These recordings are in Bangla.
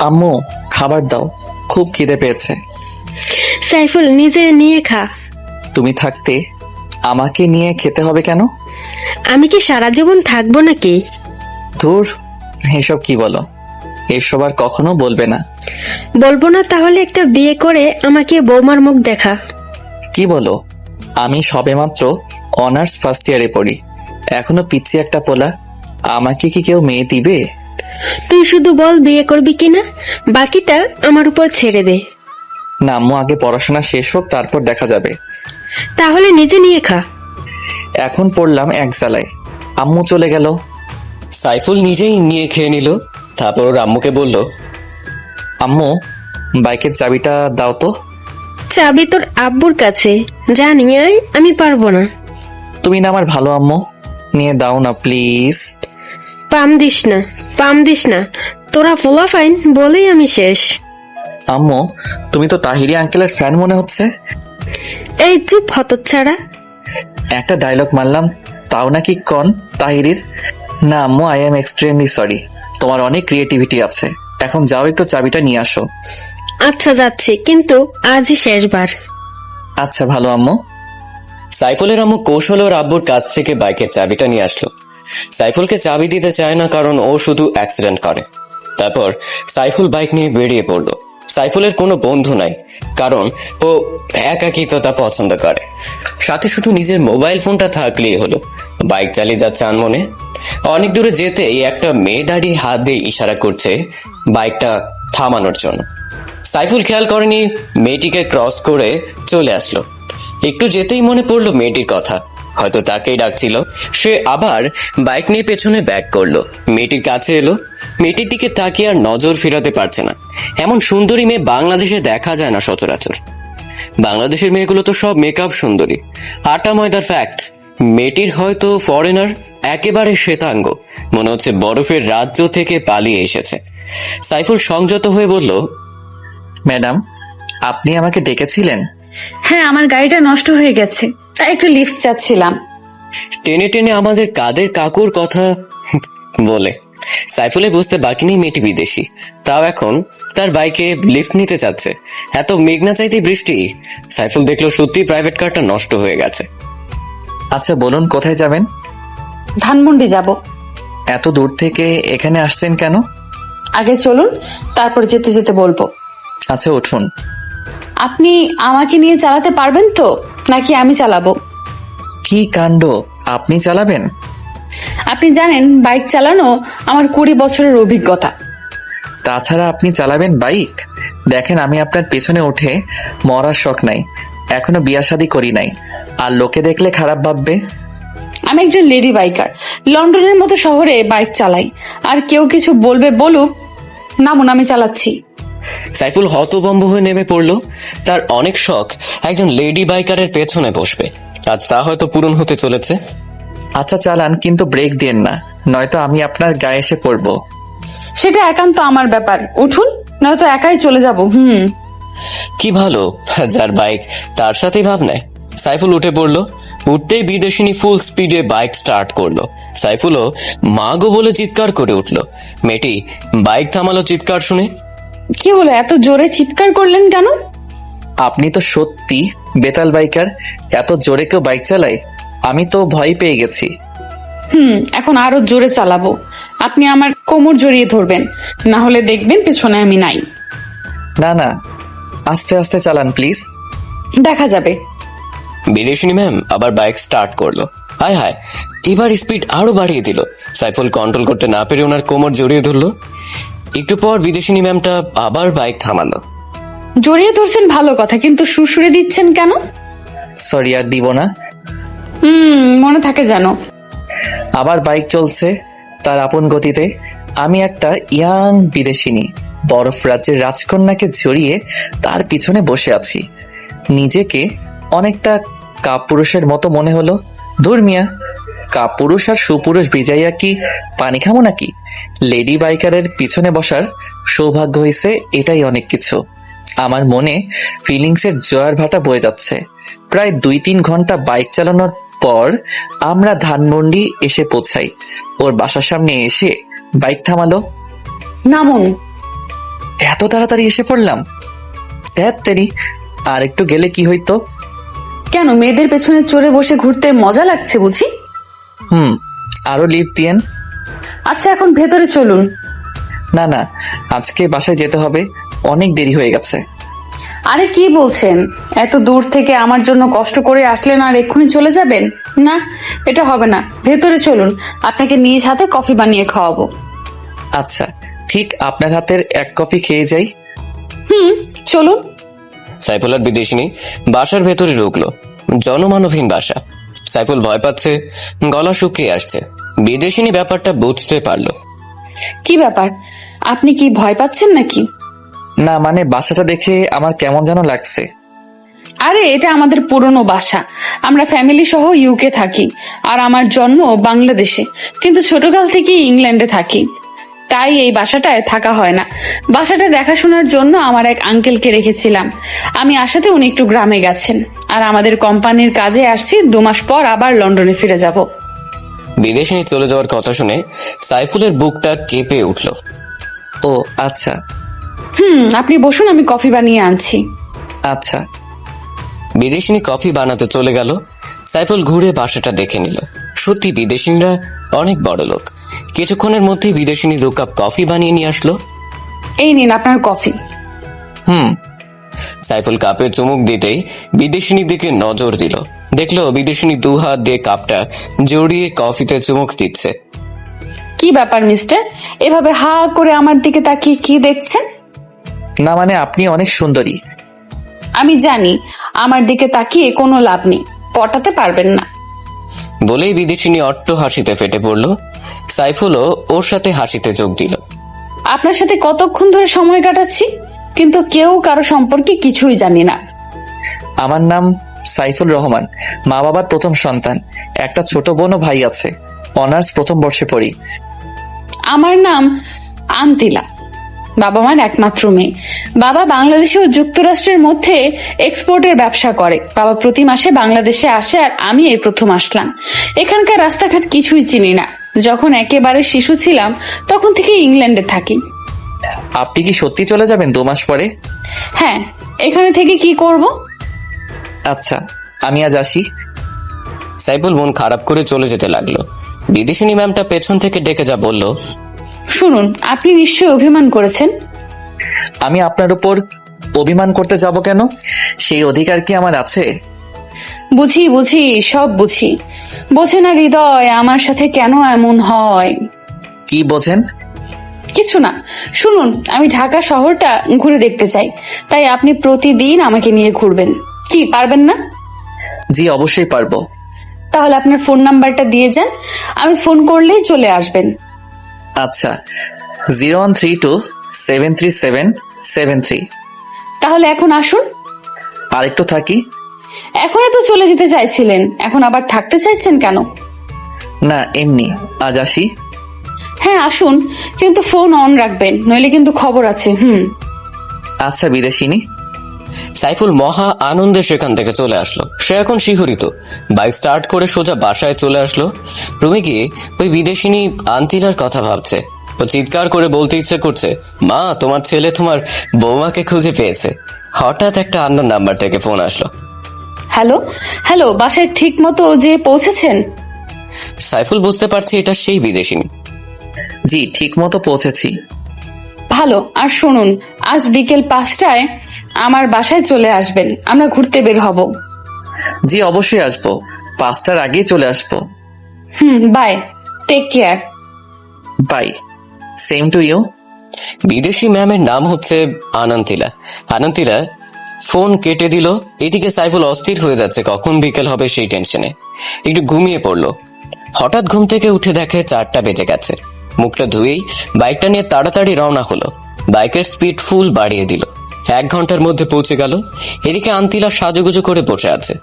আম্মু, খাবার দাও, খুব খিদে পেয়েছে। সাইফুল, নিজে নিয়ে খা। তুমি থাকতে আমাকে নিয়ে খেতে হবে কেন? আমি কি সারা জীবন থাকবো নাকি? ধুর, এসব কি বলো? এসব আর কখনো বলবে না। বলবো না? তাহলে একটা বিয়ে করে আমাকে বৌমার মুখ দেখা। কি বলো? আমি সবেমাত্র অনার্স ফার্স্ট ইয়ারে পড়ি, এখনো পিচ্ছি একটা পোলা। আমাকে কি কেউ মেয়ে দিবে? তুই শুধু বল বিয়ে করবি কিনা, বাকিটা আমার উপর ছেড়ে দে। না আম্মু, আগে পড়াশোনা শেষ হোক, তারপর দেখা যাবে। তাহলে নিজে নিয়ে খা। এখন পড়লাম এক জ্বালায়, আম্মু চলে গেল। সাইফুল নিজেই নিয়ে খেয়ে নিল। তারপর ওর আম্মুকে বলল, আম্মু, বাইকের চাবিটা দাও তো। চাবি তোর আব্বুর কাছে, যা নিয়ে আয়। আমি পারবো না। তুমি না আমার ভালো আম্মু, নিয়ে দাও না প্লিজ। পাম দিস না, পাম দিস না। তোরা পোলা ফাইন বলেই আমি শেষ। আম্মু, তুমি তো তাহিরি আঙ্কেলের ফ্যান মনে হচ্ছে। এই চুপ হতচ্ছাড়া। একটা ডায়লগ মারলাম, তাও নাকি কন তাহিরির। না আম্মু, আই এম এক্সট্রিমলি সরি। তোমার অনেক ক্রিয়েটিভিটি আছে। এখন যাও, একটু চাবিটা নিয়ে আসো। আচ্ছা যাচ্ছি, কিন্তু আজই শেষবার। আচ্ছা ভালো আম্মু। সাইফুলের আম্মু কৌশলে ওর আব্বুর কাছ থেকে বাইকের চাবিটা নিয়ে আসলো। সাইফুলকে চাবি দিতে চায় না, কারণ ও শুধু অ্যাক্সিডেন্ট করে। তারপর সাইফুল বাইক নিয়ে বেরিয়ে পড়লো। সাইফুলের কোনো বন্ধু নাই, কারণ ও একাকিত্বতা পছন্দ করে। সাথে শুধু নিজের মোবাইল ফোনটা থাকলেই হলো। বাইক চালিয়ে যাচ্ছে আনমনে। অনেক দূরে যেতেই একটা মেয়ে দাঁড়িয়ে হাত দিয়ে ইশারা করছে বাইকটা থামানোর জন্য। সাইফুল খেয়াল করেনি, মেয়েটিকে ক্রস করে চলে আসলো। একটু যেতেই মনে পড়লো মেয়েটির কথা, হয়তো তাকেই ডাকছিল। সে আবার বাইক নিয়ে পেছনে ব্যাক করলো। মেয়েটির কাছে এলো। মেয়েটির দিকে তাকিয়ে আর নজর ফেরাতে পারছে না। এমন সুন্দরী মেয়ে বাংলাদেশে দেখা যায় না সচরাচর। বাংলাদেশের মেয়েগুলো তো সব মেকআপ সুন্দরী, আটা ময়দার ফ্যাক্ট। মেয়েটির হয়তো ফরেনার, একেবারে শ্বেতাঙ্গ, মনে হচ্ছে বরফের রাজ্য থেকে পালিয়ে এসেছে। সাইফুল সংযত হয়ে বলল, ম্যাডাম, আপনি আমাকে ডেকেছিলেন? হ্যাঁ, আমার গাড়িটা নষ্ট হয়ে গেছে, তাই একটু লিফট চাচ্ছিলাম। টেনে টেনে আমাদের কাদের কাকুর কথা বলে। সাইফুলে বুঝতে বাকি নেই মেয়েটি বিদেশি, তাও এখন তার বাইকে লিফট নিতে চাচ্ছে। এত মেঘনা চাইতে বৃষ্টি। সাইফুল দেখলো সত্যি প্রাইভেট কারটা নষ্ট হয়ে গেছে। আচ্ছা বলুন, কোথায় যাবেন? ধানমন্ডি যাব। এত দূর থেকে এখানে আসছেন কেন? আগে চলুন, তারপর যেতে যেতে বলবো। আচ্ছা উঠুন। আপনি আমাকে নিয়ে চালাতে পারবেন তো, নাকি আমি চালাবো? কি কাণ্ড, আপনি চালাবেন? আপনি জানেন বাইক চালানো আমার 20 বছরের অভিজ্ঞতা। তাছাড়া আপনি চালাবেন বাইক? দেখেন, আমি আপনার পেছনে উঠে মরার শখ নাই, এখনো বিয়া শাদী করি নাই, আর লোকে দেখলে খারাপ ভাববে। আমি একজন লেডি বাইকার, লন্ডনের মতো শহরে বাইক চালাই। আর কেউ কিছু বলবে বলুক, নামুন, আমি চালাচ্ছি। সাইফুল হতভম্ব হয়ে নেমে পড়লো। তার অনেক শখ একজন লেডি বাইকারের পেছনে বসবে, আজ তা হয়তো পূরণ হতে চলেছে। আচ্ছা চালান, কিন্তু ব্রেক দিন না, নয়তো আমি আপনার গায়ে এসে পড়বো। সেটা একান্ত আমার ব্যাপার, উঠুন, নয়তো একাই চলে যাব। কি ভালো, যার বাইক তার সাথেই ভাব নেয়। সাইফুল উঠে পড়লো। উঠতেই বিদেশিনী ফুল স্পিডে বাইক স্টার্ট করলো। সাইফুলও মা গো বলে চিৎকার করে উঠলো। মেয়েটি বাইক থামালো চিৎকার শুনে। কি হলো, এত জোরে চিৎকার করলেন কেন? আপনি তো সত্যি বেতাল বাইকার, এত জোরে কেউ বাইক চালায়? আমি তো ভয় পেয়ে গেছি। এখন আরো জোরে চালাবো। আপনি আমার কোমর জড়িয়ে ধরবেন, না হলে দেখবেন পেছনে আমি নাই। না না, আস্তে আস্তে চালান প্লিজ। দেখা যাবে। বিদেশিনী ম্যাম আবার বাইক স্টার্ট করলো। হায় হায়, এবার স্পিড আরো বাড়িয়ে দিল। সাইফুল কন্ট্রোল করতে না পেরে ওনার কোমর জড়িয়ে ধরলো। একটু পর বিদেশিনী ম্যামটা আবার বাইক থামালো। জড়িয়ে ধরছেন ভালো কথা, কিন্তু সুরসুরে দিচ্ছেন কেন? সরি, আর দিব না। মনে থাকে যেন। আবার বাইক চলছে তার আপন গতিতে। আমি একটা ইয়াং বিদেশিনী, বরফ রাজ্যের রাজকন্যাকে জড়িয়ে তার পিছনে বসে আছি। নিজেকে অনেকটা কাপুরুষের মতো মনে হলো। ধুর মিয়া, কাপুরুষ আর সুপুরুষ ভিজাইয়া কি পানি খামো নাকি? লেডি বাইকারের পিছনে বসার সৌভাগ্য হয়েছে, এটাই অনেক কিছু। আমার মনে ফিলিংসের জোয়ার ভাটা বয়ে যাচ্ছে। প্রায় 2-3 ঘন্টা বাইক চালানোর পর আমরা ধানমন্ডি এসে পৌঁছাই। ওর বাসার সামনে এসে বাইক থামালো। নামুন। এত তাড়াতাড়ি এসে পড়লাম। ধ্যাত তেরি, আর একটু গেলে কি হইতো। কেন, মেয়েদের পেছনে চড়ে বসে ঘুরতে মজা লাগছে বুঝি? আরো লিভ দিয়েন। আচ্ছা, এখন ভেতরে চলুন। না না, আজকে বাসায় যেতে হবে, অনেক দেরি হয়ে গেছে। আরে কি বলছেন, এত দূর থেকে আমার জন্য কষ্ট করে আসলেন আর এক্ষুনি চলে যাবেন? না, এটা হবে না। ভেতরে চলুন, আপনাকে নিজ হাতে কফি বানিয়ে খাওয়াবো। আচ্ছা, ঠিক আপনার হাতের এক কপি খেয়ে যাই। চলুন। সাইফুল আর বিদেশিনী বাসার ভেতরে ঢুকলো। জনমানবহীন বাসা। সাইফুল ভয় পাচ্ছে, গলা শুকিয়ে আসছে। বিদেশিনী ব্যাপারটা বুঝতে পারলো। কি ব্যাপার, আপনি কি ভয় পাচ্ছেন নাকি? না মানে বাসাটা দেখে আমার কেমন যেন লাগছে। আরে এটা আমাদের পুরনো বাসা, আমরা ফ্যামিলি সহ ইউকে থাকি। আর আমার জন্ম বাংলাদেশে, কিন্তু ছোটকাল থেকে ইংল্যান্ডে থাকি, তাই এই বাসাটায় থাকা হয় না। বাসাটা দেখাশোনার জন্য আমার এক আঙ্কেলকে রেখেছিলাম। আমি আসাতে উনি একটু গ্রামে গেছেন, আর আমাদের কোম্পানির কাজে আসছি। 2 মাস পর আবার লন্ডনে ফিরে যাব। বিদেশিনী চলে যাওয়ার কথা শুনে সাইফুলের বুকটা কেঁপে উঠল। ও আচ্ছা। আপনি বসুন, আমি কফি বানিয়ে আনছি। আচ্ছা। বিদেশিনী কফি বানাতে চলে গেল। সাইফুল ঘুরে বাসাটা দেখে নিল। সত্যি বিদেশিনীরা অনেক বড় লোক। কিছুক্ষণের মধ্যেই বিদেশিনী 2 কাপ কফি বানিয়ে নিয়ে আসলো। এই নিন আপনার কফি। সাইফুল কাপে চুমুক দিতেই বিদেশিনীর দিকে নজর দিল। দেখলো বিদেশিনী 2 হাত দিয়ে কাপটা জড়িয়ে কফিতে চুমুক দিচ্ছে। কি ব্যাপার মিস্টার, এভাবে হা করে আমার দিকে তাকিয়ে কি দেখছেন? না মানে আপনি অনেক সুন্দরী। আমি জানি আমার দিকে তাকিয়ে কোনো লাভ নেই, পটাতে পারবেন না। বলেই বিদেশিনী অট্ট হাসিতে ফেটে পড়ল। সাইফুলও ওর সাথে হাসিতে যোগ দিল। আপনার সাথে কতক্ষণ ধরে সময় কাটাচ্ছি, কিন্তু কেউ কারো সম্পর্কে কিছুই জানি না। আমার নাম সাইফুল রহমান, মা বাবার প্রথম সন্তান। একটা ছোট বোন ও ভাই আছে, অনার্স প্রথম বর্ষে পড়ি। আমার নাম আন্তিলা, বাবা মার একমাত্র মেয়ে। বাবা বাংলাদেশ ও যুক্তরাষ্ট্রের মধ্যে এক্সপোর্টের ব্যবসা করে। বাবা প্রতি মাসে বাংলাদেশে আসে, আর আমি এই প্রথম আসলাম। এখানকার রাস্তাঘাট কিছুই চিনি না। যখন একেবারে শিশু ছিলাম তখন থেকে ইংল্যান্ডে থাকি। আপনি কি সত্যি চলে যাবেন 2 মাস পরে? হ্যাঁ, এখানে থেকে কি করব? আচ্ছা, আমি আজ আসি। সাইফুল মন খারাপ করে চলে যেতে লাগলো। বিদেশিনী ম্যামটা পেছন থেকে ডেকে যা বলল, শুনুন, আপনি নিশ্চয়ই অভিমান করেছেন। আমি আপনার উপর অভিমান করতে যাব কেন? সেই অধিকার কি আমার আছে? বুঝি বুঝি, সব বুঝি। বোঝে না হৃদয় আমার সাথে কেন এমন হয়। কি বোঝেন? কিছু না, শুনুন, আমি ঢাকা শহরটা ঘুরে দেখতে চাই, তাই আপনি প্রতিদিন আমাকে নিয়ে ঘুরবেন। কি পারবেন না? জি অবশ্যই পারবো। তাহলে আপনার ফোন নাম্বারটা দিয়ে যান, আমি ফোন করলেই চলে আসবেন। আচ্ছা, 0132-73773। তাহলে এখন আসুন। আর একটু থাকি। এখনই তো চলে যেতে চাইছিলেন, এখন আবার থাকতে চাইছেন কেন? না এমনি, আজ আসি। হ্যাঁ আসুন, কিন্তু ফোন অন রাখবেন, নইলে কিন্তু খবর আছে। আচ্ছা বিদেশিনী। সাইফুল মহা আনন্দে সেখান থেকে চলে আসলো। সে এখন শিহরিত। বাইক স্টার্ট করে সোজা বাসায় চলে আসলো। রুমে গিয়ে ওই বিদেশিনী আন্তিলার কথা ভাবছে। ও চিৎকার করে বলতে ইচ্ছে করছে, মা, তোমার ছেলে তোমার বৌমাকে খুঁজে পেয়েছে। হঠাৎ একটা আননোন নাম্বার থেকে ফোন আসলো। হ্যালো হ্যালো, বাসায় ঠিক মতো যে পৌঁছেছেন? সাইফুল বুঝতে পারছে এটা সেই বিদেশিনী। জি ঠিক মতো পৌঁছেছি। ভালো। আর শুনুন, আজ বিকেল 5টায় আমার বাসায় চলে আসবেন, আমরা ঘুরতে বের হব। জি অবশ্যই আসবো, 5টার আগেই চলে আসবো। Bye, take care. Bye, same to you. বিদেশি ম্যামের নাম হচ্ছে আনন্তিলা। আনন্তিলা ফোন কেটে দিল। এদিকে সাইফুল অস্থির হয়ে যাচ্ছে, কখন বিকেল হবে সেই টেনশনে একটু ঘুমিয়ে পড়লো। হঠাৎ ঘুম থেকে উঠে দেখে 4টা বেজে গেছে। মুখটা ধুয়েই বাইকটা নিয়ে তাড়াতাড়ি রওনা হলো। বাইকের স্পিড ফুল বাড়িয়ে দিল। 1 ঘন্টার মধ্যে পৌঁছে গেল। এদিকে আন্তিলা সাজুগুজু করে বসে আছে।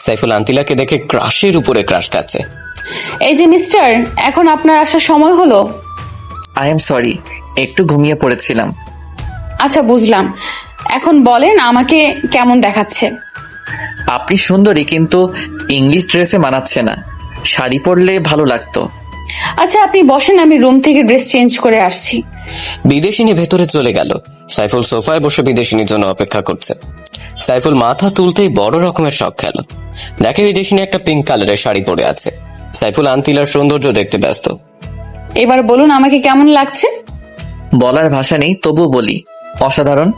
সাইফুল আন্তিলাকে দেখে ক্রাশের উপরে ক্রাশ খাচ্ছে। এই যে মিস্টার, এখন আপনার আসার সময় হলো। আই এম সরি, একটু ঘুমিয়ে পড়েছিলাম। আচ্ছা বুঝলাম, এখন বলেন আমাকে কেমন দেখাচ্ছে? আপনি সুন্দরী, কিন্তু ইংলিশ ড্রেসে মানাচ্ছে না, শাড়ি পরলে ভালো লাগতো। আচ্ছা আপনি বসেন, আমি রুম থেকে ড্রেস চেঞ্জ করে আসছি। বিদেশিনী ভেতরে চলে গেল। সাইফুল সোফায় বসে বিদেশিনীর জন্য অপেক্ষা করছে। সাইফুল মাথা তুলতেই বড় রকমের শখ খেল। দেখে বিদেশিনী একটা পিঙ্ক কালারের শাড়ি পরে আছে। সাইফুল আন্তিলার সৌন্দর্য দেখতে ব্যস্ত। এবার বলুন আমাকে কেমন লাগছে? বলার ভাষা নেই, তবু বলি অসাধারণ।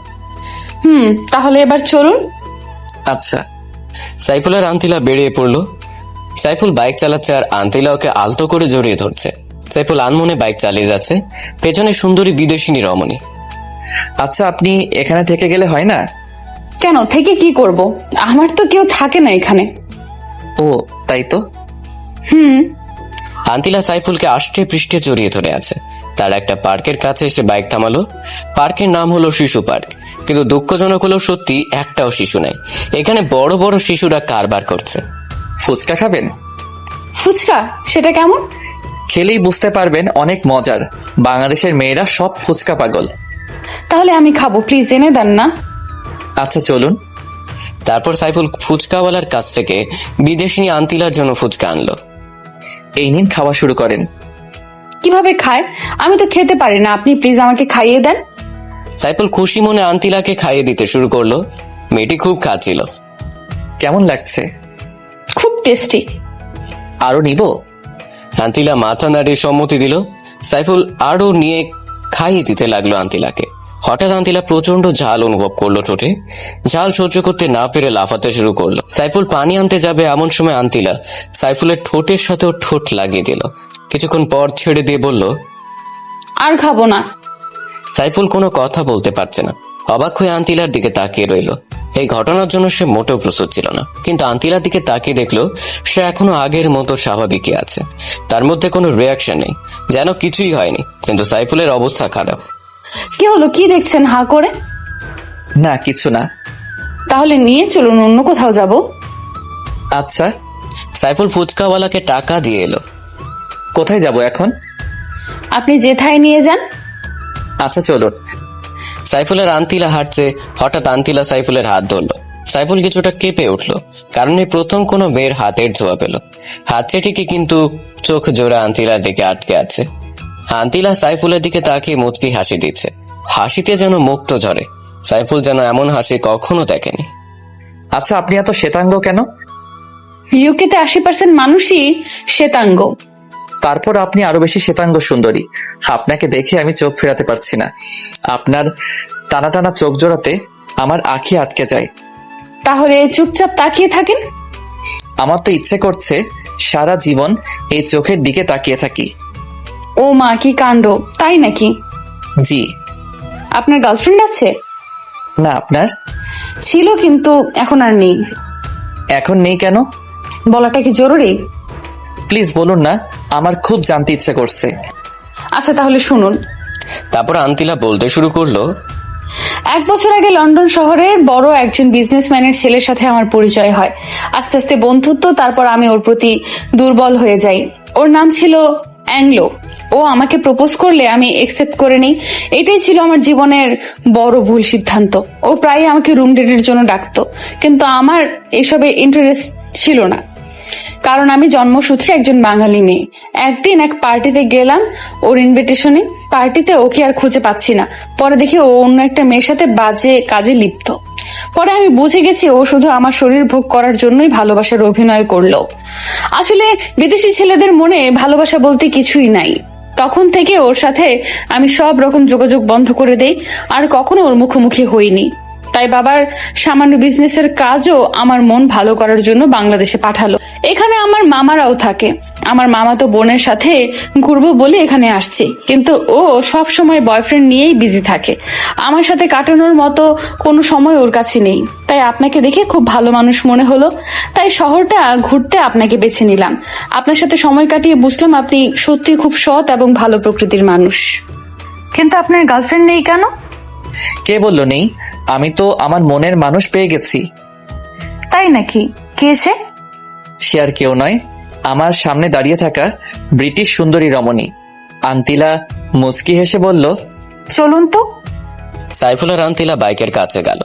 তাহলে এবার চলুন। আচ্ছা। সাইফুল আর আন্তিলা বেরিয়ে পড়লো। সাইফুল বাইক চালাচ্ছে আর আন্তিলা ওকে আলতো করে জড়িয়ে ধরছে। সাইফুল আনমনে বাইক চালিয়ে যাচ্ছে, পেছনে সুন্দরী বিদেশিনী রমণী। আচ্ছা, আপনি এখানে থেকে গেলে হয় না? কেন, থেকে কি করব? আমার তো কেউ থাকে না এখানে। ও তাই তো। আন্তিলা সাইফুলকে আষ্টে পৃষ্ঠে জড়িয়ে ধরে আছে। তার একটা পার্কের কাছে এসে বাইক থামালো। পার্কের নাম হলো শিশু পার্ক, কিন্তু দুঃখজনক হলো সত্যি একটাও শিশু নাই। এখানে বড় বড় শিশুরা কারবার করছে। ফুচকা খাবেন? ফুচকা? সেটা কেমন? খেলেই বুঝতে পারবেন, অনেক মজার। বাংলাদেশের মেয়েরা সব ফুচকা পাগল। তাহলে আমি খাবো, প্লিজ এনে দেন না। আচ্ছা চলুন। তারপর সাইফুল ফুচকাওয়ালার কাছ থেকে বিদেশিনী আন্তিলার জন্য ফুচকা আনলো। এই নিন, খাওয়া শুরু করেন। কিভাবে খায়? আমি তো খেতে পারি না, আপনি প্লিজ আমাকে খাইয়ে দেন। সাইফুল খুশি মনে আন্তিলাকে খাইয়ে দিতে শুরু করলো। মেয়েটি খুব খাচ্ছিল। কেমন লাগছে? খুব টেস্টি। আরো নিব? আন্তিলা মাথা নাড়িয়ে সম্মতি দিল। সাইফুল আরো নিয়ে খাইয়ে দিতে লাগলো আন্তিলাকে। হঠাৎ আন্তিলা প্রচন্ড ঝাল অনুভব করলো ঠোঁটে। ঝাল সহ্য করতে না পেরে লাফাতে শুরু করলো। সাইফুল পানি আনতে যাবে, এমন সময় আন্তিলা সাইফুলের ঠোঁটের সাথেও ঠোঁট লাগিয়ে দিল। কিছুক্ষণ পর ছেড়ে দিয়ে বলল, আর খাবো না। সাইফুল কোনো কথা বলতে পারছে না। অবাক হয়ে আন্তিলার দিকে তাকিয়ে রইল। এই ঘটনার জন্য সে মোটেও প্রস্তুত ছিল না, কিন্তু আন্তিলার দিকে তাকিয়ে দেখলো সে এখনো আগের মতো স্বাভাবিকই আছে। তার মধ্যে কোনো রিয়াকশন নেই, যেন কিছুই হয়নি। কিন্তু সাইফুলের অবস্থা খারাপ। কি হলো, কি দেখছেন হা করে? না কিছু না। তাহলে নিয়ে চলুন, অন্য কোথাও যাব। আচ্ছা। সাইফুল ফুচকাওয়ালাকে টাকা দিয়ে এলো। কোথায় যাব এখন? আপনি যেথায় নিয়ে যান। আচ্ছা চলুন। সাইফুলের আন্তিলা হাঁটছে। হঠাৎ আন্তিলা সাইফুলের হাত ধরলো। সাইফুল কিছুটা কেঁপে উঠলো, কারণ এই প্রথম কোনো মেয়ের হাতের ছোঁয়া পেল। হাতছে ঠিকই, কিন্তু চোখ জোড়া আন্তিলার দিকে আটকে আছে। আন্তিলা সাইফুলের দিকে তাকিয়ে মুচকি হাসি দিচ্ছে। হাসিতে যেন মুক্ত ঝরে। সাইফুল যেন এমন হাসি কখনো দেখেনি। আচ্ছা, আপনি এত শ্বেতাঙ্গ কেন? ইউকেতে 80% মানুষই শ্বেতাঙ্গ। তারপর আপনি আরো বেশি শ্বেতাঙ্গ সুন্দরী। আপনাকে দেখে আমি চোখ ফেরাতে পারছি না। আপনার টানা টানা চোখ জোড়াতে আমার আঁখি আটকে যায়। তাহলে চুপচাপ তাকিয়ে থাকেন। আমার তো ইচ্ছে করছে সারা জীবন এই চোখের দিকে তাকিয়ে থাকি। ও মা, কি কাণ্ড! তাই নাকি? জি। আপনার গার্লফ্রেন্ড আছে? না, আপনার? ছিল, কিন্তু এখন আর নেই। এখন নেই কেন? বলাটা কি জরুরি? প্লিজ বলুন না, আমার খুব জানতে ইচ্ছে করছে। আচ্ছা তাহলে শুনুন। তারপর আন্তিলা বলতে শুরু করলো, 1 বছর আগে লন্ডন শহরের বড় একজন বিজনেসম্যানের ছেলের সাথে আমার পরিচয় হয়। আস্তে আস্তে বন্ধুত্ব, তারপর আমি ওর প্রতি দুর্বল হয়ে যাই। ওর নাম ছিল অ্যাংলো। ও আমাকে প্রপোজ করলে আমি একসেপ্ট করে নিই। এটাই ছিল আমার জীবনের বড় ভুল সিদ্ধান্ত। ও প্রায় আমাকে রুম ডেটের জন্য ডাকতো, কিন্তু আমার এসবে ইন্টারেস্ট ছিল না, কারণ আমি জন্মসূত্রে একজন বাঙালি মেয়ে। একদিন এক পার্টিতে গেলাম ওর ইনভিটেশনে। পার্টিতে ওকে আর খুঁজে পাচ্ছি না। পরে দেখি ও অন্য একটা মেয়ের সাথে বাজে কাজে লিপ্ত। পরে আমি বুঝে গেছি ও শুধু আমার শরীর ভোগ করার জন্যই ভালোবাসার অভিনয় করলো। আসলে বিদেশি ছেলেদের মনে ভালোবাসা বলতে কিছুই নাই। তখন থেকে ওর সাথে আমি সব রকম যোগাযোগ বন্ধ করে দেই, আর কখনো ওর মুখোমুখি হইনি। তাই বাবার সামান্য বিজনেসের কাজও আমার মন ভালো করার জন্য বাংলাদেশে পাঠালো। এখানে আমার মামারাও থাকে। আমার মামাতো বোনের সাথে ঘুরবো বলে এখানে আসছি, কিন্তু ও সব সময় বয়ফ্রেন্ড নিয়েই বিজি থাকে। আমার সাথে কাটানোর মতো কোনো সময় ওর কাছে নেই। তাই আপনাকে দেখে খুব ভালো মানুষ মনে হলো, তাই শহরটা ঘুরতে আপনাকে বেছে নিলাম। আপনার সাথে সময় কাটিয়ে বুঝলাম আপনি সত্যি খুব সৎ এবং ভালো প্রকৃতির মানুষ। কিন্তু আপনার গার্লফ্রেন্ড নেই কেন? কে বললো নেই? আমি তো আমার মনের মানুষ পেয়ে গেছি। তাই নাকি? কে সে? সে আর কেউ নয়, আমার সামনে দাঁড়িয়ে থাকা ব্রিটিশ সুন্দরী রমণী। আন্তিলা মুচকি হেসে বলল, চলুন তো। সাইফুল আর আন্তিলা বাইকের কাছে গেল।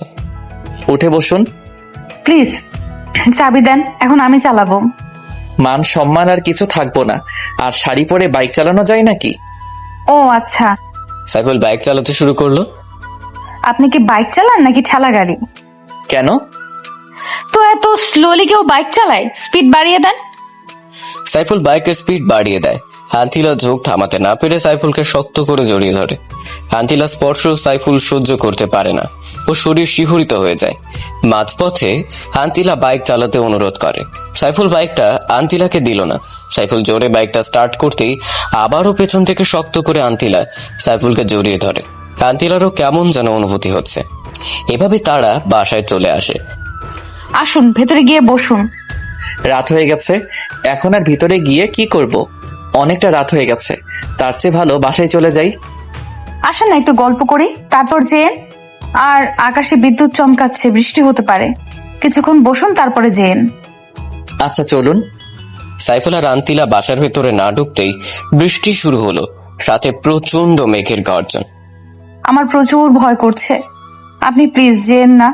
উঠে বসুন। প্লিজ চাবি দেন, এখন আমি চালাবো। মান সম্মান আর কিছু থাকবো না। আর শাড়ি পরে বাইক চালানো যায় নাকি? ও আচ্ছা। সাইফুল বাইক চালাতে শুরু করলো। আপনি কি বাইক চালান নাকি ঠেলা গাড়ি? কেন? তো এত স্লোলি কেউ বাইক চালায়? স্পিড বাড়িয়ে দেন। সাইফুল বাইকের স্পিড বাড়িয়ে দেয়। আন্তিলা ঝোঁক থামাতে না পেরে সাইফুলকে শক্ত করে জড়িয়ে ধরে। আন্তিলা স্পর্শ সাইফুল সহ্য করতে পারে না, ও শরীর শিহরিত হয়ে যায়। মাঝপথে আন্তিলা বাইক চালাতে অনুরোধ করে। সাইফুল বাইকটা আন্তিলাকে দিল না। সাইফুল জোরে বাইকটা স্টার্ট করতেই আবারও পেছন থেকে শক্ত করে আন্তিলা সাইফুলকে জড়িয়ে ধরে। আন্তিলারও কেমন যেন অনুভূতি হচ্ছে। এভাবে তারা বাসায় চলে আসে। আসুন ভেতরে গিয়ে বসুন। রাত হয়ে গেছে, এখন আর ভিতরে গিয়ে কি করব? অনেকটা রাত হয়ে গেছে, তার চেয়ে ভালো বাসায় চলে যাই। আসেন না একটু গল্প করি, তারপর যেন। আর আকাশে বিদ্যুৎ চমকাচ্ছে, বৃষ্টি হতে পারে। কিছুক্ষণ বসুন তারপরে যেন। আচ্ছা চলুন। সাইফুল আর আন্তিলা বাসার ভেতরে না ঢুকতেই বৃষ্টি শুরু হলো, সাথে প্রচন্ড মেঘের গর্জন। আমার প্রচুর ভয় করছে, আপনি প্লিজ যেন না।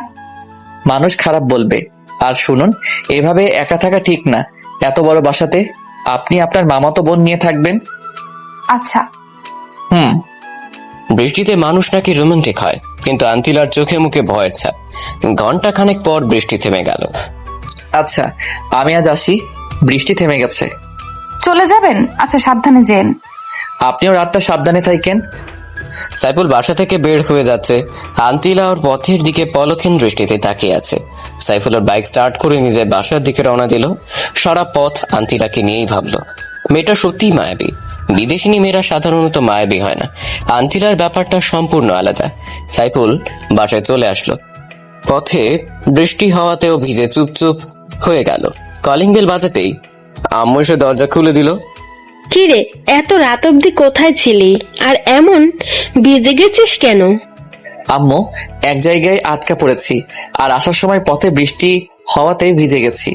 মানুষ খারাপ বলবে। আর শুনুন, এভাবে একা থাকা ঠিক না। এত বড় বাসাতে আপনি আপনার মামাতো বোন নিয়ে থাকবেন। আচ্ছা। হুম। বৃষ্টিতে মানুষ নাকি রোমান্টিক হয়, কিন্তু আন্তিলার চোখে মুখে ভয়ের ছাপ। ঘন্টা খানেক পর বৃষ্টি থেমে গেল। আচ্ছা, আমি আজ আসি, বৃষ্টি থেমে গেছে। চলে যাবেন? আচ্ছা সাবধানে যেন। আপনিও রাতটা সাবধানে থাকেন। সাইফুল বাসা থেকে বের হয়ে যাচ্ছে। আন্তিলা ওর পথের দিকে পলক্ষীন দৃষ্টিতে তাকিয়ে আছে। সাইফুল ওর বাইক স্টার্ট করে নিজের বাসার দিকে রওনা দিল। সারা পথ আন্তিলাকে নিয়েই ভাবলো। মেয়েটা সত্যিই মায়াবী। বিদেশিনী মেয়েরা সাধারণত মায়াবী হয় না। আন্তিলার ব্যাপারটা সম্পূর্ণ আলাদা। সাইফুল বাসায় চলে আসলো। পথে বৃষ্টি হওয়াতেও ভিজে চুপচুপ হয়ে গেল। কলিং বেল বাজাতেই আম্মু এসে দরজা খুলে দিল। কি রে, এত রাত অবধি কোথায় ছিলি? আর এমন ভিজে গেছিস কেন? আম্মু, এক জায়গায় আটকা পড়েছি, আর আসার সময় পথে বৃষ্টি হওয়াতে ভিজে গেছি।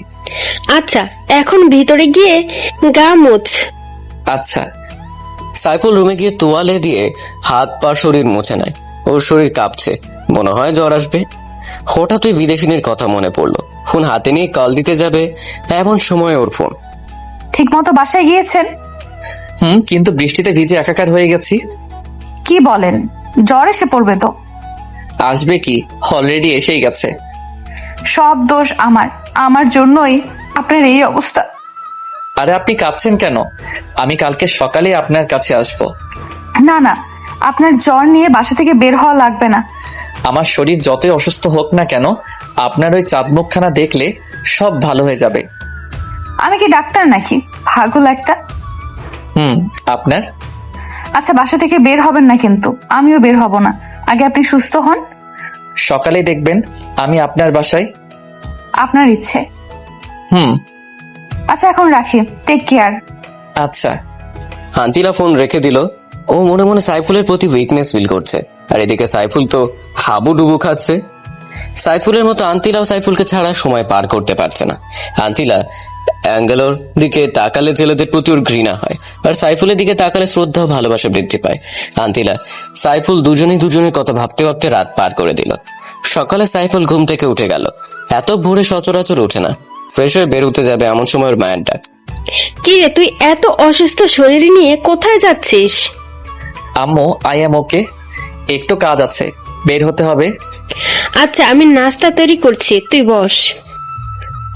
আচ্ছা, এখন ভিতরে গিয়ে গা মুছ। আচ্ছা। সাইফুল রুমে গিয়ে তোয়ালে দিয়ে হাত পা শরীর মুছে নেয়। ওর শরীর কাঁপছে, মনে হয় জ্বর আসবে। হঠাৎ ওই বিদেশিনীর কথা মনে পড়লো। ফোন হাতে নিয়ে কল দিতে যাবে, এমন সময় ওর ফোন। ঠিক মতো বাসায় গিয়েছেন? কিন্তু বৃষ্টিতে ভিজে একাকার হয়ে গেছি। কি বলেন? জ্বর এসে পড়বে তো। আসবে কি, অলরেডি এসেই গেছে। সব দোষ আমার, আমার জন্যই আপনার এই অবস্থা। আরে আপনি কাঁদছেন কেন? আমি কালকে সকালে আপনার কাছে আসবো। না না, আপনার জ্বর নিয়ে বাসা থেকে বের হওয়া লাগবে না। আমার শরীর যতই অসুস্থ হোক না কেন, আপনার ওই চাঁদমুখখানা দেখলে সব ভালো হয়ে যাবে। আমি কি ডাক্তার নাকি? পাগল একটা। আপনার। আচ্ছা বাসা থেকে বের হবেন না, কিন্তু আমিও বের হব না। আগে আপনি সুস্থ হন। সকালে দেখবেন আমি আপনার বাসায়। আপনার ইচ্ছে। আচ্ছা এখন রাখি, টেক কেয়ার। আচ্ছা। আন্তিলা ফোন রেখে দিল। ও মনে মনে সাইফুলের প্রতি উইকনেস ফিল করছে। আর এদিকে সাইফুল তো হাবুডুবু খাচ্ছে। সাইফুলের মতো আন্তিলাও সাইফুলকে ছাড়া সময় পার করতে পারছে না। আন্তিলা অ্যাঙ্গেলোর দিকে তাকালে ছেলেদের প্রতি ওর ঘৃণা হয়, আর সাইফুলের দিকে তাকালে শ্রদ্ধা ও ভালোবাসা বৃদ্ধি পায়। আন্তিলা সাইফুল দুজনের কথা ভাবতে ভাবতে রাত পার করে দিল। সকালে সাইফুল ঘুম থেকে উঠে গেল। এত ভোরে সচরাচর ওঠে না। ফ্রেশ হয়ে বের হতে যাবে এমন সময় ওর মায়ের ডাক। কি রে, তুই এত অসুস্থ শরীর নিয়ে কোথায় যাচ্ছিস? আম্মু, আই এম ওকে, একটু কাজ আছে, বের হতে হবে। আচ্ছা, আমি নাস্তা তৈরি করছি, তুই বস।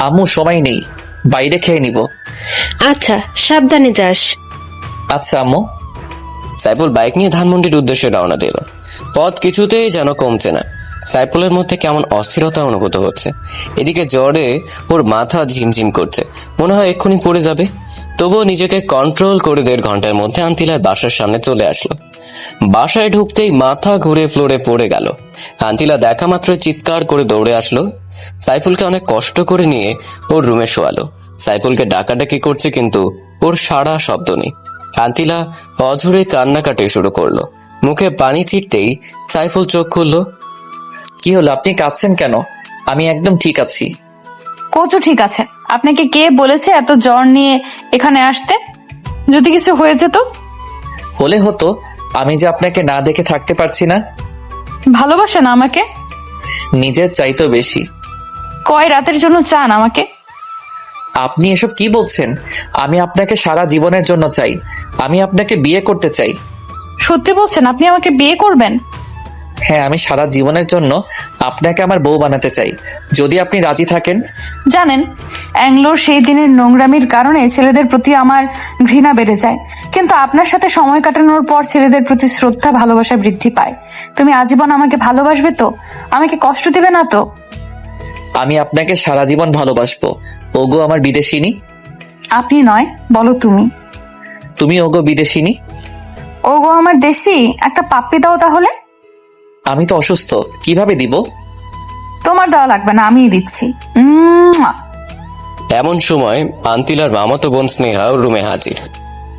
আম্মু, সময় নেই, বাইরে খেয়ে নিব। আচ্ছা, সাবধানে যাস। আচ্ছা আম্মু। সাইফুল বাইক নিয়ে ধানমন্ডির উদ্দেশ্যে রওনা দিল। পথ কিছুতেই যেন কমছে না। সাইফুলের মধ্যে কেমন অস্থিরতা অনুভূত হচ্ছে। এদিকে জ্বরে ওর মাথা ঝিমঝিম করছে, মনে হয় এক্ষুনি পড়ে যাবে। তবুও নিজেকে কন্ট্রোল করে 1.5 ঘন্টার মধ্যে আন্তিলার বাসার সামনে চলে আসলো। বাসায় ঢুকতেই মাথা ঘুরে ফ্লোরে পড়ে গেল। আন্তিলা দেখা মাত্র চিৎকার করে দৌড়ে আসলো। সাইফুলকে অনেক কষ্ট করে নিয়ে ওর রুমে শোয়ালো। সাইফুলকে ডাকাডাকি করছে, কিন্তু ওর সারা শব্দ নেই। আন্তিলা অঝরে কান্নাকাটি শুরু করলো। মুখে পানি ছিটতেই সাইফুল চোখ খুললো। কি হলো, আপনি কাঁদছেন কেন? আমি একদম ঠিক আছি। কোচও ঠিক আছে। আপনাকে কে বলেছে এত জ্বর নিয়ে এখানে আসতে? যদি কিছু হয়ে যেত? হলে হতো, আমি যে আপনাকে না দেখে থাকতে পারছি না। ভালোবাসেন আমাকে? নিজের চাইতেও বেশি। কয় রাতের জন্য চান আমাকে? আপনি এসব কি বলছেন? আমি আপনাকে সারা জীবনের জন্য চাই। আমি আপনাকে বিয়ে করতে চাই। সত্যি বলছেন আপনি আমাকে বিয়ে করবেন? হ্যাঁ, আমি সারা জীবনের জন্য আপনাকে আমার বউ বানাতে চাই, যদি আপনি রাজি থাকেন। জানেন, অ্যাংলোর সেই দিনের নোংরামির কারণে ছেলেদের প্রতি আমার ঘৃণা বেড়ে যায়, কিন্তু আপনার সাথে সময় কাটানোর পর ছেলেদের প্রতি শ্রদ্ধা ভালোবাসা বৃদ্ধি পায়। তুমি আজীবন আমাকে ভালোবাসবে তো? আমাকে কষ্ট দিবে না তো? আমি আপনাকে সারা জীবন ভালোবাসবো। ওগো আমার বিদেশিনী। আপনি নয়, বলো তুমি। তুমি ওগো বিদেশিনী। ওগো আমার দেশি, একটা পাপ্পি দাও তাহলে। আমি তো অসুস্থ, কিভাবে দিব? তোমার দেওয়া লাগবে না, আমিই দিচ্ছি। উম্মুয়া। এমন সময় আন্তিলার মামাতো বোন স্নেহা ওর রুমে হাজির।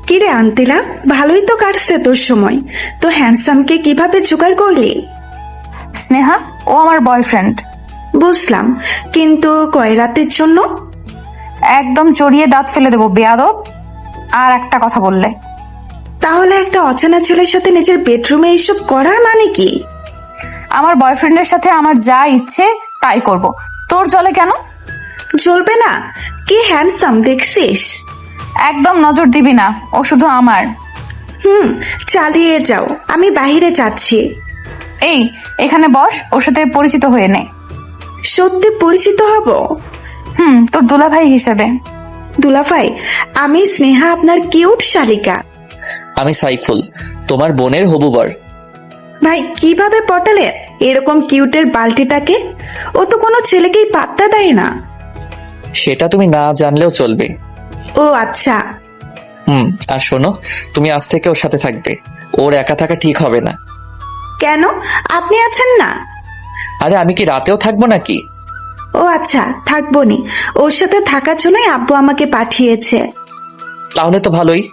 কিরে আন্তিলা, ভালোই তো কাটছে তোর সময়। তো হ্যান্ডসামকে কিভাবে জোগাড় করলি? স্নেহা, ও আমার বয়ফ্রেন্ড। বুঝলাম, কিন্তু কয় রাতের জন্য? একদম চড়িয়ে দাঁত ফেলে দেবো বেয়াদব আর একটা কথা বললে। তাহলে একটা অচেনা ছেলের সাথে নিজের বেডরুমে এইসব করার মানে কি? আমার বয়ফ্রেন্ডের সাথে আমার যা ইচ্ছে তাই করব, তোর জলে কেন? চলবে না? কি হ্যান্ডসাম দেখছিস? একদম নজর দিবি না, ও শুধু আমার। চালিয়ে যাও, আমি বাইরে যাচ্ছি। এই, এখানে বস, ওর সাথে পরিচিত হয়ে নে। সত্যি পরিচিত হব? তোর দুলাভাই হিসেবে। দুলাভাই, আমি স্নেহা, আপনার কিউট শালিকা। আমি সাইফুল, তোমার বোনের হবু বর। ভাই, কিভাবে পটালে এরকম কিউটের বালতিটাকে? ও তো কোনো ছেলেকেই পাত্তা দেয় না। সেটা তুমি না জানলেও চলবে। ও আচ্ছা। আর শোনো, তুমি আজ থেকে ওর সাথে থাকবে। ওর একা থাকা ঠিক হবে না। কেন, আপনি আছেন না? আরে আমি কি রাতেও থাকবো নাকি? ও আচ্ছা, থাকবো নি। ওর সাথে থাকার জন্যই আব্বু আমাকে পাঠিয়েছে। তাহলে তো ভালোই।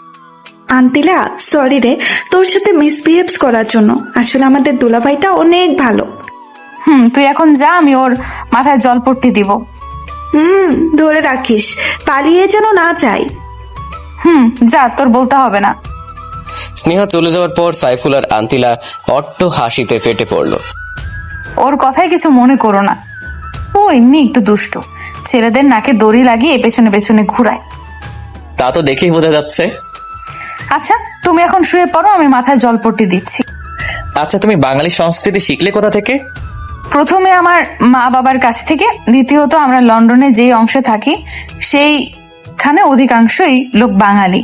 আন্তিলা, সরি রে, তোর সাথে মিসবিহেভস করার জন্য। আসলে আমাদের দুলাভাইটা অনেক ভালো। তুই এখন যা, আমি ওর মাথায় জল পট্টি দিব। ধরে রাখিস, পালিয়ে যেন না যায়। যা, তোর বলতে হবে না। স্নেহা চলে যাওয়ার পর সাইফুল আর আন্তিলা অট্ট হাসিতে ফেটে পড়ল। ওর কথায় কিছু মনে করো না, ও এমনি একটু দুষ্ট। ছেলেদের নাকে দড়ি লাগিয়ে পেছনে পেছনে ঘুরায়। তা তো দেখেই বোঝা যাচ্ছে। আচ্ছা, তুমি এখন শুয়ে পড়ো, আমি মাথায় জল পট্টি দিচ্ছি। আচ্ছা, তুমি বাঙালি সংস্কৃতি শিখলে কোথা থেকে? প্রথমে আমার মা বাবার কাছ থেকে, দ্বিতীয়ত আমরা লন্ডনে যে অংশে থাকি সেইখানে অধিকাংশই লোক বাঙালি।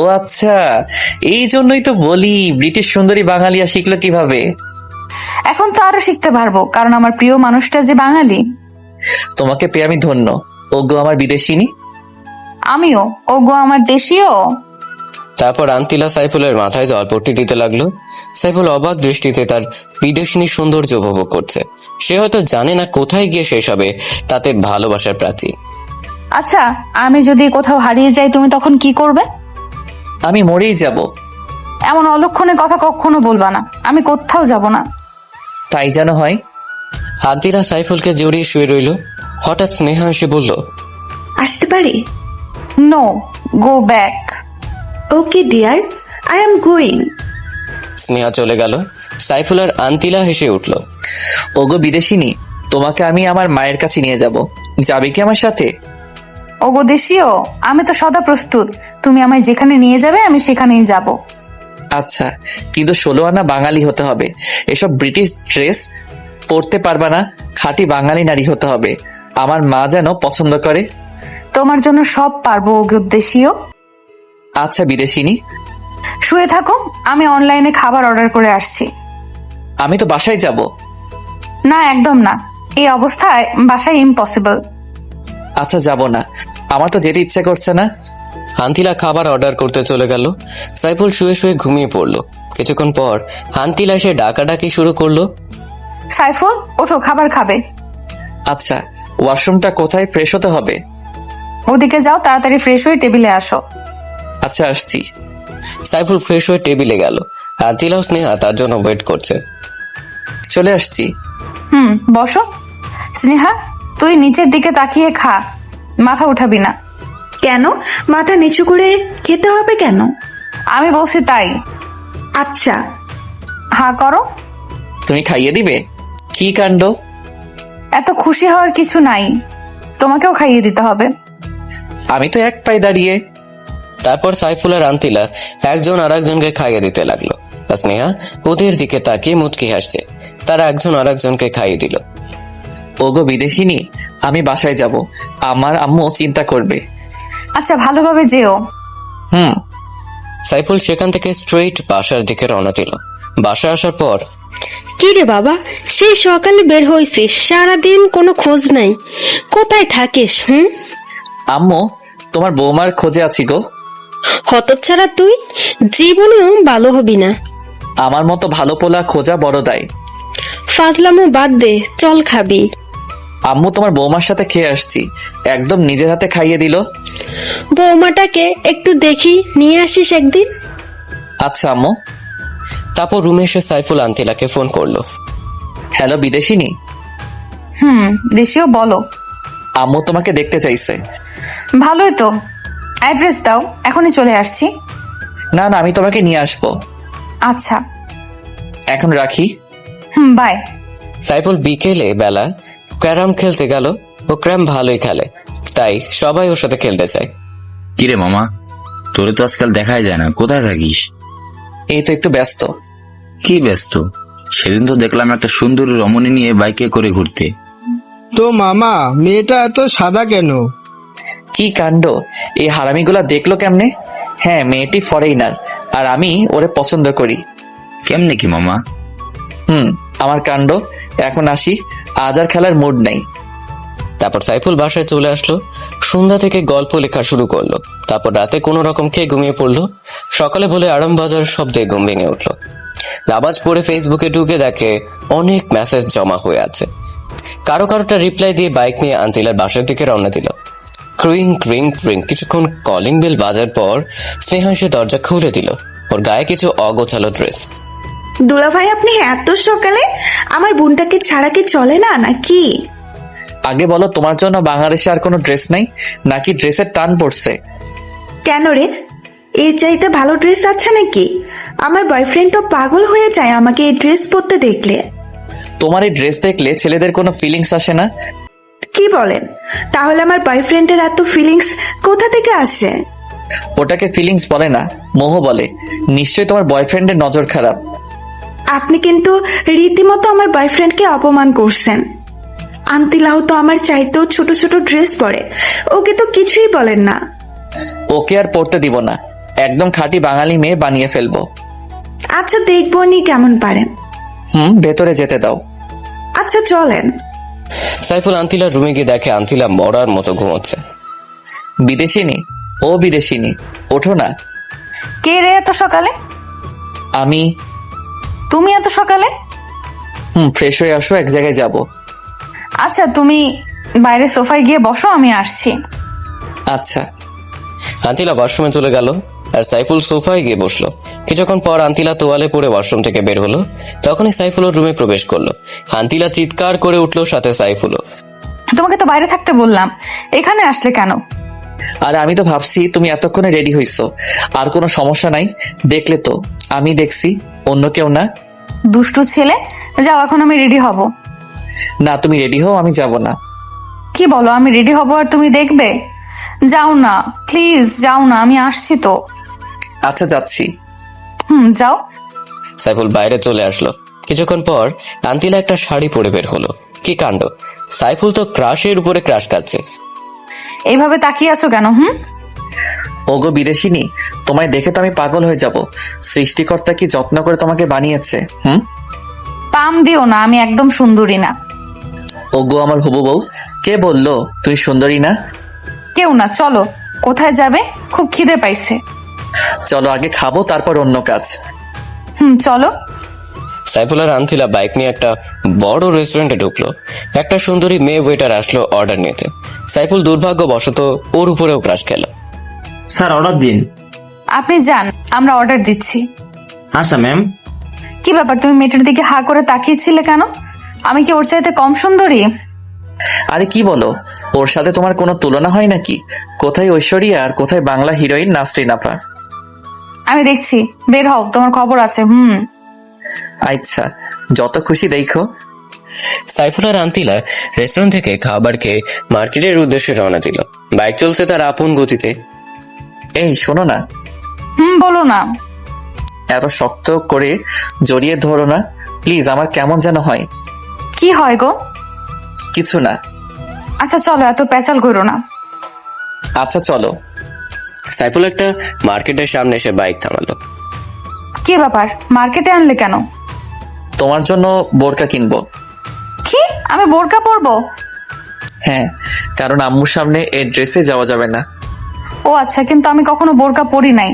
ও আচ্ছা, এই জন্যই তো বলি ব্রিটিশ সুন্দরী বাঙালিয়া শিখলো কিভাবে। এখন তো আরো শিখতে পারবো, কারণ আমার প্রিয় মানুষটা যে বাঙালি। তোমাকে পেয়ে আমি ধন্য। ওগো আমার বিদেশিনী। আমিও, ওগো আমার দেশীয়। তারপর আন্তিলা সাইফুলের মাথায় জলপট্টি দিতে লাগলো। সাইফুল অবাক দৃষ্টিতে তার বিদেশিনী সৌন্দর্য উপভোগ করছে। সে হয়তো জানে না কোথায় গিয়ে শেষ হবে তাতে ভালোবাসার প্রাচীর। আচ্ছা, আমি যদি কোথাও হারিয়ে যাই, তুমি তখন কি করবে? আমি মরেই যাব। এমন অলক্ষণে কথা কখনো বলবা না, আমি কোথাও যাব না। তাই যেন হয়। আন্তিলা সাইফুলকে জড়িয়ে শুয়ে রইল। হঠাৎ স্নেহা এসে বলল, আসতে পারি? No, go back. Okay dear, I am going. Sneha চলে গেল। সাইফুল আর আন্তিলা হেসে উঠল। ওগো বিদেশিনী, তোমাকে আমি আমার মায়ের কাছে নিয়ে যাব। যাবে কি আমার সাথে? ওগো দেশীয়, আমি তো সদা প্রস্তুত। তুমি আমায় যেখানে নিয়ে যাবে আমি সেখানেই যাব। আচ্ছা, কিন্তু 16 আনা বাঙালি হতে হবে। এসব ব্রিটিশ ড্রেস পরতে পারবা না। খাঁটি বাঙালি নারী হতে হবে। আমার মা যেন পছন্দ করে। তোমার জন্য সব পারবো ওগো দেশীয়। আচ্ছা বিদেশিনী। শুয়ে থাকো, আমি অনলাইনে খাবার অর্ডার করে আসছি। আমি তো বাসায় যাব। না, একদম না, এই অবস্থায় বাসায় ইম্পসিবল। আচ্ছা, যাব না, আমার তো যেতে ইচ্ছা করছে না। আন্তিলা খাবার অর্ডার করতে চলে গেল। সাইফুল শুয়ে শুয়ে ঘুমিয়ে পড়লো। কিছুক্ষণ পর আন্তিলা এসে ডাকাডাকি শুরু করলো। সাইফুল, ওঠো, খাবার খাবে। আচ্ছা, ওয়াশরুমটা কোথায়? ফ্রেশ হতে হবে। ওদিকে যাও, তাড়াতাড়ি ফ্রেশ হয়ে টেবিলে আসো। আচ্ছা, আসছি। সাইফুল ফ্রেশ হয়ে টেবিলে গেল। আন্তিলা ও স্নেহা তার জন্য ওয়েট করছে। চলে আসছি। বসো। স্নেহা, তুই নিচের দিকে তাকিয়ে খা, মাথা উঠাবি না। কেন, মাথা নিচু করে খেতে হবে কেন? আমি বলছি তাই। আচ্ছা। হা করো। তুমি খাইয়ে দিবে? কি কাণ্ড! এত খুশি হওয়ার কিছু নাই, তোমাকেও খাইয়ে দিতে হবে। আমি তো এক পায়ে দাঁড়িয়ে। তারপর সাইফুল আর আন্তিলা একজন আর একজনকে খাইয়ে দিতে লাগলো। আর স্নেহা ওদের দিকে তাকিয়ে মুচকি হাসছে। তারা একজন আরেকজনকে খাইয়ে দিল। ওগো বিদেশিনী, আমি বাসায় যাব, আমার আম্মু চিন্তা করবে। আচ্ছা, ভালোভাবে যেও। হুম। সাইফুল সেখান থেকে স্ট্রেইট বাসার দিকে রওনা দিল। বাসায় আসার পর কি রে বাবা, সেই সকালে বের হয়েছিস, সারাদিন কোনো খোঁজ নাই, কোথায় থাকিস? আম্মু, তোমার বৌমার খোঁজে আছি গো। হতচ্ছাড়া তুই, জীবনেও ভালো হবি না। আমার মতো ভালো পোলা খোঁজা বড় দায়। ফাজলামো বাদ দে, চল খাবি। আম্মু, তোমার বৌমার সাথে খেয়ে আসছি, একদম নিজের হাতে খাইয়ে দিল। বৌমাটাকে একটু দেখি, নিয়ে আসিস একদিন। আচ্ছা আম্মু। তারপর রুমে এসে সাইফুল আন্তিলাকে ফোন করলো। হ্যালো বিদেশিনী। দেশীয় বলো। আম্মু তোমাকে দেখতে চাইছে। ভালোই তো, অ্যাড্রেস দাও, এখনই চলে আসছি। না না, আমি তোমাকে নিয়ে আসবো। আচ্ছা। এখন রাখি। বাই। সাইফুল বিকেলে বেলা ক্যারাম খেলতে গেল। ও ক্যারাম ভালোই খেলে, তাই সবাই ওর সাথে খেলতে চায়। কিরে মামা, তোরে তো আজকাল দেখাই যায় না, কোথায় থাকিস? এই তো একটু ব্যস্ত। কি ব্যস্ত? সেদিন তো দেখলাম একটা সুন্দরী রমণী নিয়ে বাইকে করে ঘুরতে। তো মামা, মেয়েটা এত সাদা কেন? কি কাণ্ড, এই হারামিগুলা দেখলো কেমনে? হ্যাঁ, মেয়েটি ফরেইনার, আর আমি ওরে পছন্দ করি। কেমনে কি মামা? আমার কাণ্ড। এখন আসি, আজ আর খেলার মুড নাই। তারপর সাইফুল বাসায় চলে আসলো। সন্ধ্যা থেকে গল্প লেখা শুরু করলো। তারপর রাতে কোনো রকম খেয়ে ঘুমিয়ে পড়লো। সকালে বলে আরাম বাজার শব্দে ঘুম ভেঙে উঠলো। নামাজ পড়ে ফেসবুকে ঢুকে দেখে অনেক মেসেজ জমা হয়ে আছে। কারোটা রিপ্লাই দিয়ে বাইক নিয়ে আন্তিলার বাসার দিকে রওনা দিল। ক্রিং ক্রিং ক্রিং কিছুক্ষণ কলিং বেল বাজার পর স্নেহা এসে দরজা খুলে দিল। ওর গায়ে কিছু অগোছালো ড্রেস। দুলা ভাই, আপনি এত সকালে? আমার বোনটাকে ছাড়া কি চলে না নাকি? আগে বলো, তোমার জন্য বাংলাদেশে আর কোনো ড্রেস নাই নাকি ড্রেসের টান পড়ছে? কেন রে, এর চাইতে ভালো ড্রেস আছে নাকি? আমার বয়ফ্রেন্ডও পাগল হয়ে যায় আমাকে এই ড্রেস পরতে দেখলে। তোমার এই ড্রেস দেখলে ছেলেদের কোনো ফিলিংস আসে না? কি বলেন? তাহলে আমার বয়ফ্রেন্ডের এত ফিলিংস কোথা থেকে আসে? ওটাকে ফিলিংস বলে না, মোহ বলে। নিশ্চয়ই তোমার বয়ফ্রেন্ডের নজর খারাপ। আপনি কিন্তু রীতিমতো আমার বয়ফ্রেন্ডকে অপমান করছেন। আন্তিলাও তো আমার চাইতেও ছোট ছোট ড্রেস পরে, ওকে তো কিছুই বলেন না। ওকে আর পড়তে দিব না, একদম খাঁটি বাঙালি মেয়ে বানিয়ে ফেলবো। আচ্ছা, দেখবো নি কেমন পারেন। ভেতরে যেতে দাও। আচ্ছা চলেন। সাইফুল আন্তিলার রুমে গিয়ে দেখে আন্তিলা মরার মতো ঘুমোচ্ছে। বিদেশিনী, ও বিদেশিনী, ওঠো না। কে রে এত সকালে? আমি। তুমি এত সকালে? ফ্রেশ হয়ে আসো, এক জায়গায় যাব। আচ্ছা, তুমি বাইরে সোফায় গিয়ে বসো, আমি আসছি। আচ্ছা। আন্তিলা ওয়াশরুমে চলে গেল আর সাইফুল সোফায় গিয়ে বসলো। কিছুক্ষণ পর আন্তিলা তোয়ালে পরে ওয়াশরুম থেকে বের হলো। তখনই সাইফুল ওর রুমে প্রবেশ করলো। আন্তিলা চিৎকার করে উঠলো, সাথে সাইফুলও। তোমাকে তো বাইরে থাকতে বললাম, এখানে আসলে কেন? আর আমি তো ভাবছি তুমি এতক্ষণে রেডি হইছো, আর কোনো সমস্যা নাই। দেখলে তো, আমি দেখছি, অন্য কেউ না। দুষ্টু ছেলে, যাও, এখন আমি রেডি হব। না, তুমি রেডি হও, আমি যাব না। কি বলো, আমি রেডি হব আর তুমি দেখবে? যাও না প্লিজ, যাও না, আমি আসছি তো। আচ্ছা, যাচ্ছি। যাও। সাইফুল বাইরে চলে আসলো। কিছুক্ষণ পর আন্তিলা একটা শাড়ি পরে বের হলো। কি কাণ্ড, সাইফুল তো ক্রাশের উপরে ক্রাশ খাচ্ছে। এইভাবে তাকিয়ে আছো কেন? ওগো বিদেশিনী, তোমায় দেখে তো আমি পাগল হয়ে যাব। সৃষ্টিকর্তা কি যত্ন করে তোমাকে বানিয়েছে। পাম দিও না, আমি একদম সুন্দরী না। ওগো আমার হবু বউ, কে বললো তুই সুন্দরী না? কেউ না, চলো। কোথায় যাবে? খুব খিদে পাইছে। চলো, আগে খাবো, তারপর অন্য কাজ। চলো। সাইফুল আর আন্তিলা বাইক নিয়ে একটা বড় রেস্টুরেন্টে ঢুকলো। একটা সুন্দরী মেয়ে ওয়েটার আসলো অর্ডার নিতে। সাইফুল দুর্ভাগ্যবশত ওর উপরেও ক্রাশ খেল। স্যার, অর্ডার দিন। আপনি যান, আমরা অর্ডার দিচ্ছি। আচ্ছা ম্যাম। কি ব্যাপার, তুমি মেয়েটার দিকে হা করে তাকিয়েছিলে কেন? আমি কি ওর চাইতে কম সুন্দরী? আরে কি বলো, ওর সাথে তোমার কোনো তুলনা হয় নাকি? কোথায় ঐশ্বরিয়া আর কোথায় বাংলা হিরোইন নাসরিন আপা? আমি দেখছি, বের হও, তোমার খবর আছে। আচ্ছা, যত খুশি দেখো। সাইফুল আর আন্তিলা রেস্টুরেন্ট থেকে খাবার খেয়ে মার্কেটের উদ্দেশ্যে রওনা দিল। বাইক চলছে তার আপন গতিতে। এই শোনো না। বলো না। এত শক্ত করে জড়িয়ে ধরো না প্লিজ, আমার কেমন যেন হয়। কি হয় গো? কিছু না। আচ্ছা চলো, এত প্যাচাল করো না। আচ্ছা চলো। সাইফুল একটা মার্কেটের সামনে এসে বাইক থামালো। কি ব্যাপার, মার্কেটে আনলে কেন? তোমার জন্য বোরকা কিনবো। কি, আমি বোরকা পরবো? হ্যাঁ, কারণ আম্মুর সামনে এই ড্রেসে যাওয়া যাবে না। ও আচ্ছা, কিন্তু আমি কখনো বোরকা পরি নাই।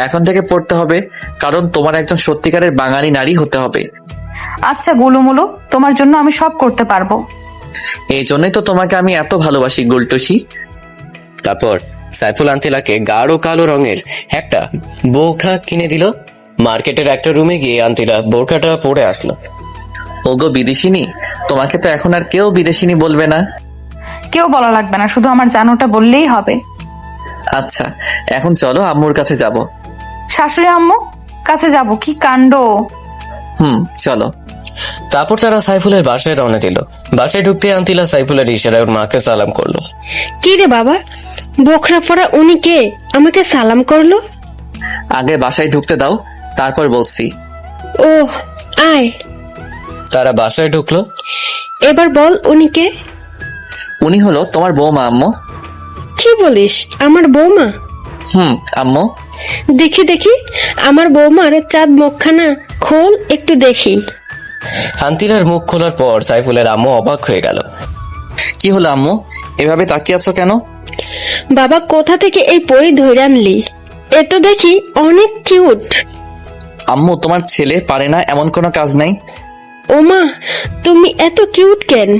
এখন থেকে পড়তে হবে, কারণ তোমার একজন সত্যিকারের বাঙালি নারী হতে হবে। আচ্ছা গুলুমুলু, তোমার জন্য আমি সব করতে পারবো। এই জন্যই তো তোমাকে আমি এত ভালোবাসি গুলটুসি। তারপর সাইফুল আন্তিলাকে গাঢ় কালো রঙের একটা বোরখা কিনে দিল। মার্কেটের একটা রুমে গিয়ে আন্তিলা বোরখাটা পরে আসলো। ওগো বিদেশিনী, তোমাকে তো এখন আর কেউ বিদেশিনী বলবে না। কেউ বলা লাগবে না, শুধু আমার জানোটা বললেই হবে। আচ্ছা, এখন চলো আম্মুর কাছে যাব। শাশুড়ি আম্মু কাছে যাব? কি কাণ্ড! চলো। তারপর তারা সাইফুলের বাসায় রওনা দিল। বাসায় ঢুকতে আন্তিলা সাইফুলের ইশারায় ওর মাকে সালাম করলো। কি রে বাবা, বোখরা পরা উনি কে আমাকে সালাম করলো? আগে বাসায় ঢুকতে দাও, তারপর বলছি। ও আয়। তারা বাসায় ঢুকলো। এবার বল উনি কে? উনি হলো তোমার বৌমা আম্মু। কি বলিস, আমার বৌমা? আম্মু। দেখি দেখি, আমার বৌমার চাঁদ মুখখানা খোল একটু দেখি। আন্তিলার মুখ খোলার পর সাইফুলের আম্মু অবাক হয়ে গেল। কি হলো আম্মু, এভাবে তাকিয়ে আছো কেন? বাবা কোথা থেকে এই পরি ধরে আনলি? এ তো দেখি অনেক কিউট। আম্মু, তোমার ছেলে পারে না এমন কোনো কাজ নাই। ওমা, তুমি এত কিউট কেন?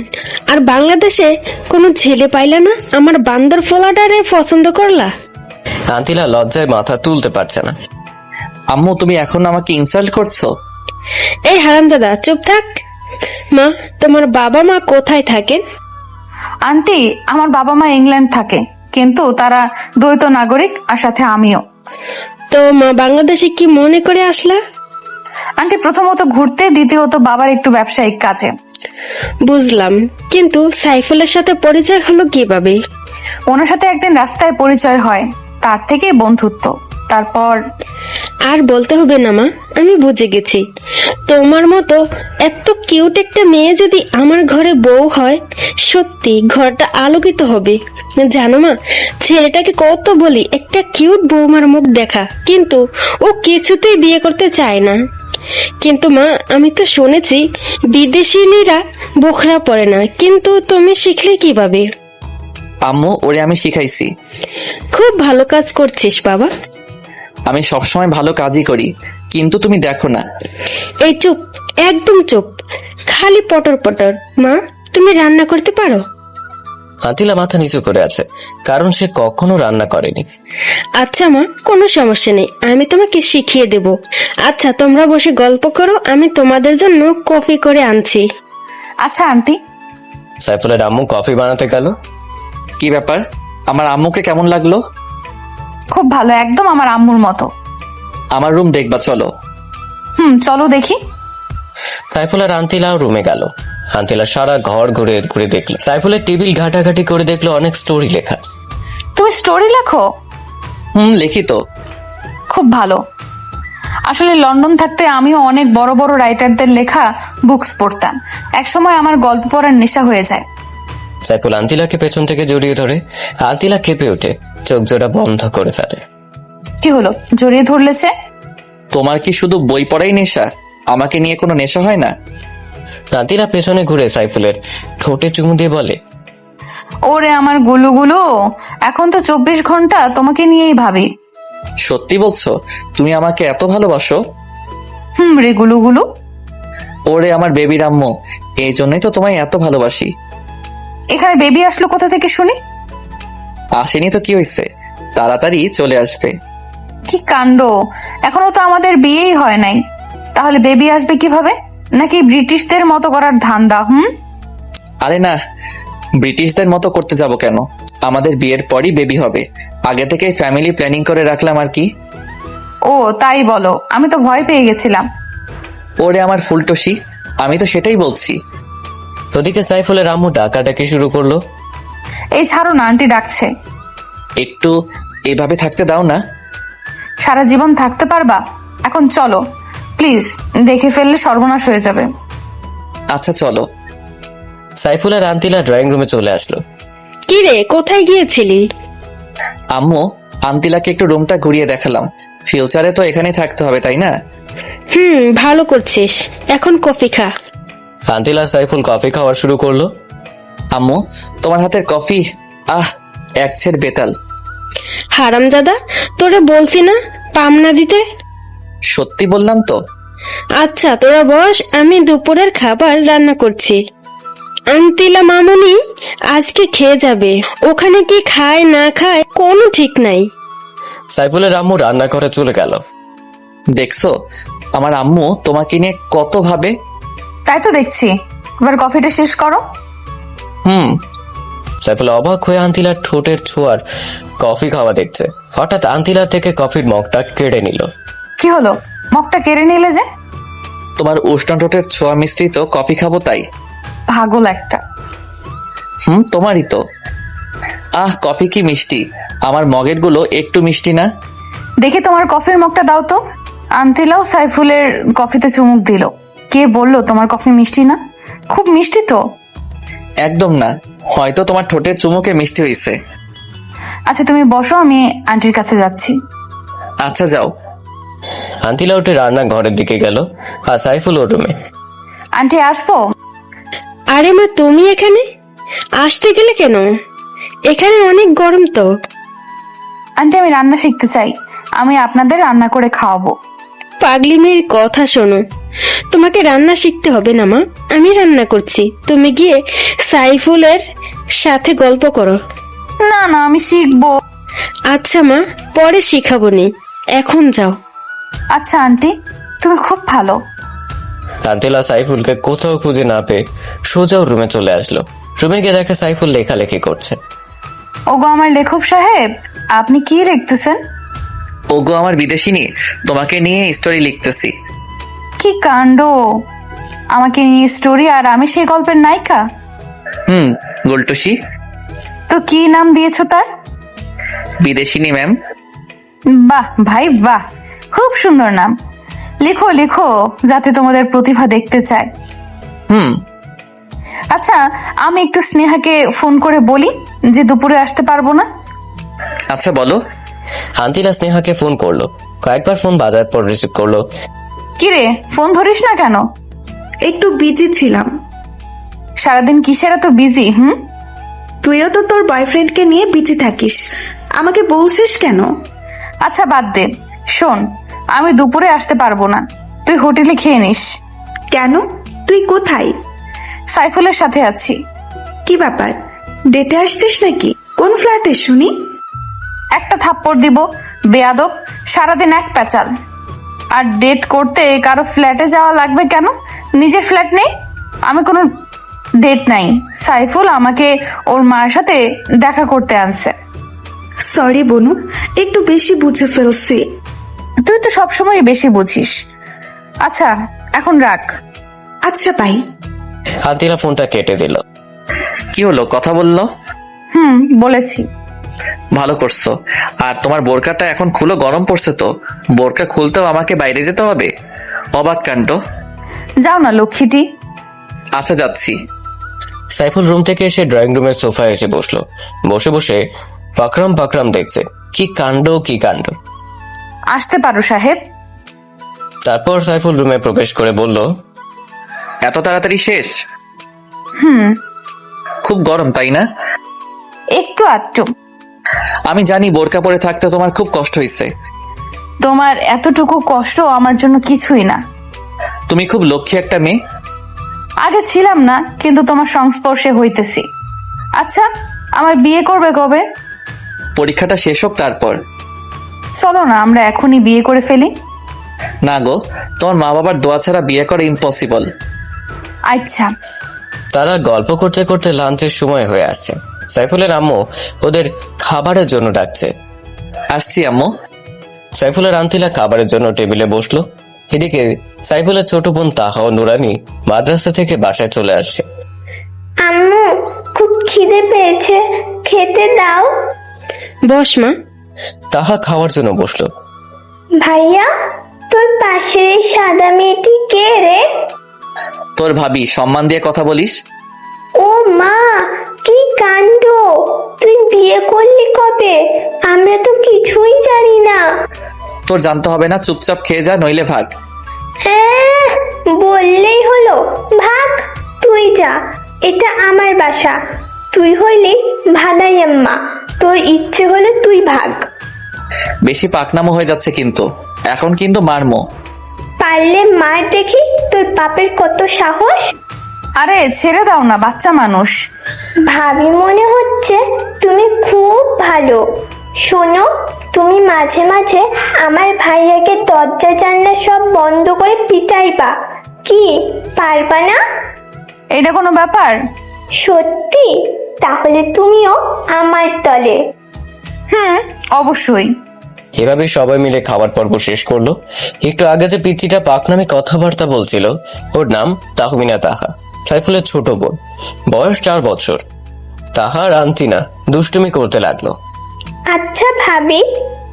আর বাংলাদেশে কোনো ছেলে পাইলা না আমার বান্দর ফোলাটারে পছন্দ করলা? আন্তিলা লজ্জায় মাথা তুলতে পারছে না। আম্মু, তুমি এখন আমাকে ইনসাল্ট করছো? এই হারামজাদা চুপ থাক। মা, তোমার বাবা মা কোথায় থাকেন? আন্টি, আমার বাবা মা ইংল্যান্ড থাকে, কিন্তু তারা দ্বৈত নাগরিক, আর সাথে আমিও। তো মা বাংলাদেশে কি মনে করে আসলা? আন্টি, প্রথমত ঘুরতে, দ্বিতীয়ত বাবার একটু ব্যবসায়িক কাজে। বুঝলাম, কিন্তু সাইফুলের সাথে পরিচয় হলো কিভাবে? ওনার সাথে একদিন রাস্তায় পরিচয় হয়, তার থেকেই বন্ধুত্ব। তারপর আর বলতে হবে না মা, আমি বুঝে গেছি। তোমার মতো এত কিউট একটা মেয়ে যদি আমার ঘরে বউ হয়, সত্যি ঘরটা আলোকিত হবে। জানো মা, ছেলেটাকে কত বলি একটা কিউট বৌমার মুখ দেখা, কিন্তু ও কিছুতেই বিয়ে করতে চায় না। কিন্তু মা, আমি তো শুনেছি বিদেশিনীরা বোখরা পরে না, কিন্তু তুমি শিখলে কিভাবে? আম্মু, ওরে আমি শিখাইছি। খুব ভালো কাজ করছিস বাবা। আমি সবসময় ভালো কাজই করি, কিন্তু তুমি দেখো না। এই চুপ, একদম চুপ, খালি পটর পটর। মা, তুমি রান্না করতে পারো? আন্তিলা মাথা নিচু করে আছে, কারণ সে কখনো রান্না করেনি। আচ্ছা মা, কোনো সমস্যা নেই, আমি তোমাকে শিখিয়ে দেব। আচ্ছা তোমরা বসে গল্প করো, আমি তোমাদের জন্য কফি করে আনছি। আচ্ছা আন্টি। সাইফুলের আম্মু কফি বানাতে গেল। কি ব্যাপার, আমার আম্মুকে কেমন লাগলো? খুব ভালো, একদম আমার আম্মুর মতো। আমার রুম দেখবা চলো। চলো দেখি। সাইফুল আর আন্তিলাও রুমে গেল। আন্তিলা সারা ঘর ঘুরে ঘুরে দেখলো। সাইফুলের টেবিল ঘাটাঘাটি করে দেখলো অনেক স্টোরি লেখা। তুমি স্টোরি লেখো? লিখি তো। খুব ভালো। আসলে লন্ডন থাকতে আমিও অনেক বড় বড় রাইটারদের লেখা বুকস পড়তাম। একসময় আমার গল্প পড়ার নেশা হয়ে যায়। সাইফুল আন্তিলাকে পেছন থেকে জড়িয়ে ধরে। আন্তিলা কেঁপে উঠে চোখ জোড়া বন্ধ করে ফেলে। কি হলো, জড়িয়ে ধরলেছে? তোমার কি শুধু বই পড়াই নেশা? আমাকে নিয়ে কোনো নেশা হয় না? আন্তিলা পেছনে ঘুরে সাইফুলের ঠোঁটে চুমু দিয়ে বলে, ওরে আমার গুলুগুলো, এখন তো 24 ঘন্টা তোমাকে নিয়েই ভাবি। সত্যি বলছো? তুমি আমাকে এত ভালোবাসো? রে গুলুগুলু। ওরে আমার বেবি আম্মু, এই জন্যই তো তোমায় এত ভালোবাসি। এখানে বেবি আসলো কোথা থেকে শুনি? আসেনি তো কি হয়েছে, তাড়াতাড়ি চলে আসবে। কি কাণ্ড, এখনো তো আমাদের বিয়েই হয় নাই, তাহলে বেবি আসবে কিভাবে? নাকি ব্রিটিশদের মতো করার ধান্দা? আরে না, ব্রিটিশদের মতো করতে যাব কেন? আমাদের বিয়ের পরই বেবি হবে, আগে থেকে ফ্যামিলি প্ল্যানিং করে রাখলাম আর কি। ও তাই বলো, আমি তো ভয় পেয়ে গেছিলাম। ওরে আমার ফুলটসি, আমি তো সেটাই বলছি। ওদিকে সাইফুলের আম্মু ডাকাডাকি শুরু করলো। এই ছাড়ো না, আন্টি ডাকছে। একটু এভাবে থাকতে দাও না। সারা জীবন থাকতে পারবা? এখন চলো প্লিজ, দেখে ফেললে সর্বনাশ হয়ে যাবে। আচ্ছা চলো। সাইফুল আর আন্তিলা ড্রয়িং রুমে চলে আসলো। কি রে, কোথায় গিয়েছিলি? আম্মু, আন্তিলাকে একটু রুমটা ঘুরিয়ে দেখালাম। ফিউচারে তো এখানেই থাকতে হবে, তাই না? ভালো করছিস। এখন কফি খা। আন্তিলা সাইফুল কফি খাওয়া শুরু করলো। আম্মু, তোমার হাতের কফি এক ছেড় বেতাল। হারামজাদা, তোরে বলছি না পাম না দিতে। সত্যি বললাম তো। আচ্ছা তোরা বস, আমি দুপুরের খাবার রান্না করছি। আন্তিলা মামুনি আজকে খেয়ে যাবে, ওখানে কি খায় না খায় কোনো ঠিক নাই। সাইফুলের আম্মু রান্না করে চলে গেল। দেখছো আমার আম্মু তোমাকে নিয়ে কত ভাবে। তাই তো দেখছি, এবার কফিটা শেষ করো। সাইফুল অবাক হয়ে আন্তিলার ঠোঁটের ছোঁয়ার কফি খাওয়া দেখছে। হঠাৎ আন্তিলার থেকে কফির মগটা কেড়ে নিল। কি হলো, মগটা কেড়ে নিলে যে? তোমার উষ্ণ ঠোঁটের ছোঁয়া মিশ্রিত কফি খাবো তাই। পাগল একটা। তোমারই তো। কফি কি মিষ্টি, আমার মগের গুলো একটু মিষ্টি না? দেখি তোমার কফির মগটা দাও তো। আন্তিলাও সাইফুলের কফিতে চুমুক দিল। কে বললো তোমার কফি মিষ্টি না? খুব মিষ্টি তো। একদম না, হয়তো তোমার ঠোঁটের চুমুকে মিষ্টি হয়েছে। আচ্ছা তুমি বসো, আমি আন্টির কাছে যাচ্ছি। আচ্ছা যাও। আন্তিলা উঠে রান্না ঘরের দিকে গেল আর সাইফুল ওর রুমে। আন্টি আসবো? আরে মা, তুমি এখানে আসতে গেলে কেন? এখানে অনেক গরম তো। আন্টি আমি রান্না শিখতে চাই, আমি আপনাদের রান্না করে খাওয়াবো। পাগলি মেয়ের কথা শোনো, তোমাকে রান্না শিখতে হবে না মা, আমি রান্না করছি। তুমি গিয়ে সাইফুলের সাথে গল্প করো। না না, আমি শিখবো। আচ্ছা মা, পরে শিখাবো নি, এখন যাও। আচ্ছা আন্টি, তুমি খুব ভালো। আন্তিলা সাইফুলকে কোথাও খুঁজে না পেয়ে সোজা ওর রুমে চলে আসলো। রুমে গিয়ে দেখে সাইফুল লেখালেখি করছে। ওগো আমার লেখক সাহেব, আপনি কি লিখতেছেন? ওগো আমার বিদেশিনী, তোমাকে নিয়ে স্টোরি লিখতেছি। কি কাণ্ড, আমাকে নিয়ে স্টোরি আর আমি সেই গল্পের নায়িকা? গোলটুসি। তো কি নাম দিয়েছো তার? বিদেশিনী ম্যাম। বাহ ভাই বাহ, খুব সুন্দর নাম। লিখো লিখো, যাতে তোমাদের প্রতিভা দেখতে চায়। আচ্ছা আমি একটু স্নেহাকে ফোন করে বলি যে দুপুরে আসতে পারবো না। আচ্ছা বলো। আন্তিলা স্নেহাকে ফোন করলো। কয়েকবার ফোন বাজার পর রিসিভ করলো। কিরে, ফোন ধরিস না কেন? একটু বিজি ছিলাম। সারাদিন কিসের এত বিজি? তুইও তো তোর বয়ফ্রেন্ডকে নিয়ে বিজি থাকিস, আমাকে বলছিস কেন? আচ্ছা বাদ দে, শোন আমি দুপুরে আসতে পারবো না, তুই হোটেলে খেয়ে নিস। কেন, তুই কোথায়? সাইফুলের সাথে আছি। কি ব্যাপার, ডেটে আসছিস নাকি? কোন ফ্ল্যাটে শুনি? একটা থাপ্পড় দিব, বেয়াদব, সারাদিন এক প্যাচাল। আর ডেট করতে কারো ফ্ল্যাটে যাওয়া লাগবে কেন? নিজের ফ্ল্যাট নেই? আমি কোনো ডেট নাই, সাইফুল আমাকে ওর মার সাথে দেখা করতে আনছে। সরি বনু, একটু বেশি বুঝে ফেলছি। তুই তো সবসময় বেশি বুঝিস। আচ্ছা এখন রাখ। আচ্ছা বাই। আন্তিলা ফোনটা কেটে দিল। কি হলো, কথা বললো? বলেছি। ভালো করছো। আর তোমার বোরকাটা এখন খুলো, গরম পড়ছে তো। বোরকা খুলতেও আমাকে বাইরে যেতে হবে? অবাক কাণ্ড। যাও না লক্ষ্মীটি। আচ্ছা যাচ্ছি। সাইফুল রুম থেকে এসে ড্রয়িং রুমের সোফায় এসে বসলো। বসে বসে পাকরাম পাকরাম দেখছে। কি কাণ্ড কি কাণ্ড। আসতে পারো সাহেব। তারপর সাইফুল রুমে প্রবেশ করে বলল, এত তাড়াতাড়ি শেষ? খুব গরম তাই না? একটু আধটু। আমি জানি বোরকা পরে থাকতে তোমার খুব কষ্ট হয়েছে। তোমার এতটুকু কষ্ট আমার জন্য কিছুই না। তুমি খুব লক্ষ্মী একটা মেয়ে। আগে ছিলাম না, কিন্তু তোমার সংস্পর্শে হইতেছি। আচ্ছা আমার বিয়ে করবে কবে? পরীক্ষাটা শেষ হোক তারপর। চলো না আমরা এখনই বিয়ে করে ফেলি। না গো, তোমার মা বাবার দোয়া ছাড়া বিয়ে করা ইম্পসিবল। আচ্ছা। তারা গল্প করতে করতে লাঞ্চের সময় হয়ে আসছে। সাইফুলের আম্মু ওদের খাবারের জন্য ডাকছে। আসছি আম্মু। সাইফুলের আন্তিলা খাবারের জন্য টেবিলে বসলো। এদিকে সাইফুলের ছোট বোন তাহা ও নুরানি মাদ্রাসা থেকে বাসায় চলে আসছে। আম্মু খুব খিদে পেয়েছে, খেতে দাও। বস মা। তাহা খাওয়ার জন্য বসলো। ভাইয়া তোর পাশের এই সাদা মেয়েটি কে রে? তোর ভাবি, সম্মান দিয়ে কথা বলিস। ও মা, কি কাণ্ড! তুই বিয়ে করলি কবে? আমরা তো কিছুই জানি না। তোর জানতে হবে না, চুপচাপ খেয়ে যা, নইলে ভাগ। হ্যাঁ, বললেই হলো ভাগ। তুই যা, এটা আমার বাসা। তুই হইলি ভাদাইয়াম্মা, তোর ইচ্ছে হলে তুই ভাগ। বেশি পাকনামো হয়ে যাচ্ছে কিন্তু, এখন কিন্তু মারমো। পারলে মার দেখি, তোর বাপের কত সাহস। আরে ছেড়ে দাও না, বাচ্চা মানুষ। ভাবি মনে হচ্ছে তুমি খুব ভালো। শোনো, তুমি মাঝে মাঝে আমার ভাইয়াকে দরজা জানলা সব বন্ধ করে পিটাইবা। কি পারবা না? এটা কোনো ব্যাপার? সত্যি? তাহলে তুমিও আমার দলে। অবশ্যই। এভাবে সবাই মিলে খাবার পর্ব শেষ করলো। একটু আগে যে পিচ্চিটা পাকনামে কথাবার্তা বলছিল, ওর নাম তাহমিনা তাহা, সাইফুলের ছোট বোন, বয়স 4 বছর। তাহার আন্টিনা দুষ্টুমি করতে লাগলো। আচ্ছা ভাবি,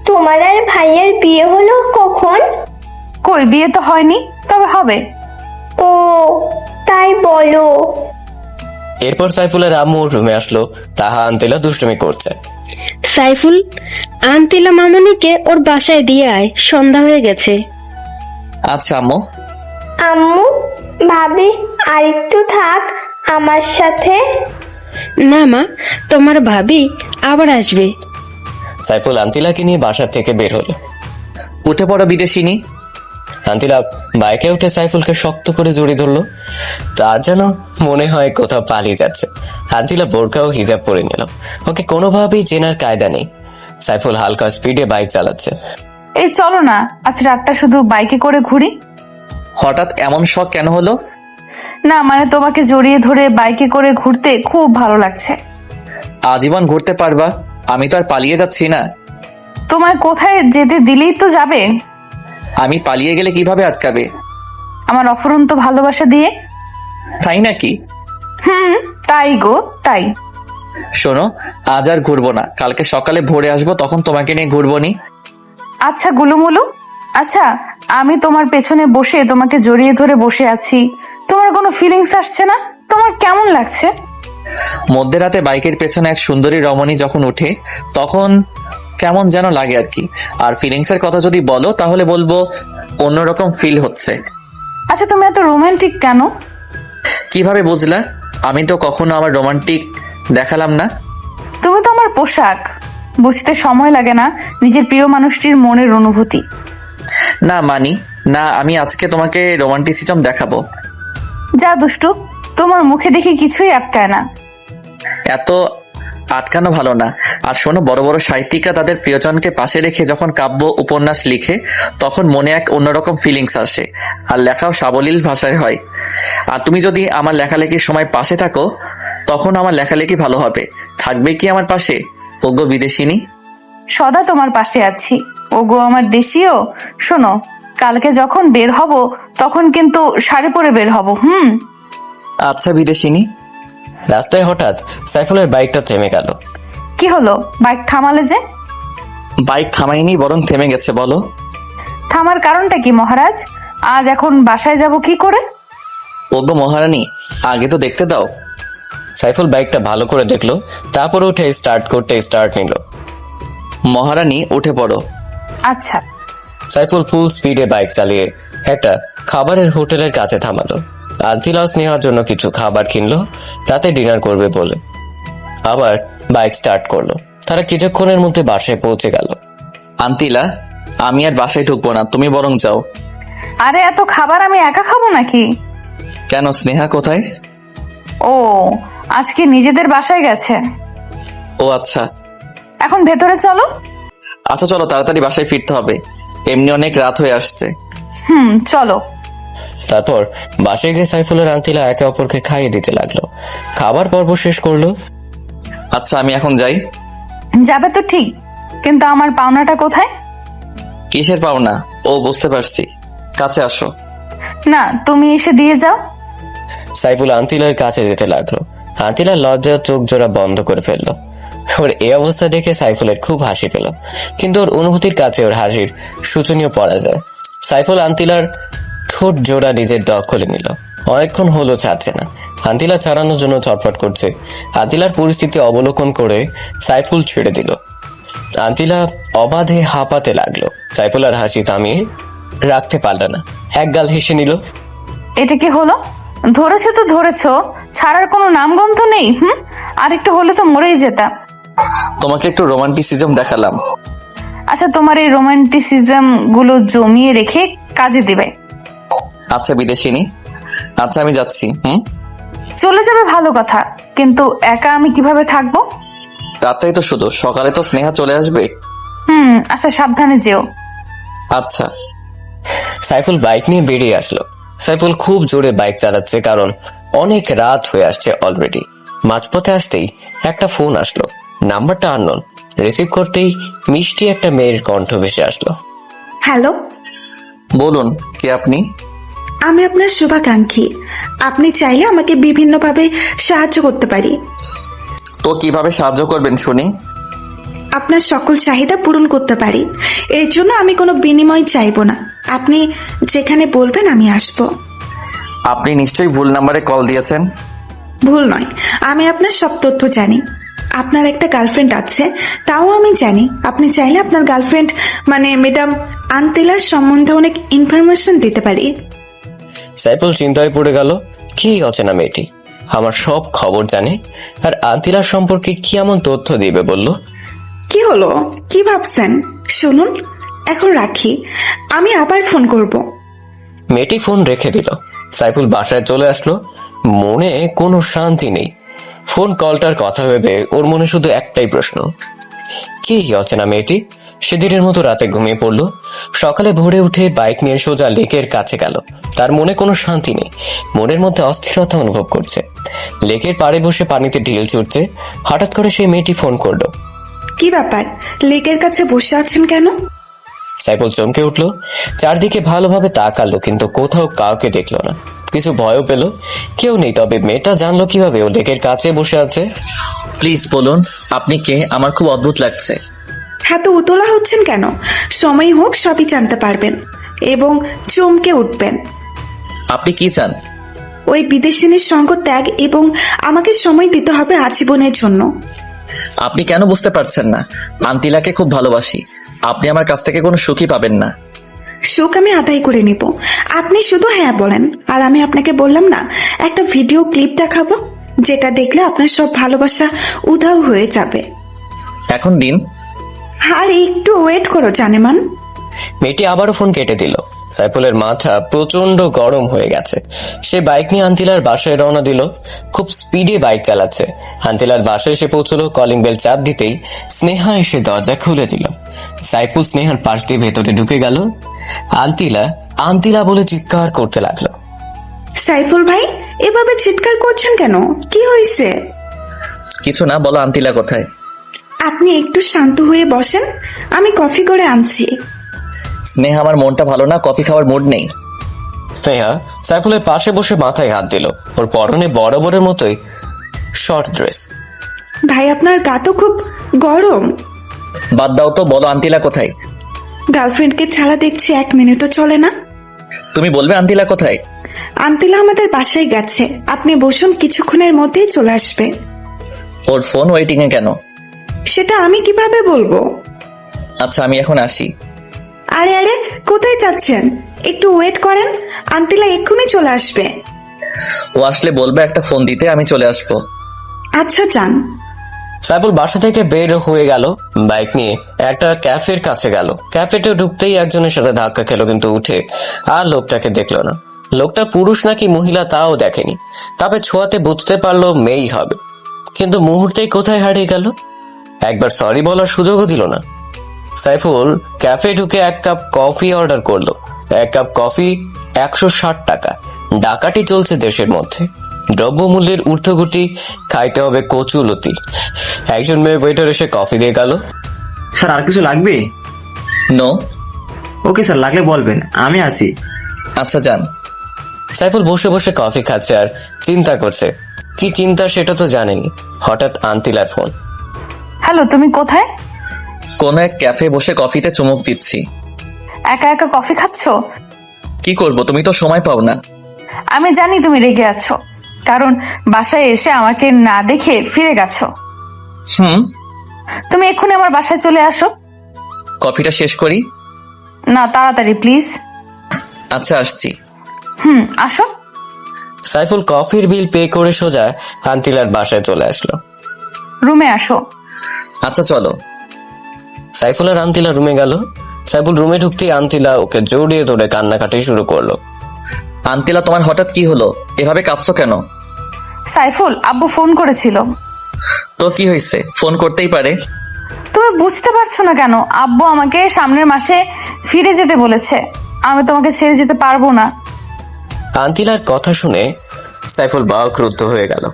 তোমার আর ভাইয়ের বিয়ে হলো কখন? কই, বিয়ে তো হয়নি, তবে হবে। ও তাই বলো। এরপর সাইফুলের আম্মু ওর রুমে আসলো। তাহা আন্টিলা দুষ্টুমি করছে। সাইফুল, আন্তিলা মামনিকে ওর বাসায় দিয়ে আয়, সন্ধ্যা হয়ে গেছে। আচ্ছা আম্মু। আম্মু, ভাবি আরেকটু থাক আমার সাথে। না মা, তোমার ভাবি আবার আসবে। সাইফুল আন্তিলাকে নিয়ে বাসার থেকে বের হলো। উঠে পড়ো বিদেশিনী। আন্তিলা বাইকে উঠে সাইফুলকে শক্ত করে জড়িয়ে ধরলো। তার যেন মনে হয় কোথাও পালিয়ে যাচ্ছে। আন্তিলা বোরকা ও হিজাব পরে নিল। ওকে কোনোভাবেই চেনার কায়দা নেই। সাইফুল হালকা স্পিডে বাইক চালাচ্ছে। এই চলো না, আজ রাতটা শুধু বাইকে করে ঘুরি। হঠাৎ এমন শখ কেন হলো? না মানে তোমাকে জড়িয়ে ধরে বাইকে করে ঘুরতে খুব ভালো লাগছে। আজীবন ঘুরতে পারবা, আমি তো আর পালিয়ে যাচ্ছি না। তোমায় কোথায় যেতে দিলেই তো যাবে। আমি পালিয়ে গেলে কিভাবে আটকাবে? আমার অফুরন্ত ভালোবাসা দিয়ে। তাই নাকি? তাই গো, তাই। শোনো, আজ আর ঘুরবো না, কালকে সকালে ভোরে আসবো, তখন তোমাকে নিয়ে ঘুরবো নি। আচ্ছা গুলুমুলু, আচ্ছা আমি তোমার পেছনে বসে তোমাকে জড়িয়ে ধরে বসে আছি, তোমার কোনো ফিলিংস আসছে না? তোমার কেমন লাগছে? মধ্যরাতে বাইকের পেছনে এক সুন্দরী রমণী যখন উঠে, তখন কেমন যেন লাগে আর কি। আর ফিলিংসের কথা যদি বলো তাহলে বলবো অন্যরকম ফিল হচ্ছে। আচ্ছা তুমি এত রোমান্টিক কেন? কিভাবে বুঝলা? আমি তো কখনো আমার রোমান্টিক দেখালাম না। তুমি তো আমার পোশাক, বুঝতে সময় লাগে না নিজের প্রিয় মানুষটির মনের অনুভূতি। না মানি না, আমি আজকে তোমাকে রোমান্টিসিজম দেখাবো। যা দুষ্টু, তোমার মুখে দেখি কিছুই আটকায় না। এত আটকানো ভালো না। আর শোনো, বড় বড় সাহিত্যিকরা তাদের প্রিয়জনকে পাশে রেখে যখন কাব্য উপন্যাস লিখে, তখন মনে এক অন্যরকম ফিলিংস আসে, আর লেখাও সাবলীল ভাষায় হয়। আর তুমি যদি আমার লেখালেখির সময় পাশে থাকো, তখন আমার লেখালেখি ভালো হবে। থাকবে কি আমার পাশে, ওগো বিদেশিনী? সদা তোমার পাশে আছি, ওগো আমার দেশীয়। শোনো, কালকে যখন বের হব তখন কিন্তু শাড়ি পরে বের হব। আচ্ছা বিদেশিনী। রাস্তায় হঠাৎ সাইফুলের বাইকটা থেমে গেল। কি হলো, বাইক থামালে যে? বাইক থামাইনি, বরং থেমে গেছে। বলো। থামার কারণটা কি মহারাজ? আজ এখন বাসায় যাব কি করে? ওগো মহারানী, আগে তো দেখতে দাও। সাইফুল বাইকটা ভালো করে দেখলো, তারপর উঠে স্টার্ট করতে স্টার্ট নিল। মহারানী উঠে পড়ো। আচ্ছা। সাইফুল ফুল স্পিডে বাইক চালিয়ে একটা খাবারের হোটেলের কাছে থামালো। আন্তিলাও স্নেহার জন্য কিছু খাবার কিনলো, রাতে ডিনার করবে বলে। আবার বাইক স্টার্ট করলো। তারা কিছুক্ষণের মধ্যে বাসায় পৌঁছে গেল। আন্তিলা, আমি আর বাসায় ঢুকবো না, তুমি বরং যাও। আরে এত খাবার আমি একা খাবো নাকি? কেন, স্নেহা কোথায়? ও, আজকে নিজেদের বাসায় গেছে। ও আচ্ছা। এখন ভেতরে চলো। আচ্ছা চলো, তাড়াতাড়ি বাসায় ফিরতে হবে, এমনি অনেক রাত হয়ে আসছে। চলো। তারপর বাসায় গিয়ে সাইফুলের আন্তিলা একে অপরকে খাইয়ে দিতে লাগলো। খাবার পর্ব শেষ করলো। আচ্ছা আমি এখন যাই। যাবে তো ঠিক, কিন্তু আমার পাওনাটা কোথায়? কিসের পাওনা? ও বুঝতে পারছি, কাছে আসো। না, তুমি এসে দিয়ে যাও। সাইফুল আন্তিলার কাছে যেতে লাগলো। আন্তিলা লজ্জার চোখ জোড়া বন্ধ করে ফেললো। ওর এই অবস্থা দেখে সাইফুলের খুব হাসি পেল, কিন্তু ওর অনুভূতির কাছে ওর হাসির শোচনীয় পরাজয়। সাইফুল আন্তিলার ঠোঁট জোড়া নিজের দখলে নিল। অনেকক্ষণ হলো ছাড়ছে না। আন্তিলা ছাড়ানোর জন্য ছটফট করছে। আন্তিলার পরিস্থিতি অবলোকন করে সাইফুল ছেড়ে দিল। আন্তিলা অবাধে হাঁপাতে লাগলো। সাইফুল আর হাসি থামিয়ে রাখতে পারল না, একগাল হেসে নিল। এটা কি হলো? ধরেছো তো ধরেছো, ছাড়ার কোনো নামগন্ধ নেই। আর একটু হলে তো মরেই যেতাম। তোমাকে একটু রোমান্টিসিজম দেখালাম। আচ্ছা, তোমার এই রোমান্টিসিজম গুলো জমিয়ে রেখে কাজে দিবে। আচ্ছা বিদেশিনী, আচ্ছা আমি যাচ্ছি। চলে যাবে ভালো কথা, কিন্তু একা আমি কিভাবে থাকবো? রাতটাই তো শুধু, সকালে তো স্নেহা চলে আসবে। আচ্ছা, সাবধানে যেও। আচ্ছা। সাইফুল বাইক নিয়ে বেরিয়ে আসলো। সাইফুল খুব জোরে বাইক চালাচ্ছে, কারণ অনেক রাত হয়ে আসছে অলরেডি। মাঝপথে আসতেই একটা ফোন আসলো। নাম্বারটা আননোন। রিসিভ করতেই মিষ্টি একটা মেয়ের কণ্ঠ ভেসে আসলো। হ্যালো, বলুন, কে আপনি? আমি আপনার শুভাকাঙ্ক্ষী। আপনি চাইলে আমাকে বিভিন্নভাবে সাহায্য করতে পারি। তো কিভাবে সাহায্য করবেন শুনি? আপনার সকল চাহিদা পূরণ করতে পারি। এর জন্য আমি কোনো বিনিময় চাইবো না। আপনি যেখানে বলবেন আমি আসব। আপনি নিশ্চয়ই ভুল নাম্বারে কল দিয়েছেন। ভুল নয়, আমি আপনার সব তথ্য জানি। আপনার একটা গার্লফ্রেন্ড আছে, তাও আমি জানি। আপনি চাইলে আপনার গার্লফ্রেন্ড মানে ম্যাডাম আন্তিলার সম্বন্ধে অনেক ইনফরমেশন দিতে পারি। সাইফুল চিন্তায় পড়ে গেল। কি অচেনা মেয়েটি আমার সব খবর জানে, আর আন্তিলার সম্পর্কে কি এমন তথ্য দিবে বলল? কি হলো, কি ভাবছেন? শুনুন, এখন রাখি, আমি আবার ফোন করব। মেয়েটি ফোন রেখে দিল। সাইফুল বাসায় চলে আসলো। মনে কোনো শান্তি নেই। ফোন কলটার কথা ভেবে ওর মনে শুধু একটাই প্রশ্ন, কি অচেনা মেয়েটি? সেদিনের মতো রাতে ঘুমিয়ে পড়লো। সকালে ভোরে উঠে বাইক নিয়ে সোজা লেকের কাছে গেল। তার মনে কোনো শান্তি নেই, মনের মধ্যে অস্থিরতা অনুভব করছে। লেকের পাড়ে বসে পানিতে ঢিল ছুটছে। হঠাৎ করে সেই মেয়েটি ফোন করলো। কি ব্যাপার, লেকের কাছে বসে আছেন কেন? সাইফুল চমকে উঠলো। চারদিকে ভালোভাবে তাকালো, কিন্তু কোথাও কাউকে দেখলো না। কিছু ভয়ও পেল, কেউ নেই। তবে মেয়েটা জানলো কিভাবে ও লেকের কাছে বসে আছে? প্লিজ বলুন, আপনি কে? আমার খুব অদ্ভুত লাগছে। এত উতলা হচ্ছেন কেন? সময় হোক সবই জানতে পারবেন এবং চমকে উঠবেন। আপনি কি চান? ওই বিদেশিনীর সঙ্গ ত্যাগ এবং আমাকে সময় দিতে হবে আজীবনের জন্য। আপনি কেন বুঝতে পারছেন না? আন্তিলাকে খুব ভালোবাসি। আপনি আমার কাছ থেকে কোনো সুখই পাবেন না। সুখ আমি আদায় করে নিব, আপনি শুধু হ্যাঁ বলেন। আর আমি আপনাকে বললাম না, একটা ভিডিও ক্লিপ দেখাবো, যেটা দেখলে আপনার সব ভালোবাসা উধাও হয়ে যাবে। এখন দিন। আর একটু ওয়েট করো জানেমান। মেয়েটি আবারও ফোন কেটে দিল। সাইফুলের মাথা প্রচন্ড গরম হয়ে গেছে। সে বাইক নিয়ে আন্তিলার বাসায় রওনা দিল। খুব স্পিডে বাইক চালাচ্ছে। আন্তিলার বাসায় এসে পৌঁছলো। কলিং বেল চাপ দিতেই স্নেহা এসে দরজা খুলে দিল। সাইফুল স্নেহার পাশ দিয়ে ভেতরে ঢুকে গেল। আন্তিলা আন্তিলা বলে চিৎকার করতে লাগলো। সাইফুল ভাই, এভাবে চিৎকার করছেন কেন? কি হয়েছে? কিছু না, বলো আন্তিলা কোথায়? আপনি একটু শান্ত হয়ে বসেন, আমি কফি করে আনছি। স্নেহা, আমার মনটা ভালো না, কফি খাওয়ার মুড নেই। স্নেহা সাইফুলের পাশে বসে মাথায় হাত দিল। ওর পরনে বরাবরের মতোই শর্ট ড্রেস। ভাই, আপনার গা তো খুব গরম। বাদ দাও তো, বলো আন্তিলা কোথায়? গার্লফ্রেন্ডকে ছাড়া দেখছি 1 মিনিটও চলে না। তুমি বলবে আন্তিলা কোথায়? আন্তিলা আমাদের বাসায় গেছে, আপনি বসুন, কিছুক্ষণের মধ্যেই চলে আসবে। ওর ফোন ওয়েটিং এ কেন? সেটা আমি কিভাবে বলবো? আচ্ছা, আমি এখন আসি। আরে আরে, কোথায় যাচ্ছেন? একটু ওয়েট করেন, আন্তিলা এক্ষুনি চলে আসবে। ও আসলে বলবে একটা ফোন দিতে, আমি চলে আসবো। আচ্ছা যান। সাইফুল বাসা থেকে বের হয়ে গেল। বাইক নিয়ে একটা ক্যাফের কাছে গেল। ক্যাফেতে ঢুকতেই একজনের সাথে ধাক্কা খেলো, কিন্তু উঠে আর লোকটাকে দেখলো না। লোকটা পুরুষ নাকি মহিলা তাও দেখেনি। তবে ছোঁয়াতে বুঝতে পারলো মেয়েই হবে, কিন্তু মুহূর্তেই কোথায় হারিয়ে গেল। একবার সরি বলার সুযোগও দিল না। সাইফুল ক্যাফে ঢুকে 1 কাপ কফি অর্ডার করলো। 1 কাপ কফি 160 টাকা। ডাকাতি চলছে দেশের মধ্যে। দ্রব্যমূল্যের ঊর্ধ্বগতি, খাইতে হবে কচুলতি। একজন মেয়ে ওয়েটার এসে কফি দিয়ে গেল। স্যার আর কিছু লাগবে? নো। ওকে স্যার, লাগলে বলবেন, আমি আছি। আচ্ছা যান। সাইফুল বসে বসে কফি খাচ্ছে আর চিন্তা করছে। কি চিন্তা সেটা তো জানেনি। হঠাৎ আন্তিলার ফোন। হ্যালো, তুমি কোথায়? কোন এক ক্যাফে বসে কফিতে চুমুক দিচ্ছি। একা একা কফি খাচ্ছ? কি করব, তুমি তো সময় পাও না। আমি জানি তুমি রেগে আছো, কারণ বাসায় এসে আমাকে না দেখে ফিরে গেছো। তুমি এক্ষুনি আমার বাসায় চলে আসো। কফিটা শেষ করি। না, তাড়াতাড়ি প্লিজ। আচ্ছা, আসছি। আসো। সাইফুল কফির বিল পে করে সোজা আন্তিলার বাসায় চলে আসলো। রুমে আসো। আচ্ছা চলো। সাইফুল আর আন্তিলা রুমে গেল। সাইফুল রুমে ঢুকতেই আন্তিলা ওকে জড়িয়ে ধরে কান্নাকাটি শুরু করলো। আন্তিলা, তোমার হঠাৎ কি হলো? এভাবে কাঁদছো কেন? সাইফুল, আব্বু ফোন করেছিল। তো কি হয়েছে? ফোন করতেই পারে। তুমি বুঝতে পারছো না কেন? আব্বু আমাকে সামনের মাসে ফিরে যেতে বলেছে। আমি তোমাকে ছেড়ে যেতে পারবো না। আন্তিলার কথা শুনে সাইফুল বাক্রুদ্ধ হয়ে গেল।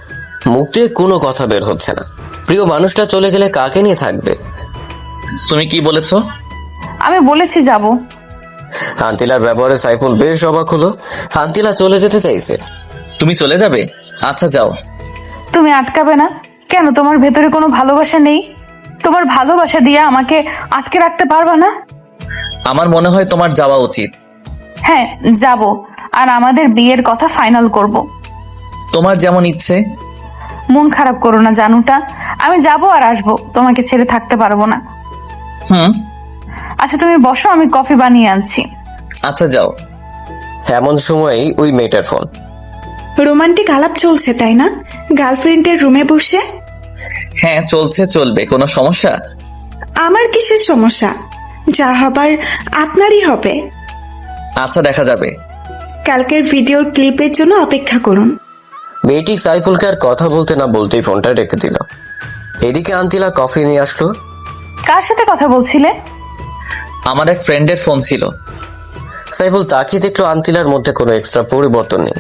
মুখ দিয়ে কোনো কথা বের হচ্ছে না। প্রিয় মানুষটা চলে গেলে কাকে নিয়ে থাকবে? তুমি কি বলেছো? আমি বলেছি যাব। আন্তিলার ব্যাপারে সাইফুল বেশ অবাক হলো। আন্তিলা চলে যেতে চাইছে। তুমি চলে যাবে? আচ্ছা, যাও। তুমি আটকাবে না কেন? তোমার ভেতরে কোনো ভালোবাসা নেই? তোমার ভালোবাসা দিয়ে আমাকে আটকে রাখতে পারবা না? আমার মনে হয় তোমার যাওয়া উচিত। হ্যাঁ, যাব। আর আমাদের বিয়ের কথা ফাইনাল করব। তোমার যেমন ইচ্ছে। মন খারাপ করো না জানুটা। আমি যাব আর আসবো, তোমাকে ছেড়ে থাকতে পারবো না। আচ্ছা তুমি বসো, আমি কফি বানিয়ে আনছি। আচ্ছা, যাও। এমন সময়ই ওই মেয়েটার ফোন। রোমান্টিক আলাপ চলছে তাই না, গার্লফ্রেন্ডের রুমে বসে? হ্যাঁ, চলছে, চলবে। কোনো সমস্যা? আমার কিসের সমস্যা? যা হবার আপনারই হবে। আচ্ছা, দেখা যাবে। কালকের ভিডিওর ক্লিপের জন্য অপেক্ষা করুন। মেয়েটি সাইফুলকে আর কথা বলতে না বলতেই ফোনটা রেখে দিল। এদিকে আন্তিলা কফি নিয়ে আসলো। কার সাথে কথা বলছিলে? আমার এক ফ্রেন্ডের ফোন ছিল। সাইফুল তাকিয়ে দেখলো আন্তিলার মধ্যে কোনো এক্সট্রা পরিবর্তন নেই,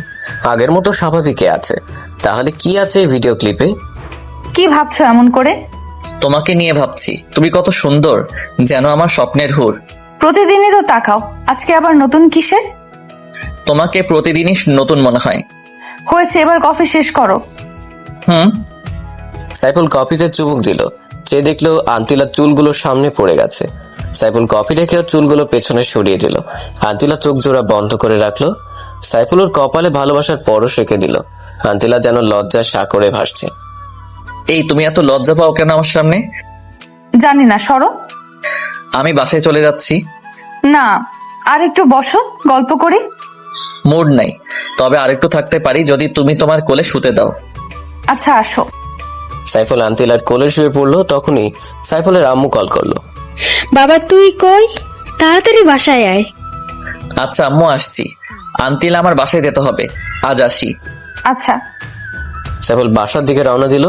আগের মতো স্বাভাবিকই আছে। তাহলে কি আছে এই ভিডিও ক্লিপে? কি ভাবছো এমন করে? তোমাকে নিয়ে ভাবছি। তুমি কত সুন্দর, যেন আমার স্বপ্নের হুর। প্রতিদিনই তো তাকাও, আজকে আবার নতুন কিসে? তোমাকে প্রতিদিনই নতুন মনে হয়। হয়েছে, এবার কফি শেষ করো। সাইফুল কফিতে চুমুক দিল। যে দেখলো আন্তিলার চুলগুলো সামনে পড়ে গেছে। সাইফুল কফি রেখে ওর চুলগুলো পেছনে সরিয়ে দিল। আন্তিলা চোখ জোড়া বন্ধ করে রাখলো। সাইফুল ওর কপালে ভালোবাসার পরশ রেখে দিল। আন্তিলা যেন লজ্জার সাগরে ভাসছে। এই, তুমি এত লজ্জা পাও কেন আমার সামনে? জানি না, সরো। আমি বাসায় চলে যাচ্ছি। না, আর একটু বসো, গল্প করি। মুড নাই, তবে আরেকটু থাকতে পারি যদি তুমি তোমার কোলে শুতে দাও। আচ্ছা, আসো। সাইফুল আন্তিলার কোলে শুয়ে পড়লো। তখনই সাইফুলের আম্মু কল করলো। বাবা তুই কই? তাড়াতাড়ি বাসায় আয়। আচ্ছা আম্মু, আসছি। আন্তিল, আমার বাসায় যেতে হবে, আজ আসি। আচ্ছা। সাইফুল বাসার দিকে রওনা দিল।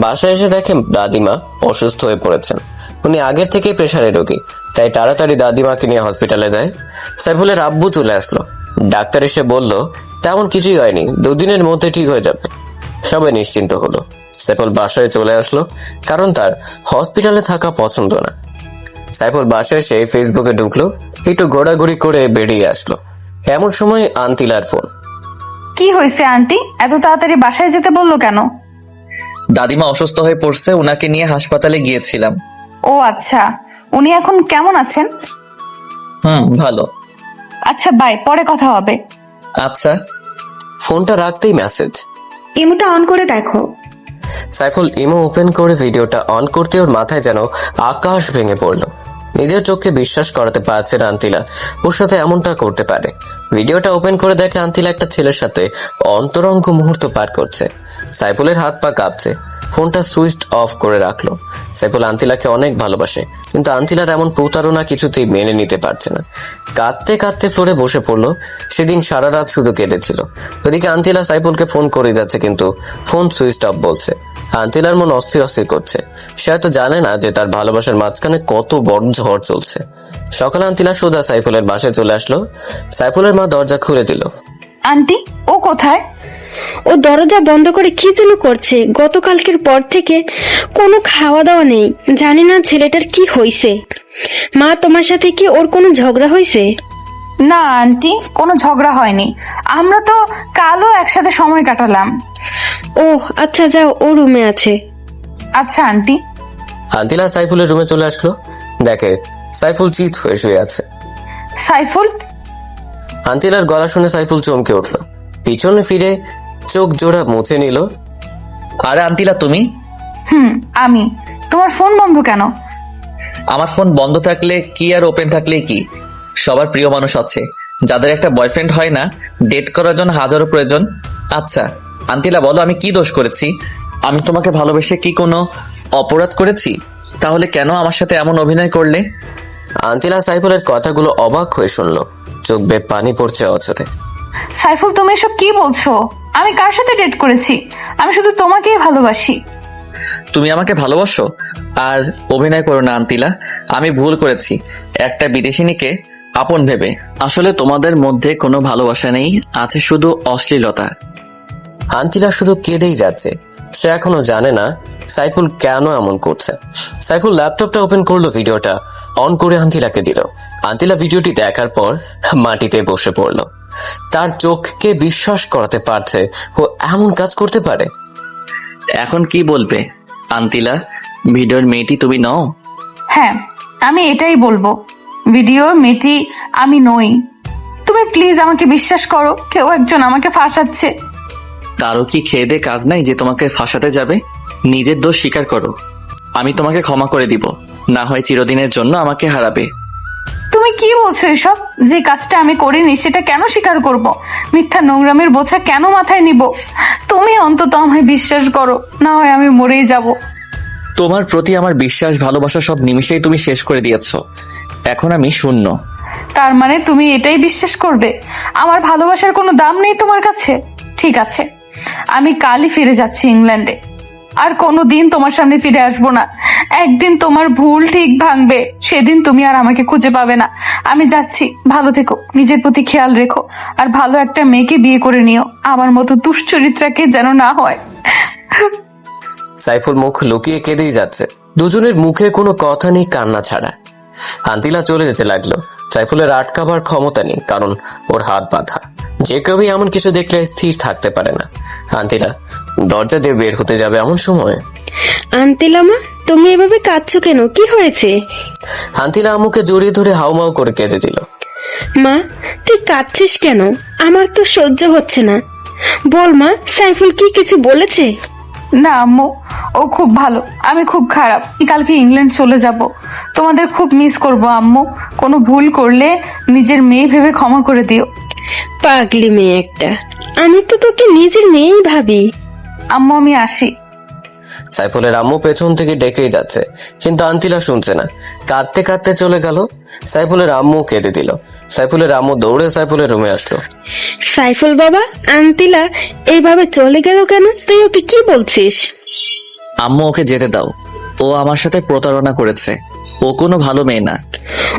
বাসায় এসে দেখে দাদিমা অসুস্থ হয়ে পড়েছেন। উনি আগের থেকে প্রেসারে রোগী, তাই তাড়াতাড়ি দাদিমাকে নিয়ে হসপিটালে যায়। সাইফুলের আব্বু চলে আসলো। ডাক্তার এসে বলল তেমন কিছুই হয়নি, 2 দিনের মধ্যে ঠিক হয়ে যাবে। সবাই নিশ্চিন্ত হলো। সাইফুল বাসায় চলে আসলো, কারণ তার হসপিটালে থাকা পছন্দ না। সাইফুল বাসায় এসে ফেসবুকে ঢুকলো, একটু ঘোরাঘুরি করে বেরিয়ে আসলো। এমন সময় আন্তিলার ফোন। কি হয়েছে আন্টি? এত তাড়াতাড়ি বাসায় যেতে বললো কেন? দাদিমা অসুস্থ হয়ে পড়ছে, উনাকে নিয়ে হাসপাতালে গিয়েছিলাম। ও আচ্ছা, উনি এখন কেমন আছেন? ভালো। আচ্ছা বাই, পরে কথা হবে। আচ্ছা। ফোনটা রাখতেই মেসেজ। ইমোটা অন করে দেখো। সাইফুল ইমো ওপেন করে ভিডিওটা অন করতে ওর মাথায় যেন আকাশ ভেঙে পড়লো। নিজের চোখে বিশ্বাস করাতে পারছে না আন্তিলা ওর সাথে এমনটা করতে পারে। ভিডিওটা ওপেন করে দেখে আন্তিলা একটা ছেলের সাথে অন্তরঙ্গ মুহূর্ত পার করছে। সাইফুলের হাত পা কাঁপছে। ফোনটা সুইচ অফ করে রাখলো। সাইফুল আন্তিলাকে অনেক ভালোবাসে, কিন্তু আন্তিলার এমন প্রতারণা কিছুতেই মেনে নিতে পারছে না। কাঁদতে কাঁদতে ফ্লোরে বসে পড়লো। সেদিন সারা রাত শুধু কেঁদেছিল। ওদিকে আন্তিলা সাইফুলকে ফোন করে যাচ্ছে, কিন্তু ফোন সুইচ অফ বলছে। আন্তিলার মন অস্থির অস্থির করছে। সে হয়তো জানে না যে তার ভালোবাসার মাঝখানে কত বড় ঝড় চলছে। সকালে আন্তিলা সোজা সাইফুলের বাসায় চলে আসলো। সাইফুলের মা দরজা খুলে দিল। আন্টি, ও কোথায়? ও দরজা বন্ধ করে কি যেন করছে। গতকালকের পর থেকে কোনো খাওয়া দাওয়া নেই। জানি না ছেলেটার কি হয়েছে। মা, তোমার সাথে কি ওর কোনো ঝগড়া হয়েছে? না আন্টি, কোনো ঝগড়া হয়নি। আমরা তো কালও একসাথে সময় কাটালাম। ও আচ্ছা, যাও, ও রুমে আছে। আচ্ছা আন্টি। আন্তিলা সাইফুলের রুমে চলে আসলো। দেখে সাইফুল চিত হয়ে শুয়ে আছে। সাইফুল? আন্তিলার গলা শুনে সাইফুল চমকে উঠল, পিছনে ফিরে চোখ জোড়া মুছে নিল। আরে আন্তিলা, তুমি? আমি। তোমার ফোন বন্ধ কেন? আমার ফোন বন্ধ থাকলে কি আর ওপেন থাকলে কি, সবার প্রিয় মানুষ আছে যাদের একটা বয়ফ্রেন্ড হয় না, ডেট করার জন্য হাজারো প্রয়োজন। আচ্ছা আন্তিলা, বলো আমি কি দোষ করেছি? আমি তোমাকে ভালোবেসে কি কোনো অপরাধ করেছি? তাহলে কেন আমার সাথে এমন অভিনয় করলে? আন্তিলা সাইফুলের কথাগুলো অবাক হয়ে শুনল, চোখ বেয়ে পানি পড়ছে অচরে। সাইফুল, তুমি এসব কি বলছো? আমি কার সাথে ডেট করেছি? আমি শুধু তোমাকেই ভালোবাসি। তুমি আমাকে ভালোবাসো? আর অভিনয় করো না আন্তিলা, আমি ভুল করেছি একটা বিদেশিনীকে আপন ভেবে। আসলে তোমাদের মধ্যে কোনো ভালোবাসা নেই, আছে শুধু অশ্লীলতা। আন্তিলা শুধু কেঁদেই যাচ্ছে। সে এখনো জানে না সাইফুল কেন এমন করছে। সাইফুল ল্যাপটপটা ওপেন করলো, ভিডিওটা অন করে আন্তিলাকে দিল। আন্তিলা ভিডিওটি দেখার পর মাটিতে বসে পড়ল। তার চোখকে বিশ্বাস করাতে পারছে ও এমন কাজ করতে পারে। এখন কি বলবে আন্তিলা? ভিডিওর মেয়েটি তুমি নও? হ্যাঁ, আমি এটাই বলবো, ভিডিওর মেয়েটি আমি নই। তুমি প্লিজ আমাকে বিশ্বাস করো, কেউ একজন আমাকে ফাঁসাচ্ছে। তারও কি খেয়ে দে কাজ নাই যে তোমাকে ফাঁসাতে যাবে? নিজের দোষ স্বীকার করো, আমি তোমাকে ক্ষমা করে দিব, না হয় চিরদিনের জন্য আমাকে হারাবে। তুমি কি বলছো এসব? যে কাজটা আমি করিনি সেটা কেন স্বীকার করব? মিথ্যা নোংরামের বোঝা কেন মাথায় নিব? তুমি অন্তত আমায় বিশ্বাস করো, না হয় আমি মরেই যাব। তোমার প্রতি আমার বিশ্বাস ভালোবাসা সব নিমিষেই তুমি শেষ করে দিয়েছো, এখন আমি শূন্য। তার মানে তুমি এটাই বিশ্বাস করবে আমার ভালোবাসার কোনো দাম নেই তোমার কাছে? ঠিক আছে, আমি কালই ফিরে যাচ্ছি ইংল্যান্ডে, আর কোনোদিন তোমার সামনে ফিরে আসবো না। একদিন তোমার ভুল ঠিক ভাঙবে, সেদিন তুমি আর আমাকে খুঁজে পাবে না। আমি যাচ্ছি, ভালো থেকো, নিজের প্রতি খেয়াল রেখো, আর ভালো একটা মেয়েকে বিয়ে করে নিও, আমার মতো দুশ্চরিত্রাকে যেন না হয়। সাইফুল মুখ লুকিয়ে কেঁদেই যাচ্ছে। দুজনের মুখে কোনো কথা নেই কান্না ছাড়া। আন্তিলা চলে যেতে লাগলো। সাইফুলের আটকাবার ক্ষমতা নেই, কারণ ওর হাত বাঁধা। যে কেউই এমন কিছু দেখলে স্থির থাকতে পারে না। আন্তিলা দরজা দিয়ে বের হতে যাবে এমন সময় আন্তিলা মা, তুমি এভাবে কাঁদছো কেন? কি হয়েছে? আন্তিলা আম্মুকে জড়িয়ে ধরে হাউমাউ করে কেঁদে দিল। মা, তুই কাঁদছিস কেন? আমার তো সহ্য হচ্ছে না। বল মা, সাইফুল কি কিছু বলেছে? না আম্মু, ও খুব ভালো, আমি খুব খারাপ। কালকে ইংল্যান্ড চলে যাব, তোমাদের খুব মিস করব আম্মু। কোনো ভুল করলে নিজের মেয়ে ভেবে ক্ষমা করে দিও। পাগলি মেয়ে একটা, আমি তো তোকে নিজের মেয়েই ভাবি। আম্মু, আমি আসি। সাইফুলের আম্মু পেছন থেকে ডেকেই যাচ্ছে, কিন্তু আন্তিলা শুনছে না। কাঁদতে কাঁদতে চলে গেল। সাইফুলের আম্মু কেঁদে দিল। সাইফুলের আম্মু দৌড়ে সাইফুলের রুমে আসলো। সাইফুল বাবা, আন্তিলা এইভাবে চলে গেল কেন? তুই ওকে কি বলছিস? আম্মু ওকে যেতে দাও, ও আমার সাথে প্রতারণা করেছে, ও কোনো ভালো মেয়ে না।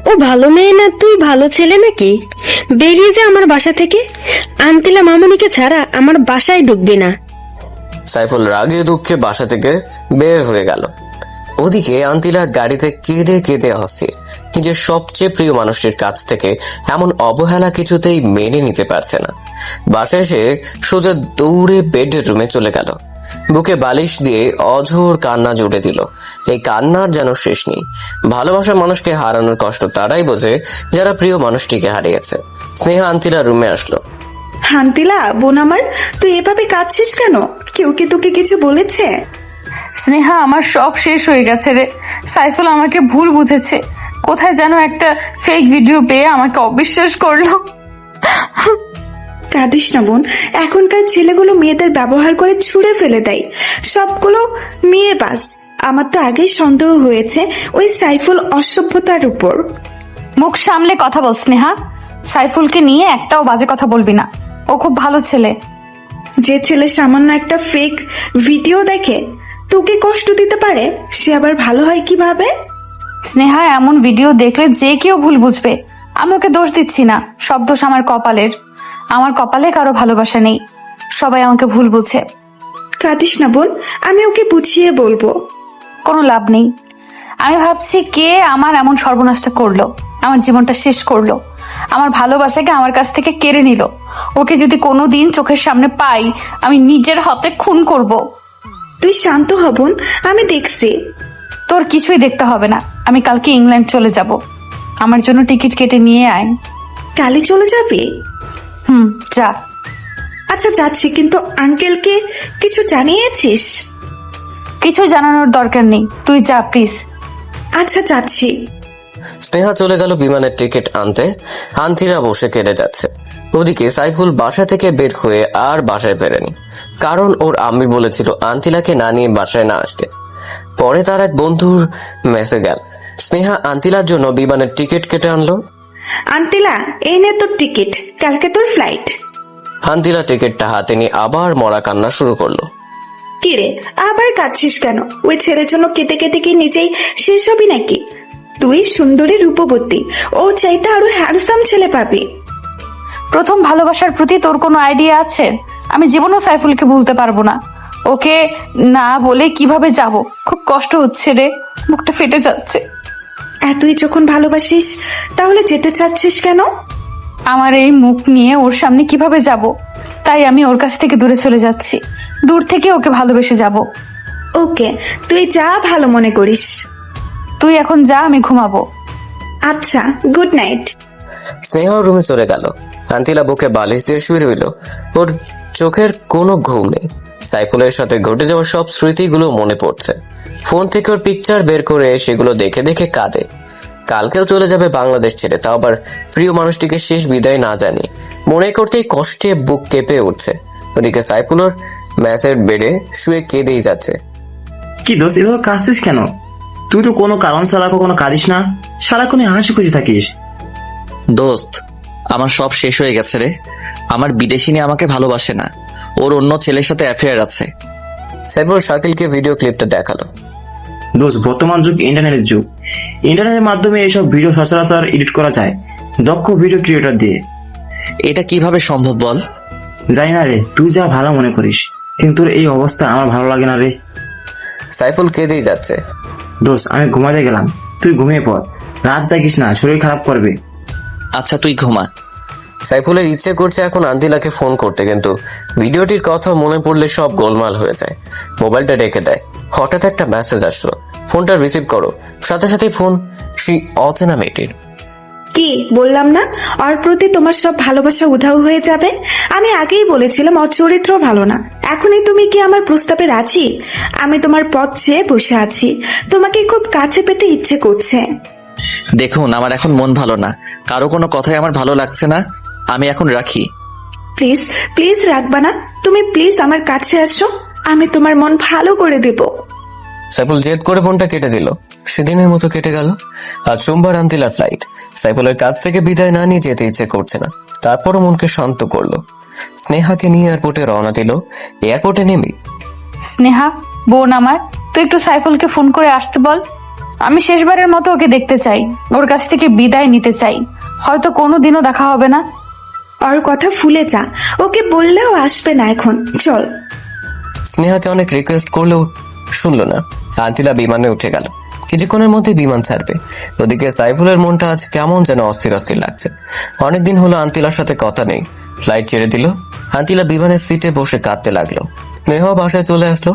ও ভালো মেয়ে না, তুই ভালো ছেলে নাকি? বেরিয়ে যা আমার বাসা থেকে। আন্তিলা মামুনিকে ছাড়া আমার বাসায় ঢুকবি না। সাইফুল রাগে দুঃখে বাসা থেকে বের হয়ে গেল। ওদিকে আন্তিলা গাড়িতে কেঁদে কেঁদে অস্থির। নিজের সবচেয়ে প্রিয় মানুষটির কাছ থেকে এমন অবহেলা কিছুতেই মেনে নিতে পারছে না। বাসায় এসে সোজা দৌড়ে বেডের রুমে চলে গেল। বুকে বালিশ দিয়ে অঝোর কান্না জুড়ে দিল। এই কান্নার যেন শেষ নেই। ভালোবাসার মানুষকে হারানোর কষ্ট তারাই বোঝে যারা প্রিয় মানুষটিকে হারিয়েছে। স্নেহা আন্তিলার রুমে আসলো। আন্তিলা বোন আমার, তুই এভাবে কাঁদছিস কেন? কেউ কি তোকে কিছু বলেছে? স্নেহা, আমার সব শেষ হয়ে গেছে রে। সাইফুল আমাকে ভুল বুঝেছে, কোথায় যেন একটা ফেক ভিডিও পেয়ে আমাকে অবিশ্বাস করলো। কাঁদিস না বোন, এখনকার ছেলেগুলো মেয়েদের ব্যবহার করে ছুঁড়ে ফেলে দেয়, সবগুলো মেয়ে বাস। আমার তো আগেই সন্দেহ হয়েছে ওই সাইফুল অসভ্যতার উপর। মুখ সামলে কথা বল স্নেহা, সাইফুলকে নিয়ে একটাও বাজে কথা বলবি না, ও খুব ভালো ছেলে। যে ছেলে সামান্য একটা ফেক ভিডিও দেখে তোকে কষ্ট দিতে পারে, সে আবার ভালো হয় কিভাবে? স্নেহা, এমন ভিডিও দেখলে যে কেউ ভুল বুঝবে। আমি ওকে দোষ দিচ্ছি না, সব দোষ আমার কপালের। আমার কপালে কারো ভালোবাসা নেই, সবাই আমাকে ভুল বুঝে। কাঁদিস না বোন, আমি ওকে বুঝিয়ে বলবো। কোনো লাভ নেই। আমি ভাবছি কে আমার এমন সর্বনাশটা করলো, আমার জীবনটা শেষ করলো, আমার ভালোবাসাকে আমার কাছ থেকে কেড়ে নিল। ওকে যদি কোনোদিন চোখের সামনে পাই, আমি নিজের হাতে খুন করব। তুই শান্ত হ বোন, আমি দেখছি। তোর কিছুই দেখতে হবে না, আমি কালকে ইংল্যান্ড চলে যাব। আমার জন্য টিকিট কেটে নিয়ে আয়। কালই চলে যাবে? যা। আচ্ছা যাচ্ছি, কিন্তু আঙ্কেলকে কিছু জানিয়েছিস? কিছু জানানোর দরকার নেই, তুই যা প্লিজ। আচ্ছা যাচ্ছি। স্নেহা চলে গেল বিমানের টিকিট আনতে। আন্তিলা বসে কেঁদে যাচ্ছে। ওদিকে সাইফুল বাসা থেকে বের হয়ে আর বাসায় ফেরেনি, কারণ ওর আম্মি বলেছিল আন্তিলাকে না নিয়ে বাসায় না আসতে। পরে তার এক বন্ধুর মেসে গেল। স্নেহা আন্তিলার জন্য বিমানের টিকিট কেটে আনলো। আন্তিলা, এই নে তোর টিকিট, কালকে তোর ফ্লাইট। আন্তিলা টিকিটটা হাতে নিয়ে আবার মরা কান্না শুরু করলো। কিরে, আবার কাঁদছিস কেন? ওই ছেলের জন্য কেটে কেটে কি নিজেই শেষ হবি নাকি? তুই সুন্দরী রূপবতী, ওর চাইতে আরো হ্যান্ডসাম ছেলে পাবি। প্রথম ভালোবাসার প্রতি তোর কোনো আইডিয়া আছে? আমি জীবনও সাইফুলকে ভুলতে পারবো না। ওকে না বলে কিভাবে যাব? খুব কষ্ট হচ্ছে রে, মুখটা ফেটে যাচ্ছে। তুই যখন ভালোবাসিস তাহলে যেতে চাচ্ছিস কেন? আমার এই মুখ নিয়ে ওর সামনে কিভাবে যাব? তাই আমি ওর কাছ থেকে দূরে চলে যাচ্ছি। দূর থেকে ওকে ভালোবেসে যাব। ওকে, তুই যা ভালো মনে করিস। তুই এখন যা, আমি ঘুমাবো। আচ্ছা, গুড নাইট। স্নেহা রুমে চলে গেল। আন্তিলা বুকে বালিশ দিয়ে শুয়ে রইল। ওর চোখের কোনো ঘুম নেই। সাইফুলের সাথে ঘটে যাওয়া সব স্মৃতিগুলো মনে পড়ছে। ফোন থেকে ওর পিকচার বের করে সেগুলো দেখে দেখে কাঁদে। কালকেও চলে যাবে বাংলাদেশ ছেড়ে, তাও আবার প্রিয় মানুষটিকে শেষ বিদায় না জানি। মনে করতেই কষ্টে বুক কেঁপে উঠছে। ওদিকে সাইফুল ওর ম্যাচের বেডে শুয়ে কেঁদেই যাচ্ছে। কি দোস্ত, এভাবে কাঁদছিস কেন? তুই তো কোনো কারণ ছাড়া কখনো কাঁদিস না, সারাক্ষণই হাসি খুশি থাকিস। দোস্ত, আমার সব শেষ হয়ে গেছে রে। আমার বিদেশিনী আমাকে ভালোবাসে না, ওর অন্য ছেলের সাথে অ্যাফেয়ার আছে। সাইফুল শাকিলকে ভিডিও ক্লিপটা দেখালো। দোস্ত, বর্তমান যুগ ইন্টারনেটের যুগ। ইন্টারনেটের মাধ্যমে এইসব ভিডিও সচরাচর এডিট করা যায় দক্ষ ভিডিও ক্রিয়েটর দিয়ে। এটা কিভাবে সম্ভব বল? জানি না রে, তুই যা ভালো মনে করিস, কিন্তু তোর এই অবস্থা আমার ভালো লাগে না রে। সাইফুল কেঁদেই যাচ্ছে। দোস্ত, আমি ঘুমাতে গেলাম, তুই ঘুমিয়ে পড়। রাত জাগিস না, শরীর খারাপ করবে। আচ্ছা তুই ঘুমা। সাইফুলের ইচ্ছে করছে এখন আন্তিলাকে ফোন করতে, কিন্তু ভিডিওটির কথা মনে পড়লে সব গোলমাল হয়ে যায়। মোবাইলটা রেখে দেয়। হঠাৎ একটা মেসেজ আসলো। ফোনটা রিসিভ করো। সাথে সাথে ফোন সেই অচেনা মেয়েটির। কি বললাম না, ওর প্রতি তোমার সব ভালোবাসা উধাও হয়ে যাবে? আমি আগেই বলেছিলাম ওর চরিত্র ভালো না। এখনই তুমি কি আমার প্রস্তাবে রাজি? আমি তোমার পথ চেয়ে বসে আছি, তোমাকে খুব কাছে পেতে ইচ্ছে করছে। দেখুন, আমার এখন মন ভালো না, কারো কোনো কথাই আমার ভালো লাগছে না। আমি এখন রাখি। প্লিজ প্লিজ রাখবা না, তুমি প্লিজ আমার কাছে আসো, আমি তোমার মন ভালো করে দেব। সাইফুল জেদ করে ফোনটা কেটে দিল। সেদিনের মতো কেটে গেল। আজ সোমবার আন্তিলার ফ্লাইট। সাইফুলের কাছ থেকে বিদায় না নিয়ে যেতে ইচ্ছে করছে না, তারপরও মনকে শান্ত করলো। স্নেহাকে নিয়ে এয়ারপোর্টে রওনা দিল। এয়ারপোর্টে নেমে স্নেহা, বোন আমার, তুই একটু সাইফুলকে ফোন করে আসতে বল। আমি শেষবারের মতো ওকে দেখতে চাই, ওর কাছ থেকে বিদায় নিতে চাই। হয়তো কোনোদিনও দেখা হবে না। ওর কথা ভুলে যা, ওকে বললেও আসবে না এখন, চল। স্নেহাকে অনেক রিকোয়েস্ট করলেও শুনলো না। আন্তিলা বিমানে উঠে গেল। কিছুক্ষণের মধ্যে বিমান ছাড়বে। ওদিকে সাইফুলের মনটা আজ কেমন যেন অস্থির অস্থির লাগছে। অনেকদিন হলো আন্তিলার সাথে কথা নেই। ফ্লাইট ছেড়ে দিল। আন্তিলা বিমানের সিটে বসে কাঁদতে লাগলো। স্নেহ বাসায় চলে আসলো।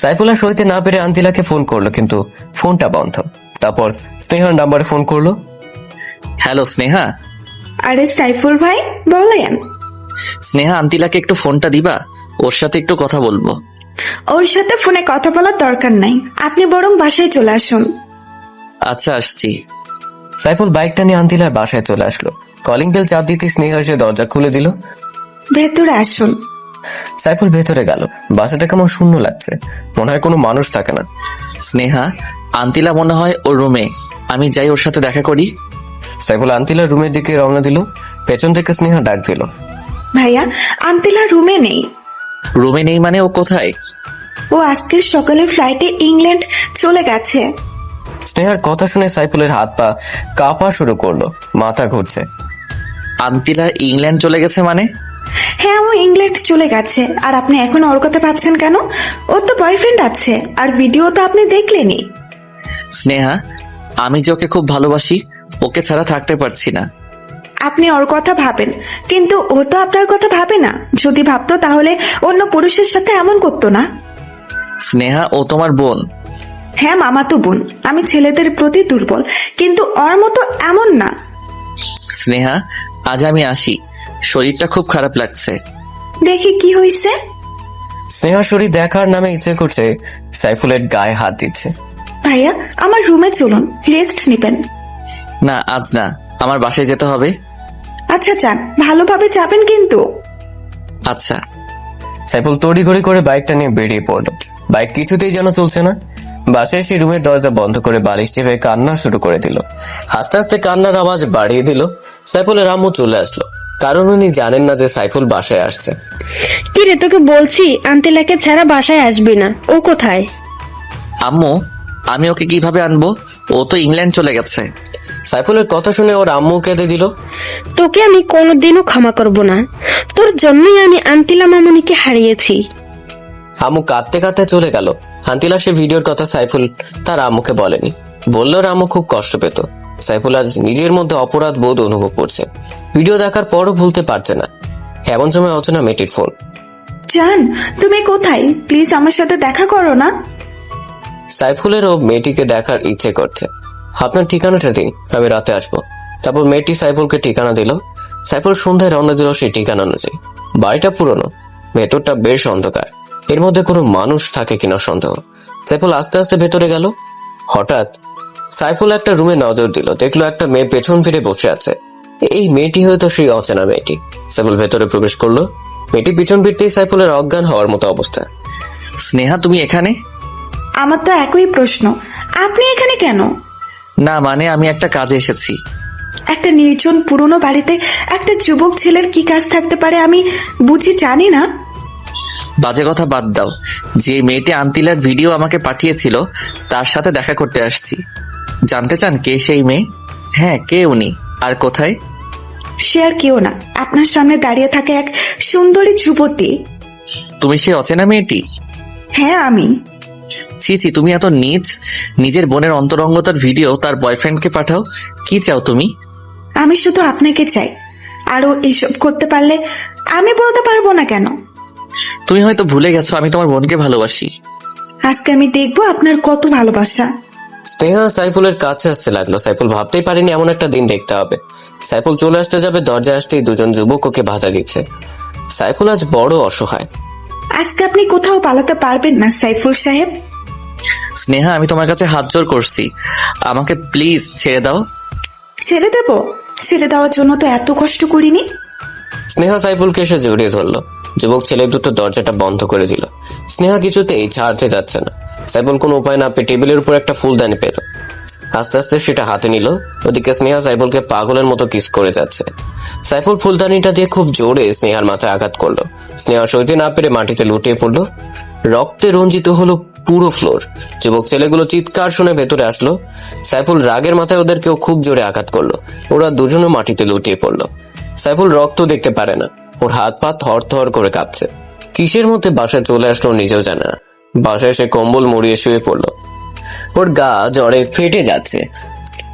সাইফুল আর সইতে না পেরে আন্তিলাকে ফোন করলো, কিন্তু ফোনটা বন্ধ। তারপর স্নেহার নাম্বারে ফোন করলো। হ্যালো স্নেহা। আরে সাইফুল ভাই, বলেন। স্নেহা, আন্তিলাকে একটু ফোনটা দিবা, ওর সাথে একটু কথা বলবো। ওর সাথে ফোনে কথা বলার দরকার নাই, আপনি বরং বাসায় চলে আসুন। আচ্ছা আসছি। সাইফুল বাইকটা নিয়ে আন্তিলার বাসায় চলে আসলো। কলিং বেল চাপ দিতে স্নেহা এসে দরজা খুলে দিল। ভেতরে আসুন। সাইফুল ভেতরে গেল। বাসাটা কেমন শূন্য লাগছে, মনে হয় কোনো মানুষ থাকে না। স্নেহা, আন্তিলা মনে হয় ওর রুমে, আমি যাই ওর সাথে দেখা করি। সাইফুল আন্তিলার রুমের দিকে রওনা দিল। পেছন থেকে স্নেহা ডাক দিল। ভাইয়া, আন্তিলা রুমে নেই। রুমে নেই মানে ও কোথায়? ও আজকের সকালে ফ্লাইটে ইংল্যান্ড চলে গেছে। স্নেহার কথা শুনে সাইফুলের হাত পা কাঁপা শুরু করলো, মাথা ঘুরছে। আন্তিলা ইংল্যান্ড চলে গেছে মানে? হ্যাঁ, ও ইংল্যান্ড চলে গেছে। আর আপনি এখন ওর কথা ভাবছেন কেন? ওর তো বয়ফ্রেন্ড আছে, আর ভিডিও তো আপনি দেখলেনই। স্নেহা, আমি যে ওকে খুব ভালোবাসি, ওকে ছাড়া থাকতে পারছি না। আপনি ওর কথা ভাবেন, কিন্তু ও তো আপনার কথা ভাবে না। যদি ভাবতো তাহলে অন্য পুরুষের সাথে এমন করতো না। স্নেহা, ও তোমার বোন। হ্যাঁ, মামাতো বোন। আমি ছেলেদের প্রতি দুর্বল, কিন্তু ওর মতো এমন না। স্নেহা, আজ আমি আসি, শরীরটা খুব খারাপ লাগছে। দেখি কি হয়েছে। স্নেহা শরীর দেখার নামে ইচ্ছে করছে সাইফুলের গায়ে হাত দিচ্ছে। ভাইয়া, আমার রুমে চলুন, রেস্ট নেবেন। না, আজ না, আমার বাসায় যেতে হবে। আচ্ছা যান, ভালোভাবে যাবেন কিন্তু। আচ্ছা। সাইফুল তড়িঘড়ি করে বাইকটা নিয়ে বেরিয়ে পড়ল। বাইক কিছুতেই যেন চলছে না। বাসায় এসে রুমের দরজা বন্ধ করে বালিশ চেপে কান্না শুরু করে দিল। আস্তে আস্তে কান্নার আওয়াজ বাড়িয়ে দিল। সাইফুলের আম্মু চলে আসলো, কারণ উনি জানেন না যে সাইফুল বাসায় আসছে। কি রে, তোকে বলছি আন্তেলাকে ছাড়া বাসায় আসবি না। ও কোথায়? আম্মু, আমি ওকে কিভাবে আনবো? ও তো ইংল্যান্ড চলে গেছে। সাইফুলের কথা শুনে ওর আম্মু কেঁদে দিল। তোকে আমি কোনোদিনও ক্ষমা করব না। তোর জন্যই আমি আন্তিলা মামুনিকে হারিয়েছি। আম্মু কাঁদতে কাঁদতে চলে গেল। আন্তিলা সে ভিডিওর কথা সাইফুল তার আম্মুকে বলেনি। বললো ওর আম্মু খুব কষ্ট পেত। সাইফুল আজ নিজের মধ্যে অপরাধ বোধ অনুভব করছে। ভিডিও দেখার পরও ভুলতে পারছে না। এমন সময় অচেনা মেয়েটির ফোন। জান, তুমি কোথায়? প্লিজ আমার সাথে দেখা করো না। সাইফুলেরও মেয়েটিকে দেখার ইচ্ছে করছে। আপনার ঠিকানাটা দিন, আমি রাতে আসবো। তারপর মেয়েটি সাইফুলকে ঠিকানা দিল। সাইফুল সন্ধ্যায় রওনা দিল সেই ঠিকানা অনুযায়ী। বাড়িটা পুরনো, ভেতরটা বেশ অন্ধকার। এর মধ্যে কোনো মানুষ থাকে কিনা সন্দেহ। সাইফুল আস্তে আস্তে ভেতরে গেল। হঠাৎ সাইফুল একটা রুমে নজর দিল, দেখলো একটা মেয়ে পেছন ফিরে বসে আছে। এই মেয়েটি হয়তো সেই অচেনা মেয়েটি। সাইফুল ভেতরে প্রবেশ করলো। মেয়েটি পিছন ফিরতেই সাইফুলের অজ্ঞান হওয়ার মতো অবস্থা। স্নেহা, তুমি এখানে? আমার তো একই প্রশ্ন, আপনি এখানে কেন? না মানে, আমি একটা কাজে এসেছি। একটা নির্জন পুরনো বাড়িতে একটা যুবক ছেলের কি কাজ থাকতে পারে আমি বুঝি জানি না। বাজে কথা বাদ দাও। যে মেয়েটি আন্তিলার ভিডিও আমাকে পাঠিয়েছিল তার সাথে দেখা করতে আসছি। জানতে চান কে সেই মেয়ে? হ্যাঁ, কে উনি আর কোথায়? সে আর কেউ না, আপনার সামনে দাঁড়িয়ে থাকে এক সুন্দরী যুবতী। তুমি সেই অচেনা মেয়েটি? হ্যাঁ, আমি। ছি ছি, তুমি এত নীচ! নিজের বোনের অন্তরঙ্গতার ভিডিও তার বয়ফ্রেন্ডকে পাঠাও। কি চাও তুমি? আমি শুধু আপনাকে চাই। আরো এসব করতে পারলে আমি বলতে পারবো না কেন। তুমি হয়তো ভুলে গেছো আমি তোমার বোনকে ভালোবাসি। আজকে আমি দেখবো আপনার কত ভালোবাসা। স্নেহা সাইফুলের কাছে আসতে লাগলো। সাইফুল ভাবতেই পারেনি এমন একটা দিন দেখতে হবে। সাইফুল চলে আসতে যাবে, দরজায় আসতেই দুজন যুবক ওকে বাধা দিচ্ছে। সাইফুল আজ বড় অসহায়। আজকে আপনি কোথাও পালাতে পারবেন না সাইফুল সাহেব। স্নেহা, আমি তোমার কাছে হাত জোর করছি, আমাকে প্লিজ ছেড়ে দাও। ছেড়ে দেব? ছেড়ে দেওয়ার জন্য তো এত কষ্ট করিনি। স্নেহা সাইফুলকে এসে জড়িয়ে ধরলো। যুবক ছেলে দুটো দরজাটা বন্ধ করে দিল। স্নেহা কিছুতেই ছাড়তে যাচ্ছে না। সাইফুল কোনো উপায় না পেয়ে টেবিলের উপর একটা ফুলদানি পেল। আস্তে আস্তে সেটা হাতে নিল। ওদিকে স্নেহা সাইফুলকে পাগলের মতো কিস করে যাচ্ছে। সাইফুল ফুলদানিটা দিয়ে খুব জোরে স্নেহার মাথায় আঘাত করলো। স্নেহা সইতে না পেরে মাটিতে লুটিয়ে পড়লো। রক্তে রঞ্জিত হলো পুরো ফ্লোর। যুবক ছেলেগুলো চিৎকার শুনে ভেতরে আসলো। সাইফুল রাগের মাথায় ওদেরকেও খুব জোরে আঘাত করলো। ওরা দুজনে মাটিতে লুটিয়ে পড়লো। সাইফুল রক্ত দেখতে পারে না, ওর হাত পা থর থর করে কাঁপছে। কিসের মধ্যে বাসায় চলে আসলো নিজেও জানে না। বাসায় এসে কম্বল মুড়িয়ে শুয়ে পড়লো। ওর গা জ্বরে ফেটে যাচ্ছে।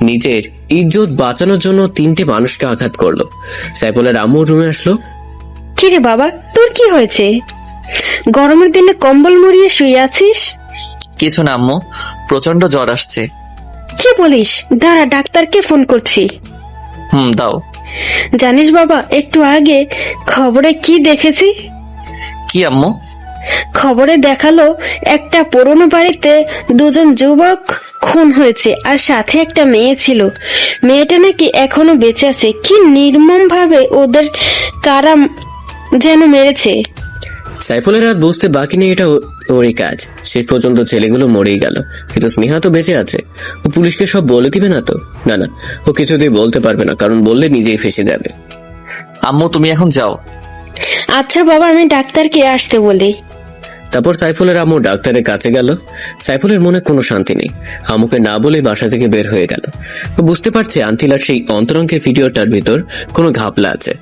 নিজের ইজ্জত বাঁচানোর জন্য তিনটে মানুষকে আঘাত করলো। সাইফুলের আম্মু রুমে আসলো। কি রে বাবা, তোর কি হয়েছে? গরমের দিনে কম্বল মুড়িয়ে শুয়ে আছিস? কিছু না আম্মু, প্রচন্ড জ্বর আসছে। কি বলিস? দাঁড়া, ডাক্তারকে ফোন করছি। দাও। জানিস বাবা, একটু আগে খবরে কি দেখেছি? কি আম্মু? খবরে দেখালো একটা পুরনো বাড়িতে দুজন যুবক খুন হয়েছে, আর সাথে একটা মেয়ে ছিল। মেয়েটা নাকি এখনো বেঁচে আছে। কি নির্মম ভাবে ওদের কারা যেন মেরেছে। সাইফুলের রাত বুঝতে বাকি নেই এটা ওরই কাজ। শেষ পর্যন্ত ছেলেগুলো মরেই গেল, কিন্তু স্নেহা তো বেঁচে আছে। ও পুলিশকে সব বলে দিবে না তো? না না, ও কিছুতেই বলতে পারবে না, কারণ বললে নিজেই ফেসে যাবে। আম্মু, তুমি এখন যাও। আচ্ছা বাবা, আমি ডাক্তারকে আসতে বলি। তারপর সাইফুলের আম্মু ডাক্তারের কাছে গেল। সাইফুলের মনে কোনো শান্তি নেই। আম্মুকে না বলে বাসা থেকে বের হয়ে গেল। ও বুঝতে পারছে আন্তিলার সেই অন্তরঙ্গের ভিডিওটার ভিতর কোনো ঘাপলা আছে।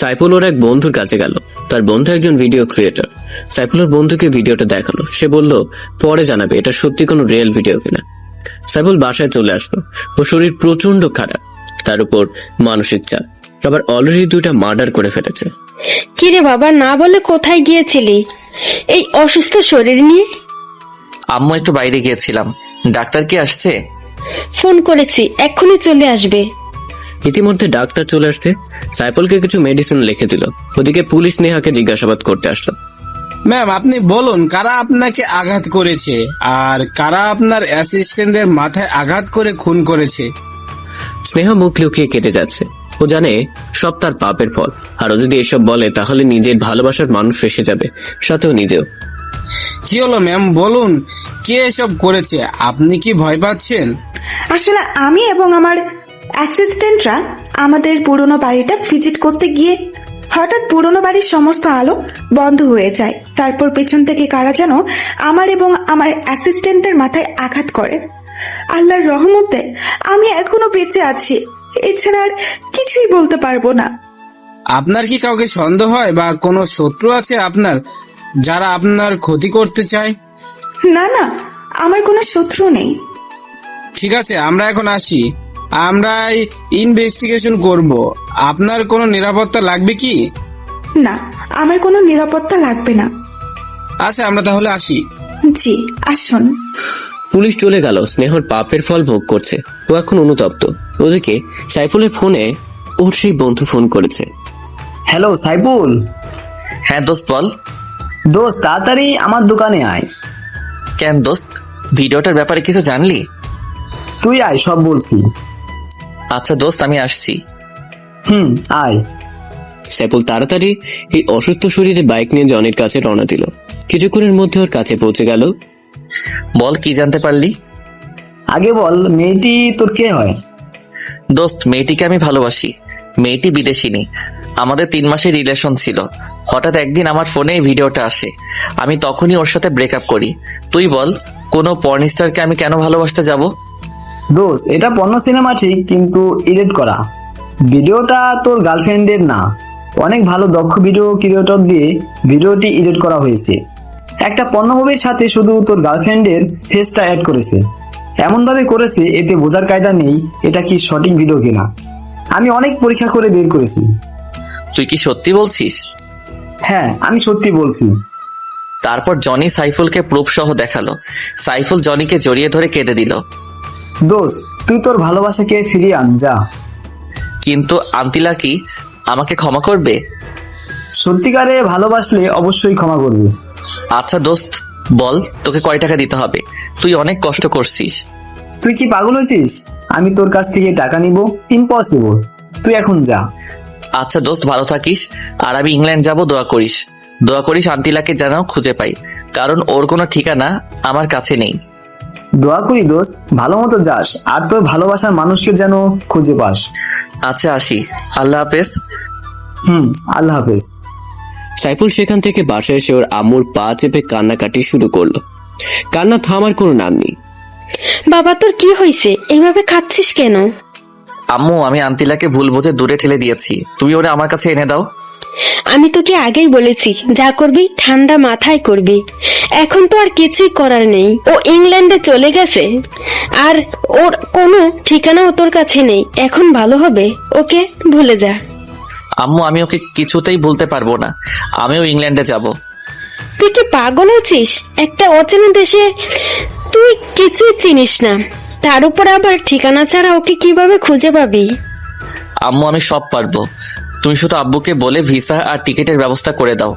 সাইফুল ওর এক বন্ধুর কাছে গেল। তার বন্ধু একজন ভিডিও ক্রিয়েটর। সাইফুলের বন্ধুকে ভিডিওটা দেখালো। সে বলল পরে জানাবে এটা সত্যি কোনো রিয়েল ভিডিও কিনা। সাইফুল বাসায় চলে আসলো। ওর শরীর প্রচন্ড খারাপ, তার উপর মানসিক চাপ। আবার অলরেডি 2টা মার্ডার করে ফেলেছে। কিরে বাবা, না বলে কোথায় গিয়েছিলি এই অসুস্থ শরীর নিয়ে? আম্মু, একটু বাইরে গিয়েছিলাম, ডাক্তার কি আসছে? ফোন করেছি, এক্ষুনি চলে আসবে। ইতিমধ্যে ডাক্তার চলে আসতে সাইফুলকে কিছু মেডিসিন লিখে দিল। ওদিকে পুলিশ নেহাকে জিজ্ঞাসাবাদ করতে আসলো। ম্যাম, আপনি বলুন কারা আপনাকে আঘাত করেছে আর কারা আপনার অ্যাসিস্ট্যান্টদের মাথায় আঘাত করে খুন করেছে? স্নেহা মুখ লুকিয়ে কেটে যাচ্ছে। ও জানে সব তার পাপের ফল, আর ও যদি এসব বলে তাহলে নিজের ভালোবাসার মানুষ ফেসে যাবে, সাথেও নিজেও। কি হলো ম্যাম, বলুন কে এসব করেছে? আপনি কি ভয় পাচ্ছেন? আসলে আমি এবং আমার অ্যাসিস্ট্যান্টরা আমাদের পুরনো বাড়িটা ভিজিট করতে গিয়ে হঠাৎ পুরনো বাড়ির সমস্ত আলো বন্ধ হয়ে যায়। তারপর পেছন থেকে কারা যেন আমার এবং আমার অ্যাসিস্ট্যান্টের মাথায় আঘাত করে। আল্লাহর রহমতে আমি এখনো বেঁচে আছি, এছাড়া আর কিছুই বলতে পারবো না। আপনার কি কাউকে সন্দেহ হয় বা কোনো শত্রু আছে আপনার যারা আপনার ক্ষতি করতে চায়? না না, আমার কোনো শত্রু নেই। ঠিক আছে, আমরা এখন আসি। আমরা ইনভেস্টিগেশন করব। আপনার কোনো নিরাপত্তা লাগবে কি? না, আমার কোনো নিরাপত্তা লাগবে না। আচ্ছা, আমরা তাহলে আসি। জি আসুন। পুলিশ চলে গেল। স্নেহর পাপের ফল ভোগ করছে, ও এখন অনুতপ্ত। ওদিকে সাইফুলের ফোনে ওর সেই বন্ধু ফোন করেছে। হ্যালো সাইফুল। হ্যাঁ দোস্ত বল। দোস্ত তাড়াতাড়ি আমার দোকানে আয়। কেন দোস্ত, ভিডিওটার ব্যাপারে কিছু জানলি? তুই আয়, সব বলছি। আচ্ছা দোস্ত, আমি আসছি। আয়। সাইফুল তাড়াতাড়ি এই অসুস্থ শরীরে বাইক নিয়ে জনির কাছে রওনা দিল। কিছুক্ষণের মধ্যে ওর কাছে পৌঁছে গেল। বল, কি জানতে পারলি? আগে বল, মেয়েটি তোর কে হয়? দোস্ত, মেয়েটিকে আমি ভালোবাসি। মেয়েটি বিদেশিনী। আমাদের 3 মাসের রিলেশন ছিল। হঠাৎ একদিন আমার ফোনে এই ভিডিওটা আসে। আমি তখনই ওর সাথে ব্রেকআপ করি। তুই বল, কোনো পর্নস্টারকে আমি কেন ভালোবাসতে যাব? দোস্ত, এটা পর্ন সিনেমা ঠিক, কিন্তু এডিট করা। ভিডিওটা তোর গার্লফ্রেন্ডের না, অনেক ভালো দক্ষ ভিডিও ক্রিয়েটর দিয়ে ভিডিওটি এডিট করা হয়েছে। একটা পর্ন মুভির সাথে শুধু তোর গার্লফ্রেন্ডের ফেসটা অ্যাড করেছে, এমন ভাবে করেছে এতে বোঝার কায়দা নেই এটা কি সঠিক ভিডিও কিনা। আমি অনেক পরীক্ষা করে বের করেছি। তুই কি সত্যি বলছিস? হ্যাঁ, আমি সত্যি বলছি। তারপর জনি সাইফুলকে প্রুফ সহ দেখালো। সাইফুল জনিকে জড়িয়ে ধরে কেঁদে দিল। দোস্ত, তুই তোর ভালোবাসাকে ফিরিয়ে আন যা। কিন্তু আন্তিলা কি আমাকে ক্ষমা করবে? সত্যিকারে ভালোবাসলে অবশ্যই ক্ষমা করবে। আচ্ছা দোস্ত বল, তোকে কয় টাকা দিতে হবে? তুই অনেক কষ্ট করছিস। তুই কি পাগল হয়েছিস? আমি তোর কাছ থেকে টাকা নিব? ইম্পসিবল। তুই এখন যা। আচ্ছা দোস্ত, ভালো থাকিস। আর আমি ইংল্যান্ড যাব, দোয়া করিস। দোয়া করিস আন্তিলাকে যেন খুঁজে পাই, কারণ ওর কোনো ঠিকানা আমার কাছে নেই। দোয়া করি দোস্ত, ভালো মতো যাস আর তোর ভালোবাসার মানুষকে যেন খুঁজে পাস। আচ্ছা আসি, আল্লাহ হাফেজ। আল্লাহ হাফেজ। সাইফুল সেখান থেকে বাসায় এসে ওর আম্মুর পা চেপে কান্নাকাটি শুরু করলো। কান্না থামার কোনো নাম নেই। বাবা, তোর কি হয়েছে? এইভাবে খাচ্ছিস কেন? আম্মু, আমি আন্তিলাকে ভুল বুঝে দূরে ঠেলে দিয়েছি। তুমি ওরে আমার কাছে এনে দাও। আমি তোকে আগেই বলেছি, যা করবি ঠান্ডা মাথায় করবি। এখন তো আর কিছুই করার নেই। ও ইংল্যান্ডে চলে গেছে, আর ওর কোনো ঠিকানাও তোর কাছে নেই। এখন ভালো হবে, ওকে ভুলে যা। আম্মু, আমি ওকে কিছুতেই ভুলতে পারবো না। আমিও ইংল্যান্ডে যাব। তুই কি পাগল হয়েছিস? একটা অচেনা দেশে তুই কিছুই চিনিস না, তার উপর আবার ঠিকানা ছাড়া ওকে কিভাবে খুঁজে পাবি? আম্মু, আমি সব পারবো। তুমি শুধু আব্বুকে বলে ভিসা আর টিকিটের ব্যবস্থা করে দাও।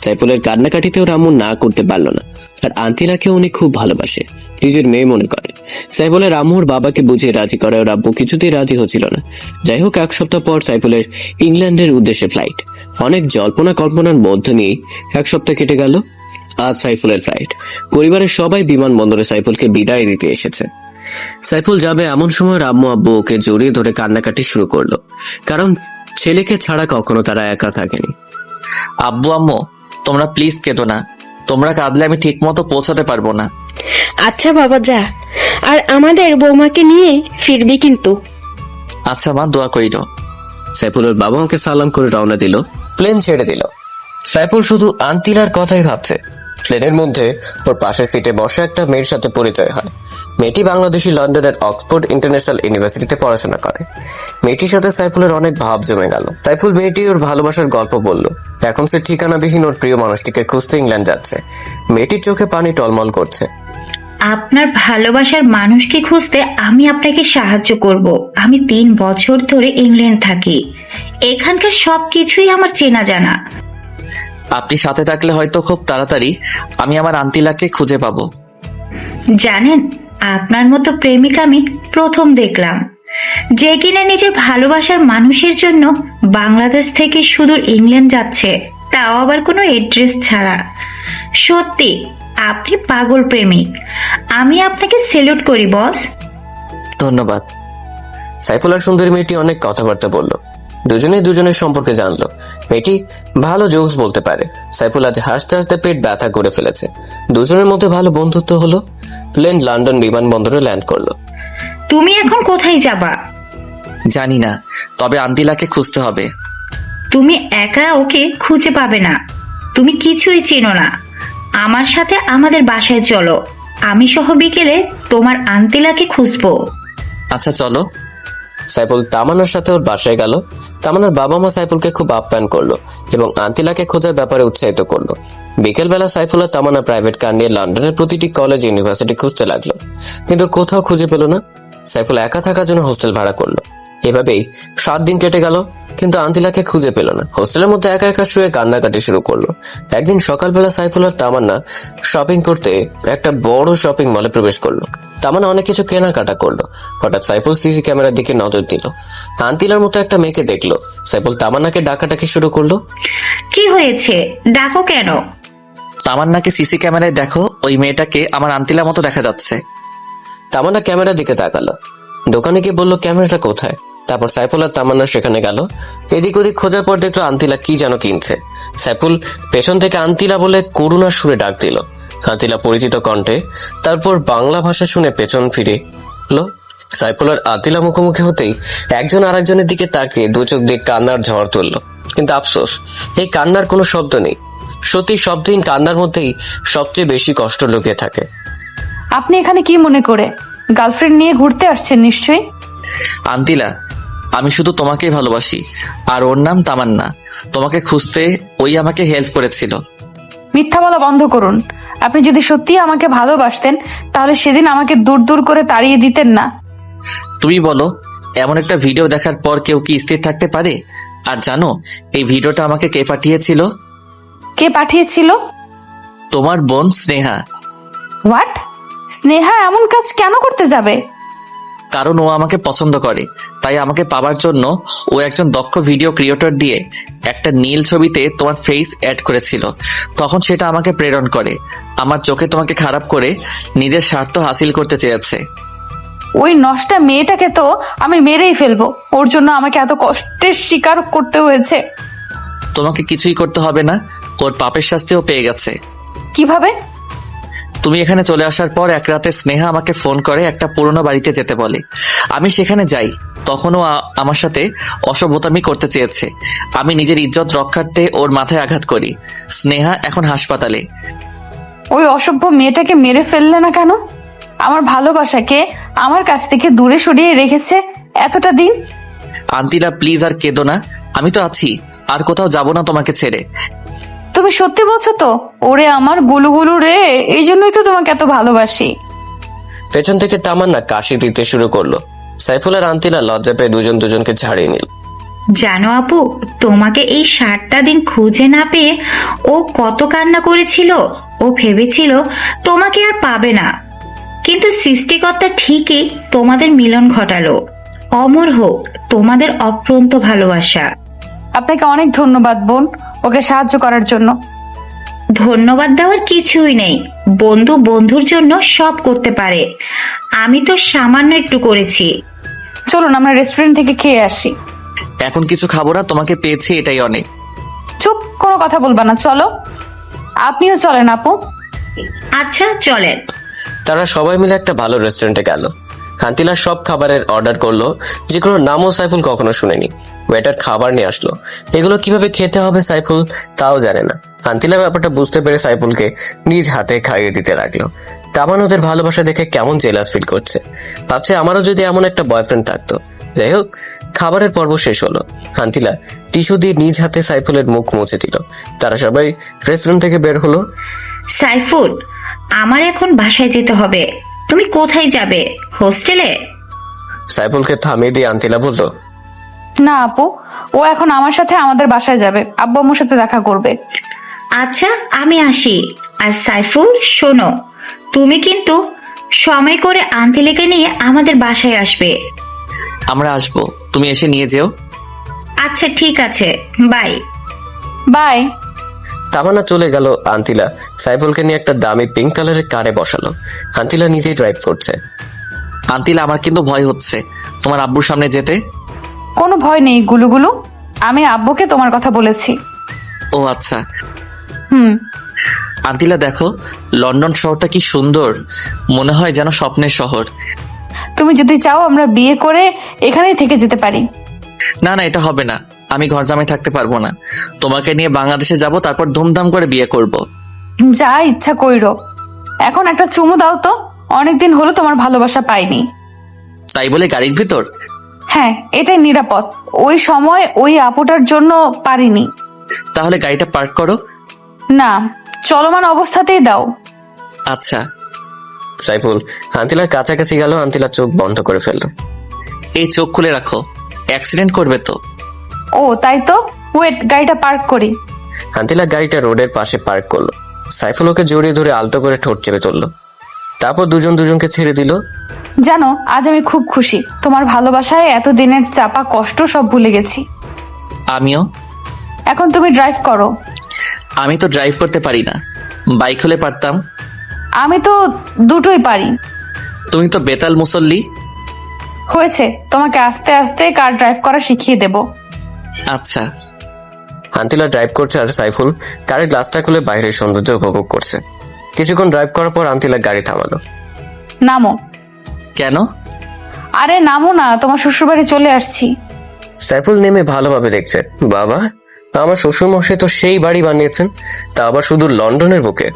সাইফুলের কান্নাকাটিতে ওর আম্মু না করতে পারলো না। আর আন্তিলাকে উনি খুব ভালোবাসে, নিজের মেয়ে মনে করে। সাইফুলের আম্মুর বাবাকে বুঝিয়ে রাজি করে ওর আব্বু কিছুতেই রাজি হচ্ছিল না। যাই হোক, 1 সপ্তাহ পর সাইফুলের ইংল্যান্ডের উদ্দেশ্যে ফ্লাইট। অনেক জল্পনা কল্পনার মধ্যে নিয়ে 1 সপ্তাহ কেটে গেল। আজ সাইফুলের ফ্লাইট। পরিবারের সবাই বিমানবন্দরে সাইফুলকে বিদায় দিতে এসেছে। সাইফুল যাবে এমন সময় আম্মু আব্বু ওকে জড়িয়ে ধরে কান্নাকাটি শুরু করলো, কারণ ছেলেকে ছাড়া কখনো তারা একা থাকেনি। আব্বু আম্মু, তোমরা প্লিজ কেঁদো না। তোমরা কাঁদলে আমি ঠিক মতো পৌঁছাতে পারবো না। আচ্ছা বাবা, যা, আর আমাদের বৌমাকে নিয়ে ফিরবি কিন্তু। আচ্ছা মা, দোয়া করিল। সাইফুলের বাবা ওকে সালাম করে রওনা দিল। প্লেন ছেড়ে দিল। সাইফুল শুধু আন্তিলার কথাই ভাবছে। প্লেনের মধ্যে ওর পাশের সিটে বসে একটা মেয়ের সাথে পরিচয় হয়। মেয়েটি বাংলাদেশি লন্ডনের অক্সফোর্ড ইন্টারন্যাশনাল ইউনিভার্সিটিতে পড়াশোনা করে। মেয়েটির সাথে সাইফুলের অনেক ভাব জমে গেল। সাইফুল মেয়েটি ওর ভালোবাসার গল্প বলল। এখন সে ঠিকানাবিহীন ওর প্রিয় মানুষটিকে খুঁজতে ইংল্যান্ড যাচ্ছে। মেয়েটির চোখে পানি টলমল করছে। আপনার ভালোবাসার মানুষকে খুঁজতে আমি আপনাকে সাহায্য করব। আমি 3 বছর ধরে ইংল্যান্ড থাকি, এখানকার সবকিছুই আমার চেনা জানা। আপনি সাথে থাকলে হয়তো খুব তাড়াতাড়ি আমি আমার আন্তিলাকে খুঁজে পাবো। জানেন, আপনার মতো প্রেমিক আমি প্রথম দেখলাম, যে কিনা নিজের ভালোবাসার মানুষের জন্য বাংলাদেশ থেকে সুদূর ইংল্যান্ড যাচ্ছে, তাও আবার কোনো এড্রেস ছাড়া। সত্যি আপনি পাগল প্রেমিক। আমি আপনাকে স্যালুট করি বস। ধন্যবাদ। সাইফুল আর সুন্দরী মেয়েটি অনেক কথাবার্তা বলল, দুজনেই দুজনের সম্পর্কে জানলো। মেয়েটি ভালো জোকস বলতে পারে। সাইফুল আজ হাসতে হাসতে পেট ব্যথা করে ফেলেছে। দুজনের মধ্যে ভালো বন্ধুত্ব হলো। প্লেন লন্ডন বিমানবন্দরে ল্যান্ড করলো। তুমি এখন কোথায় যাবা? জানি না, তবে আন্তিলাকে খুঁজতে হবে। তুমি একা ওকে খুঁজে পাবে না, তুমি কিছুই চেনো না। আমার সাথে আমাদের বাসায় চলো, আমি সহ বিকেলে তোমার আন্তিলাকে খুঁজবো। আচ্ছা চলো। সাইফুল তামান্নার সাথে ওর বাসায় গেল। তামান্নার বাবা মা সাইফুলকে খুব আপ্যায়ন করলো এবং আন্তিলাকে খোঁজার ব্যাপারে উৎসাহিত করলো। বিকেলবেলা সাইফুল আর তামান্না প্রাইভেট কার নিয়ে লন্ডনের প্রতিটি কলেজ ইউনিভার্সিটি খুঁজতে লাগলো, কিন্তু কোথাও খুঁজে পেল না। সাইফুল একা থাকার জন্য হোস্টেল ভাড়া করলো। এভাবেই 7 দিন কেটে গেল, কিন্তু আন্তিলাকে খুঁজে পেল না। হোস্টেলের মধ্যে একা একা শুয়ে কান্নাকাটি শুরু করলো। একদিন সকালবেলা সাইফুল আর তামান্না শপিং করতে একটা বড় শপিং মলে প্রবেশ করলো। তামান্না অনেক কিছু কেনাকাটা করলো। হঠাৎ সাইফুল সিসি ক্যামেরার দিকে নজর দিল। আন্তিলার মতো একটা মেয়েকে দেখলো। সাইফুল তামান্নাকে ডাকাটাকি শুরু করলো। কি হয়েছে, ডাকো কেন? তামান্নাকে সিসি ক্যামেরায় দেখো, ওই মেয়েটাকে আমার আন্তিলার মতো দেখা যাচ্ছে। তামান্না ক্যামেরার দিকে তাকালো। দোকানে গিয়ে বললো ক্যামেরাটা কোথায়। তারপর সাইফুল আর তামান্না সেখানে গেল। এদিক ওদিক খোঁজার পর দেখলো আন্তিলা কি যেন কিনছে। সাইফুল পেছন থেকে আন্তিলা বলে করুণার সুরে ডাক দিল। আন্তিলা পরিচিত কণ্ঠে, তারপর বাংলা ভাষা শুনে পেছন ফিরে এলো। সাইফুল আর আন্তিলা মুখোমুখি হতেই একজন আরেকজনের দিকে তাকিয়ে দু চোখ দিয়ে কান্নার ঝড় তুললো। কিন্তু আফসোস, এই কান্নার কোনো শব্দ নেই। সত্যি শব্দহীন কান্নার মধ্যেই সবচেয়ে বেশি কষ্ট লুকিয়ে থাকে। আপনি এখানে কি মনে করে? গার্লফ্রেন্ড নিয়ে ঘুরতে আসছেন নিশ্চয়ই। আন্তিলা, আমি শুধু তোমাকেই ভালোবাসি, আর ওর নাম তামান্না। তোমাকে খুঁজতে ওই আমাকে হেল্প করেছিল। মিথ্যা বলা বন্ধ করুন। আপনি যদি সত্যিই আমাকে ভালোবাসতেন তাহলে সেদিন আমাকে দূর দূর করে তাড়িয়ে দিতেন না। তুমি বলো, এমন একটা ভিডিও দেখার পর কেউ কি স্থির থাকতে পারে? আর জানো এই ভিডিওটা আমাকে কে পাঠিয়েছিল? কে পাঠিয়েছিল? তোমার বোন স্নেহা। হোয়াট? স্নেহা এমন কাজ কেন করতে যাবে? কারণ ও আমাকে পছন্দ করে, তাই আমাকে পাবার জন্য ও একজন দক্ষ ভিডিও ক্রিয়েটর দিয়ে একটা নীল ছবিতে তোমার ফেস অ্যাড করেছিল। তখন সেটা আমাকে প্রেরণ করে আমার চোখে তোমাকে খারাপ করে নিজের স্বার্থ হাসিল করতে চেয়েছে। ওই নষ্টা মেয়েটাকে তো আমি মেরেই ফেলবো। ওর জন্য আমাকে এত কষ্টের শিকার করতে হয়েছে। তোমাকে কিছুই করতে হবে না, ওর পাপের শাস্তিও পেয়ে গেছে। কিভাবে? তুমি এখানে চলে আসার পর এক রাতে স্নেহা আমাকে ফোন করে একটা পুরনো বাড়িতে যেতে বলে। আমি সেখানে যাই। তখনও আমার সাথে অসভ্যতামি করতে চেয়েছে। আমি নিজের ইজ্জত রক্ষার্থে ওর মাথায় আঘাত করি। স্নেহা এখন হাসপাতালে। ওই অসভ্য মেয়েটাকে মেরে ফেললে না কেন? আমার ভালোবাসাকে আমার কাছ থেকে দূরে সরিয়ে রেখেছে এতটা দিন। আন্তিলা প্লিজ আর কেঁদো না, আমি তো আছি, আর কোথাও যাব না তোমাকে ছেড়ে। তুমি সত্যি বলছো তো? ওরে আমার গুলুগুলু রে, এই জন্যই তো তোমাকে এত ভালোবাসি। পেছন থেকে তামান্না কাশি দিতে শুরু করলো। সাইফুল আর আন্তিলা লজ্জা পেয়ে দুজন দুজনকে ছাড়িয়ে নিল। জানো আপু, তোমাকে এই 7টা দিন খুঁজে না পেয়ে ও কত কান্না করেছিল। ও ভেবেছিল তোমাকে আর পাবে না, কিন্তু সৃষ্টিকর্তা ঠিকই তোমাদের মিলন ঘটালো। অমর হোক তোমাদের অপ্রান্ত ভালোবাসা। আপনাকে অনেক ধন্যবাদ বোন, ওকে সাহায্য করার জন্য। ধন্যবাদ দেওয়ার কিছুই নেই, বন্ধু বন্ধুর জন্য সব করতে পারে। আমি তো সামান্য একটু করেছি। চলুন আমরা রেস্টুরেন্ট থেকে খেয়ে আসি। এখন কিছু খাবো না, তোমাকে পেয়েছি এটাই অনেক। চুপ, কোনো কথা বলবা না, চলো। আপনিও চলেন আপু। আচ্ছা চলেন। তারা সবাই মিলে একটা ভালো রেস্টুরেন্টে গেল। আন্তিলা সব খাবারের অর্ডার করলো, যেগুলোর নামও সাইফুল কখনো শুনেনি। ওয়েটার খাবার নিয়ে আসলো। এগুলো কিভাবে খেতে হবে সাইফুল তাও জানে না। আন্তিলা ব্যাপারটা বুঝতে পেরে সাইফুলকে নিজ হাতে খাইয়ে দিতে লাগলো। তামান ওদের ভালোবাসা দেখে কেমন জেলাস ফিল করছে, ভাবছে আমারও যদি এমন একটা বয়ফ্রেন্ড থাকতো। যাই হোক, খাবারের পর্ব শেষ হলো। আন্তিলা টিস্যু দিয়ে নিজ হাতে সাইফুলের মুখ মুছে দিল। তারা সবাই রেস্টুরেন্ট থেকে বের হলো। সাইফুল, আমার এখন বাসায় যেতে হবে। তুমি কোথায় যাবে? হোস্টেলে? সাইফুলকে থামিয়ে দিয়ে আন্তিলা বলল, না আপু, ও এখন আমার সাথে আমাদের বাসায় যাবে, আব্বু আম্মুর সাথে দেখা করবে। আচ্ছা, আমি আসি। আর সাইফুল, শোনো, তুমি কিন্তু সময় করে আন্টিলেকে নিয়ে আমাদের বাসায় আসবে। আমরা আসবো, তুমি এসে নিয়ে যেও। আচ্ছা ঠিক আছে, বাই। বাই। তামান্না চলে গেল। আন্তিলা সাইফুলকে নিয়ে একটা দামি পিঙ্ক কালারের কারে বসালো। আন্তিলা নিজেই ড্রাইভ করছে। আন্তিলা, আমার কিন্তু ভয় হচ্ছে তোমার আব্বুর সামনে যেতে। কোনো ভয় নেই গুলুগুলু, আমি আব্বুকে তোমার কথা বলেছি। ও আচ্ছা। হুম। আন্তিলা দেখো, লন্ডন শহরটা কি সুন্দর, মনে হয় যেন স্বপ্নের শহর। তুমি যদি চাও আমরা বিয়ে করে এখানেই থেকে যেতে পারি। না না, এটা হবে না, আমি ঘর জামাই থাকতে পারবো না। তোমাকে নিয়ে বাংলাদেশে যাব, তারপর ধুমধাম করে বিয়ে করব। যা ইচ্ছা কইরো। এখন একটা চুমু দাও তো, অনেকদিন হলো তোমার ভালোবাসা পাইনি। তাই বলে গাড়ির ভিতর? হ্যাঁ, এটাই নিরাপদ। ওই সময় ওই আপুটার জন্য পারিনি। তাহলে গাড়িটা পার্ক করো। না, চলমান অবস্থাতেই দাও। আচ্ছা। সাইফুল আন্তিলার কাছাকাছি গেল। আন্তিলা চোখ বন্ধ করে ফেললো। এই চোখ খুলে রাখো, অ্যাক্সিডেন্ট করবে তো। ও তাই তো, ওয়েট, গাড়িটা পার্ক করি। আন্তিলা গাড়িটা রোডের পাশে পার্ক করলো। সাইফুল ওকে জড়িয়ে ধরে আলতো করে ঠোঁট চেপে ধরলো। তারপর দুজনকে ছেড়ে দিল। জানো, আজ আমি খুব খুশি। তোমার ভালোবাসায় এতদিনের চাপা কষ্ট সব ভুলে গেছি। আমিও। এখন তুমি ড্রাইভ করো। আমি তো ড্রাইভ করতে পারি না, বাইক হলে পারতাম। আমি তো দুটোই পারি। তুমি তো বেতাল মুসল্লি। হয়েছে, তোমাকে আস্তে আস্তে কার ড্রাইভ করা শিখিয়ে দেব। আচ্ছা। আন্তিলা ড্রাইভ করছে আর সাইফুল কারের গ্লাসটা খুলে বাইরের সৌন্দর্য উপভোগ করছে। কিছুক্ষণ ড্রাইভ করার পর আন্তিলা গাড়ি থামালো। নামো। কেন? আরে নামো না, তোমার শ্বশুরবাড়ি চলে আসছি। সাইফুল নেমে ভালোভাবে দেখছে। বাবা, আমার শ্বশুর মশাই তো সেই বাড়ি বানিয়েছেন, তা আবার শুধু লন্ডনের বুকে।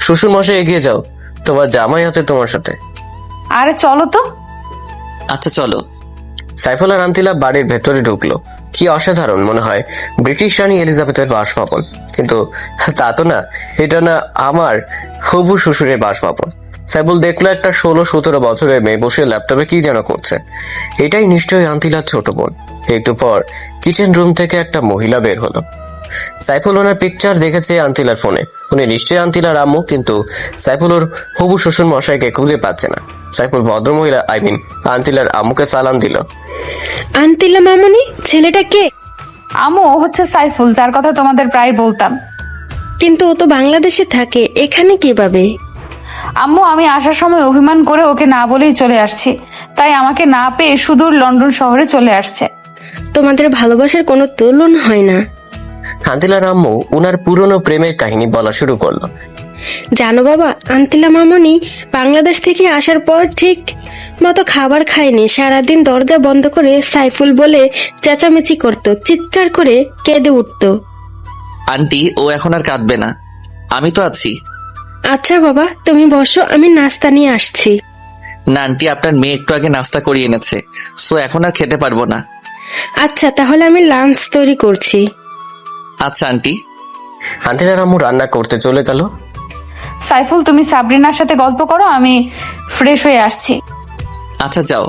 শ্বশুর মশাই এগিয়ে যাও, তোমার জামাই আছে তোমার সাথে। আরে চলো তো। আচ্ছা চলো। সাইফুল আর আন্তিলা বাড়ির ভেতরে ঢুকলো। কি অসাধারণ, মনে হয় ব্রিটিশ রানী এলিজাবেথের বাসভবন, কিন্তু তা তো না। এটা না আমার হবু শ্বশুরের বাসভবন। সাইফুল দেখলো একটা 16-17 বছরের মেয়ে বসে ল্যাপটপে কি যেন করছে। এটাই নিশ্চয়ই আন্তিলার ছোট বোন। একটু পর কিচেন রুম থেকে একটা মহিলা বের হলো। সাইফুল ওনার পিকচার দেখেছে আন্তিলার ফোনে। উনি নিশ্চয়ই আন্তিলার আম্মু, কিন্তু সাইফুল ওর হবু শ্বশুর মশাইকে খুঁজে পাচ্ছে না। সাইফুল ভদ্রমহিলা আন্তিলার আম্মুকে সালাম দিল। আন্তিলা মামনি, ছেলেটা কে? আমু, ও হচ্ছে সাইফুল, যার কথা তোমাদের প্রায় বলতাম। কিন্তু ও তো বাংলাদেশে থাকে, এখানে কিভাবে? আম্মু, আমি আসার সময় অভিমান করে ওকে না বলেই চলে আসছি, তাই আমাকে না পেয়ে সুদূর লন্ডন শহরে চলে আসছে। তোমাদের ভালোবাসার কোনো তুলনা হয় না। আন্তিলার আম্মু উনার পুরনো প্রেমের কাহিনী বলা শুরু করলো। জানো বাবা, আন্তিলা মামনি বাংলাদেশ থেকে আসার পর ঠিক মতো খাবার খায়নি। সারাদিন দরজা বন্ধ করে সাইফুল বলে চেঁচামেচি করত, চিৎকার করে কেঁদে উঠত। আন্টি, ও এখন আর কাঁদবে না, আমি তো আছি। আচ্ছা বাবা, তুমি বসো, আমি নাস্তা নিয়ে আসছি। না আন্টি, আপনার মেয়ে একটু আগে নাস্তা করিয়ে এনেছে, সো এখন আর খেতে পারবো না। আচ্ছা, তাহলে আমি লাঞ্চ তৈরি করছি। আচ্ছা আন্টি। আন্তিলার আম্মু রান্না করতে চলে গেল। সাইফুল, তুমি সাবরিনার সাথে গল্প করো, আমি ফ্রেশ হয়ে আসছি। আচ্ছা যাও।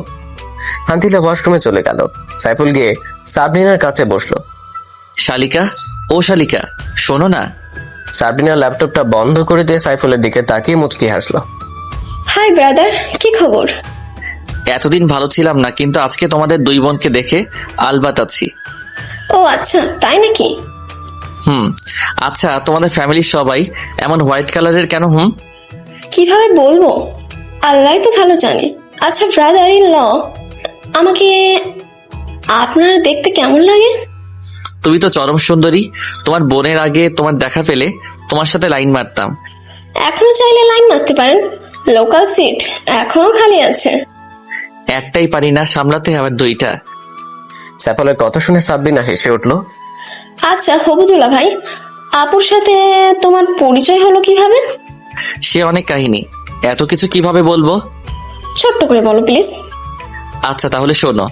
আন্তিলা ওয়াশরুমে চলে গেল। সাইফুল গিয়ে সাবরিনার কাছে বসলো। শালিকা, ও শালিকা, শোনো না। সাবরিনা ল্যাপটপটা বন্ধ করে দিয়ে সাইফুলের দিকে তাকিয়ে মুচকি হাসলো। হাই ব্রাদার, কি খবর? এতদিন ভালো ছিলাম না, কিন্তু আজকে তোমাদের দুই বোনকে দেখে আলবাত আছি। ও আচ্ছা, তাই নাকি? আচ্ছা, তোমাদের ফ্যামিলির সবাই এমন হোয়াইট কালারের কেন? কিভাবে বলবো, আল্লাহ তো ভালো জানে। আচ্ছা ব্রাদার ইন ল, আমাকে আপনার দেখতে কেমন লাগে? তুমি তো চরম সুন্দরী। তোমার বোনের আগে তোমার দেখা পেলে তোমার সাথে লাইন মারতাম। এখনো চাইলে লাইন মারতে পারেন, লোকাল সিট এখনো খালি আছে। একটাই পারি না সামলাতে, আবার দুইটা। সাইফুলের কথা শুনে সাবরিনা হেসে উঠলো। আচ্ছা হবুদুল্লাহ ভাই, আপুর সাথে তোমার পরিচয় হলো কিভাবে? সে অনেক কাহিনী, এত কিছু কিভাবে বলবো? ছোট্ট করে বলো প্লিজ। আচ্ছা তাহলে শোনো।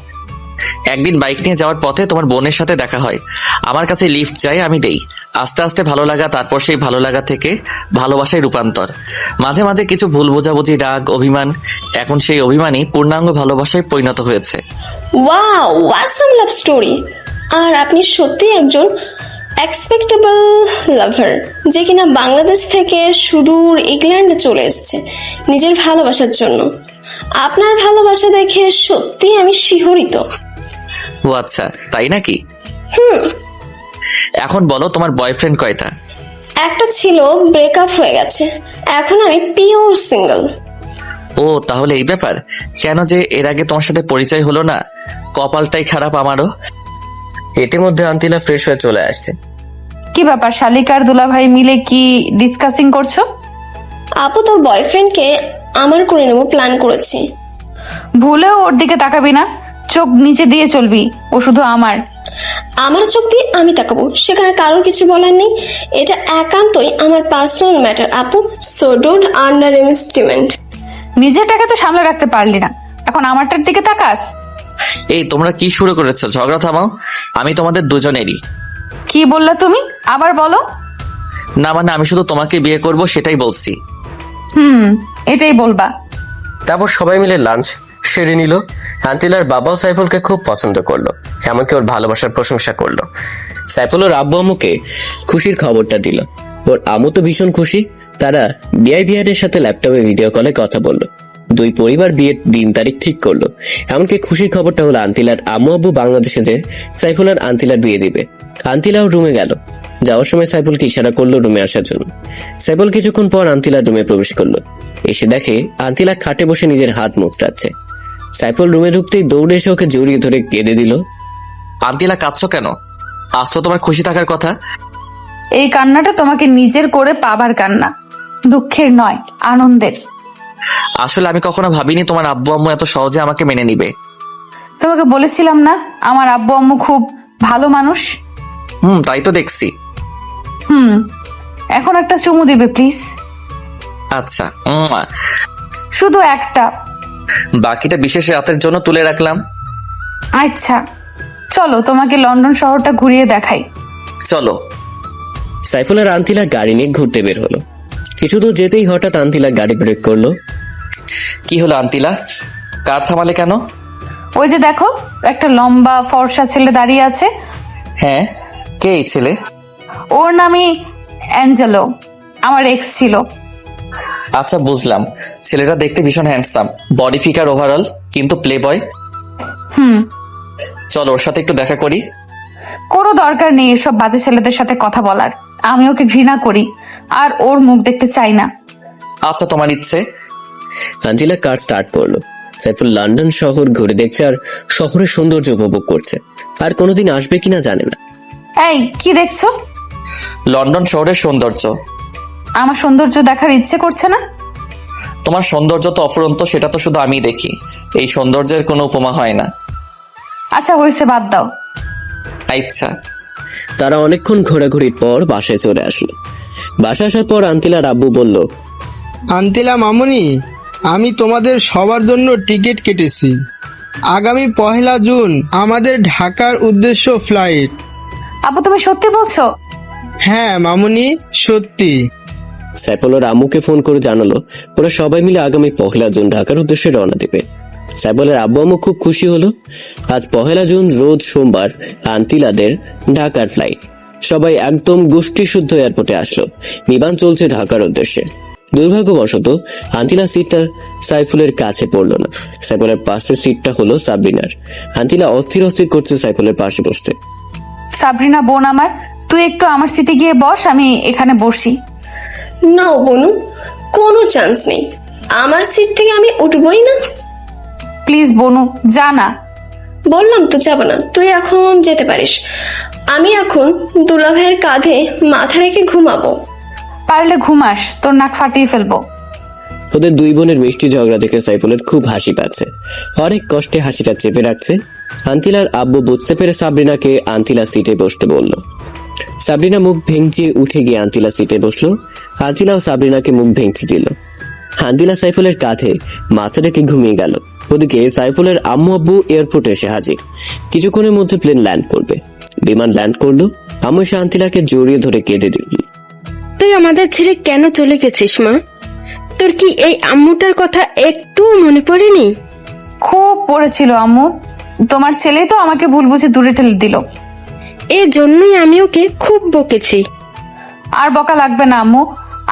একদিন বাইক নিয়ে যাওয়ার পথে তোমার বোনের সাথে দেখা হয়। আমার কাছে লিফট চাই, আমি দেই। আস্তে আস্তে ভালো লাগা, তারপর সেই ভালো লাগা থেকে ভালোবাসায় রূপান্তর। মাঝে মাঝে কিছু ভুল বোঝাবুঝি, রাগ, অভিমান, এখন সেই অভিমানই পূর্ণাঙ্গ ভালোবাসায় পরিণত হয়েছে। Wow, awesome love story. আর আপনি সত্যি একজন এক্সপেক্টেবল লাভার, যে কিনা বাংলাদেশ থেকে সুদূর ইংল্যান্ডে চলে এসেছে নিজের ভালোবাসার জন্য। আপনার ভালোবাসা দেখে সত্যি আমি শিহরিত। ও আচ্ছা, তাই নাকি? এখন বলো, তোমার বয়ফ্রেন্ড কয়টা? একটা ছিল, ব্রেকআপ হয়ে গেছে, এখন আমি পিওর সিঙ্গেল। ও তাহলে এই ব্যাপার। কেন যে এর আগে তোমার সাথে পরিচয় হলো না, কপালটাই খারাপ আমারও। ইতিমধ্যে আন্তিলা ফ্রেশ হয়ে চলে আসছে। কি ব্যাপার, শালিকার দুলাভাই মিলে কি ডিসকাসিং করছো? আপু, তোর বয়ফ্রেন্ডকে আমার করে নেবো প্ল্যান করেছি। ভুলেও ওর দিকে তাকাবি না, চোখ নিচে দিয়ে চলবি, ও শুধু আমার। আমার চোখ দিয়ে আমি তাকাবো, সেখানে কারোর কিছু বলার নেই। এটা একান্তই আমার পার্সোনাল ম্যাটার আপু, সো ডোন্ট আন্ডার এস্টিমেট। নিজেরটাকে তো সামলে রাখতে পারলি না, এখন আমারটার দিকে তাকাস? এই তোমরা কি শুরু করেছো? ঝগড়া থামাও, আমি তোমাদের দুজনেরই। কি বললা তুমি? আবার বলো। না মানে আমি শুধু তোমাকে বিয়ে করব সেটাই বলছি। এটাই বলবা? তারপর সবাই মিলে লাঞ্চ সেরে নিল। আন্তিলার বাবাও সাইফুলকে খুব পছন্দ করলো, এমনকি ওর ভালোবাসার প্রশংসা করলো। সাইফুল ওর আব্বু আম্মুকে খুশির খবরটা দিল। ওর আম্মু তো ভীষণ খুশি। তারা বিআইবিআর সাথে ল্যাপটপে ভিডিও কলে কথা বললো। দুই পরিবার বিয়ের দিন তারিখ ঠিক করলো। এমনকি খুশির খবরটা হলো আন্তিলার আম্মু আব্বু বাংলাদেশে যে সাইফুল আর আন্তিলার বিয়ে দিবে। আন্তিলাও রুমে গেল। যাওয়ার সময় সাইফুলকে ইশারা করলো রুমে আসার জন্য। সাইফুল কিছুক্ষণ পর আন্তিলার রুমে প্রবেশ করলো। এসে দেখে আন্তিলা খাটে বসে নিজের হাত মুচড়াচ্ছে। সাইফুল রুমে ঢুকতেই দৌড়ে এসে ওকে জড়িয়ে ধরে কেঁদে দিল। আন্তিলা, কাঁদছো কেন? আজ তো তোমার খুশি থাকার কথা। এই কান্নাটা তোমাকে নিজের করে পাবার কান্না, দুঃখের নয়, আনন্দের। আসলে আমি কখনো ভাবিনি তোমার আব্বু আম্মু এত সহজে আমাকে মেনে নিবে। তোমাকে বলেছিলাম না আমার আব্বু আম্মু খুব ভালো মানুষ। তাই তো দেখছি। এখন একটা চুমু দিবে প্লিজ? আচ্ছা, শুধু একটা, বাকিটা বিশেষ রাতের জন্য তুলে রাখলাম। আচ্ছা চলো তোমাকে লন্ডন শহরটা ঘুরিয়ে দেখাই। চলো। সাইফুল আর আন্তিলা গাড়ি নিয়ে ঘুরতে বের হলো। কিছু দূর যেতেই হঠাৎ আন্তিলা গাড়ি ব্রেক করলো। কি হলো আন্তিলা, কার থামালে কেন? ওই যে দেখো, একটা লম্বা ফর্সা ছেলে দাঁড়িয়ে আছে। হ্যাঁ, কে এই ছেলে? ওর নামই অ্যাঞ্জেলো, আমার এক্স ছিল। আচ্ছা বুঝলাম, ছেলেটা দেখতে ভীষণ হ্যান্ডসাম, বডি ফিগার ওভারঅল, কিন্তু প্লে বয়। চলো ওর সাথে একটু দেখা করি। কোনো দরকার নেই এসব বাজে ছেলেদের সাথে কথা বলার, আমি ওকে ঘৃণা করি আর ওর মুখ দেখতে চাই না। আচ্ছা তোমার ইচ্ছে। আন্তিলা কার স্টার্ট করলো। সাইফুল লন্ডন শহর ঘুরে দেখছে আর শহরের সৌন্দর্য উপভোগ করছে। আর কোনোদিন আসবে কিনা জানে না। এই কি দেখছো? লন্ডন শহরের সৌন্দর্য। আমার সৌন্দর্য দেখার ইচ্ছে করছে না? তোমার সৌন্দর্য তো অফুরন্ত, সেটা তো শুধু আমি দেখি। এই সৌন্দর্যের কোনো উপমা হয় না। আচ্ছা হয়েছে, বাদ দাও। আচ্ছা। তারা অনেকক্ষণ ঘোরাঘুরির পর বাসায় চলে আসলো। বাসায় আসার পর আন্তিলার আব্বু বলল, আন্তিলা মামুনি, আমি তোমাদের সবার জন্য টিকিট কেটেছি। আগামী 1 জুন আমাদের ঢাকার উদ্দেশ্য ফ্লাইট। আব্বু তুমি সত্যি বলছো? হ্যাঁ মামুনি, সত্যি। সাইফুল ওর আম্মুকে ফোন করে জানালো ওরা সবাই মিলে আগামী 1 জুন ঢাকার উদ্দেশ্যে রওনা দেবে। সাইফুলের আব্বু আম্মু খুব খুশি হলো। আজ 1 জুন রোজ সোমবার আন্তিলাদের ঢাকার ফ্লাইট। সবাই একদম গোষ্ঠী শুদ্ধ এয়ারপোর্টে আসলো। বিমান চলছে ঢাকার উদ্দেশ্যে। দুর্ভাগ্যবশত আন্তিলা সিটটা সাইফুলের কাছে পড়লো না। সাইফুলের পাশের সিটটা হলো সাবরিনার। আন্তিলা অস্থির অস্থির করছে সাইফুলের পাশে বসতে। সাবরিনা বোন আমার, তুই একটু আমার সিটে গিয়ে বস, আমি এখানে বসি। না বনু, কোনো চান্স নেই, আমার সিট থেকে আমি উঠবই না। প্লিজ বনু, যা না। বললাম তো যাব না, তুই এখন যেতে পারিস। আমি এখন দুলাভাইয়ের কাঁধে মাথা রেখে ঘুমাবো। পারলে ঘুমাস, তোর নাক ফাটিয়ে ফেলবো। ওদের দুই বোনের মিষ্টি ঝগড়া দেখে সাইফুলের খুব হাসি পাচ্ছে। অনেক কষ্টে হাসিটা চেপে রাখছে। আন্তিলার আব্বু বুঝতে পেরে সাবরিনাকে আন্তিলা সিটে বসতে বলল। সাবরিনা মুখ ভেঙচিয়ে উঠে গিয়ে আন্তিলা সিটে বসলো। আন্তিলাও সাবরিনাকে মুখ ভেঙচি দিল। আন্তিলা সাইফুলের কাঁধে মাথা রেখে ঘুমিয়ে গেল। ওদিকে সাইফুলের আম্মু আব্বু এয়ারপোর্টে এসে হাজির। কিছুক্ষণের মধ্যে প্লেন ল্যান্ড করবে। বিমান ল্যান্ড করলো। আম্মু এসে আন্তিলাকে জড়িয়ে ধরে কেঁদে দিল। তুই আমাদের ছেড়ে কেন চলে গেছিস মা? তোর কি এই আম্মুটার কথা একটু মনে পড়েনি? খুব পড়েছিল আম্মু। তোমার ছেলেই তো আমাকে ভুল বুঝে দূরে ঠেলে দিল। এই জন্যই আমি ওকে খুব বকেছি। আর বকা লাগবে না আম্মু,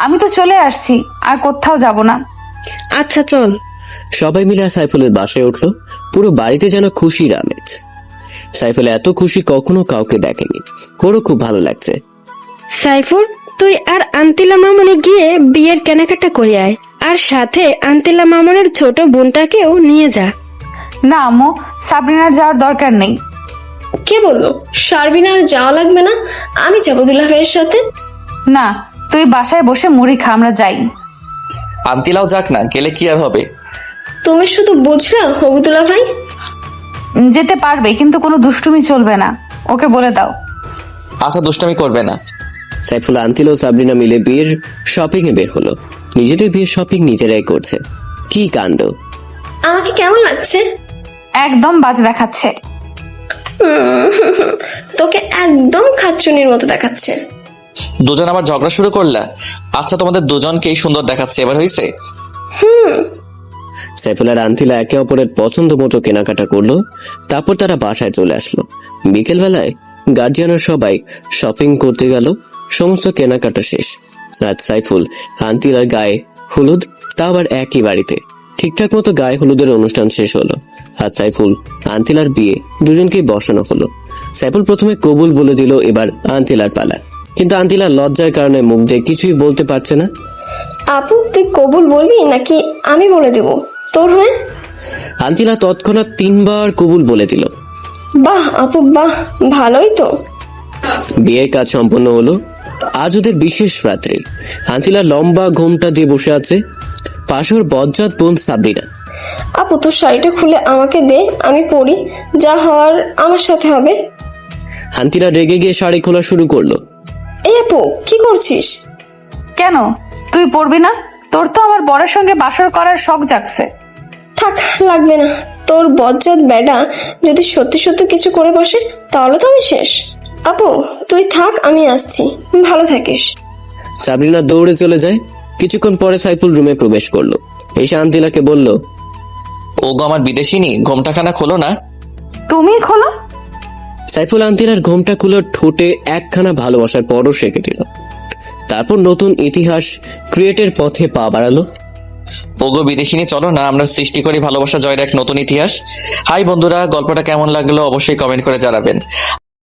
আমি তো চলে আসছি, আর কোথাও যাব না। আচ্ছা চল। সবাই মিলে সাইফুলের বাসায় উঠলো। পুরো বাড়িতে যেন খুশির আমেজ। সাইফুল এত খুশি কখনো কাউকে দেখেনি। ওরও খুব ভালো লাগছে। সাইফুল, তুই আর আন্তিলা মামনি গিয়ে বিয়ের কেনাকাটা করে আয়, আর সাথে আন্তিলা মামনের ছোট বোনটাকেও নিয়ে যা। না আম্মু, সাবরিনার যাওয়ার দরকার নেই। কে বললো শারবিনার যাওয়া লাগবে না? আমি যাবো দুলা ভাইয়ের সাথে। না, তুই বাসায় বসে মুড়ি খা, আমরা যাই। আন্তিলাও যাক না, গেলে কি আর হবে? তুমি শুধু বুঝলা হবু দুলা ভাই? যেতে পারবে, কিন্তু কোনো দুষ্টুমি চলবে না, ওকে বলে দাও। আচ্ছা, দুষ্টামি করবে না। সাইফুল, আন্তিল ও সাবরিনা মিলে বিয়ের শপিং এ বের হলো। নিজেদের বিয়ের শপিং নিজেরাই করছে। কি কাণ্ড! আমাকে কেমন লাগছে? একদম বাজে দেখাচ্ছে। তোকে একদম খাচ্চুনির মতো দেখাচ্ছে। দুজন আবার ঝগড়া শুরু করলা? আচ্ছা, তোমাদের দুজনকেই সুন্দর দেখাচ্ছে, এবার হয়েছে? সাইফুল আর আন্তিলা একে অপরের পছন্দ মতো কেনাকাটা করলো। তারপর তারা বাসায় চলে আসলো। বিকেল বেলায় গার্জিয়ানরা সবাই শপিং করতে গেল। সমস্ত কেনাকাটা শেষ। আজ সাইফুল আন্তিলার গায়ে হলুদ, তা আবার একই বাড়িতে। ঠিকঠাক মতো গায়ে হলুদের অনুষ্ঠান শেষ হলো। আজ সাইফুল আন্তিলার বিয়ে দুজনকেই বসানো হলো। সাইফুল প্রথমে কবুল বলে দিল, এবার আন্তিলার পালা। কিন্তু আন্তিলার লজ্জার কারণে মুখ দিয়ে কিছুই বলতে পারছে না। আপু, তুই কবুল বলবি নাকি আমি বলে দেব তোর হয়ে? আন্তিলা তৎক্ষণাৎ 3 বার কবুল বলে দিল। বাহ আপু বাহ, ভালোই তো। বিয়ের কাজ সম্পন্ন হলো। আজ ওদের বিশেষ রাত্রি। আন্তিলা লম্বা ঘোমটা দিয়ে বসে আছে। পাশর বজ্জাত বোন সাবরিনা। আপু, তোর শাড়িটা খুলে আমাকে দে, আমি পরি। যা হওয়ার আমার সাথে হবে। আন্তিলা রেগে গিয়ে শাড়ি খোলা শুরু করলো। এই আপু, কি করছিস? কেন, তুই পড়বি না? তোর তো আমার বরের সঙ্গে বাসর করার শখ জাগছে। থাক, লাগবে না। তোর বজ্জাত বেডা যদি সত্যি সত্যি কিছু করে বসে তাহলে তো আমি শেষ। আপু, তুই থাক, আমি আসছি। ভালো থাকিস। সাবরিনা দৌড়ে চলে যায়। কিছুক্ষণ পরে সাইফুল রুমে প্রবেশ করলো। এসে আন্তিলাকে বলল, ওগো আমার বিদেশিনী, ঘোমটাখানা খোলো না। তুমি খোলো। সাইফুল আন্তিলার ঘোমটা খুলে ঠোঁটে একখানা ভালোবাসার পরশ রেখে দিল। তারপর নতুন ইতিহাস ক্রিয়েটের পথে পা বাড়ালো। ওগো বিদেশিনী, চলো না আমরা সৃষ্টি করি ভালোবাসা জয়ের এক নতুন ইতিহাস। হাই বন্ধুরা, গল্পটা কেমন লাগলো অবশ্যই কমেন্ট করে জানাবেন।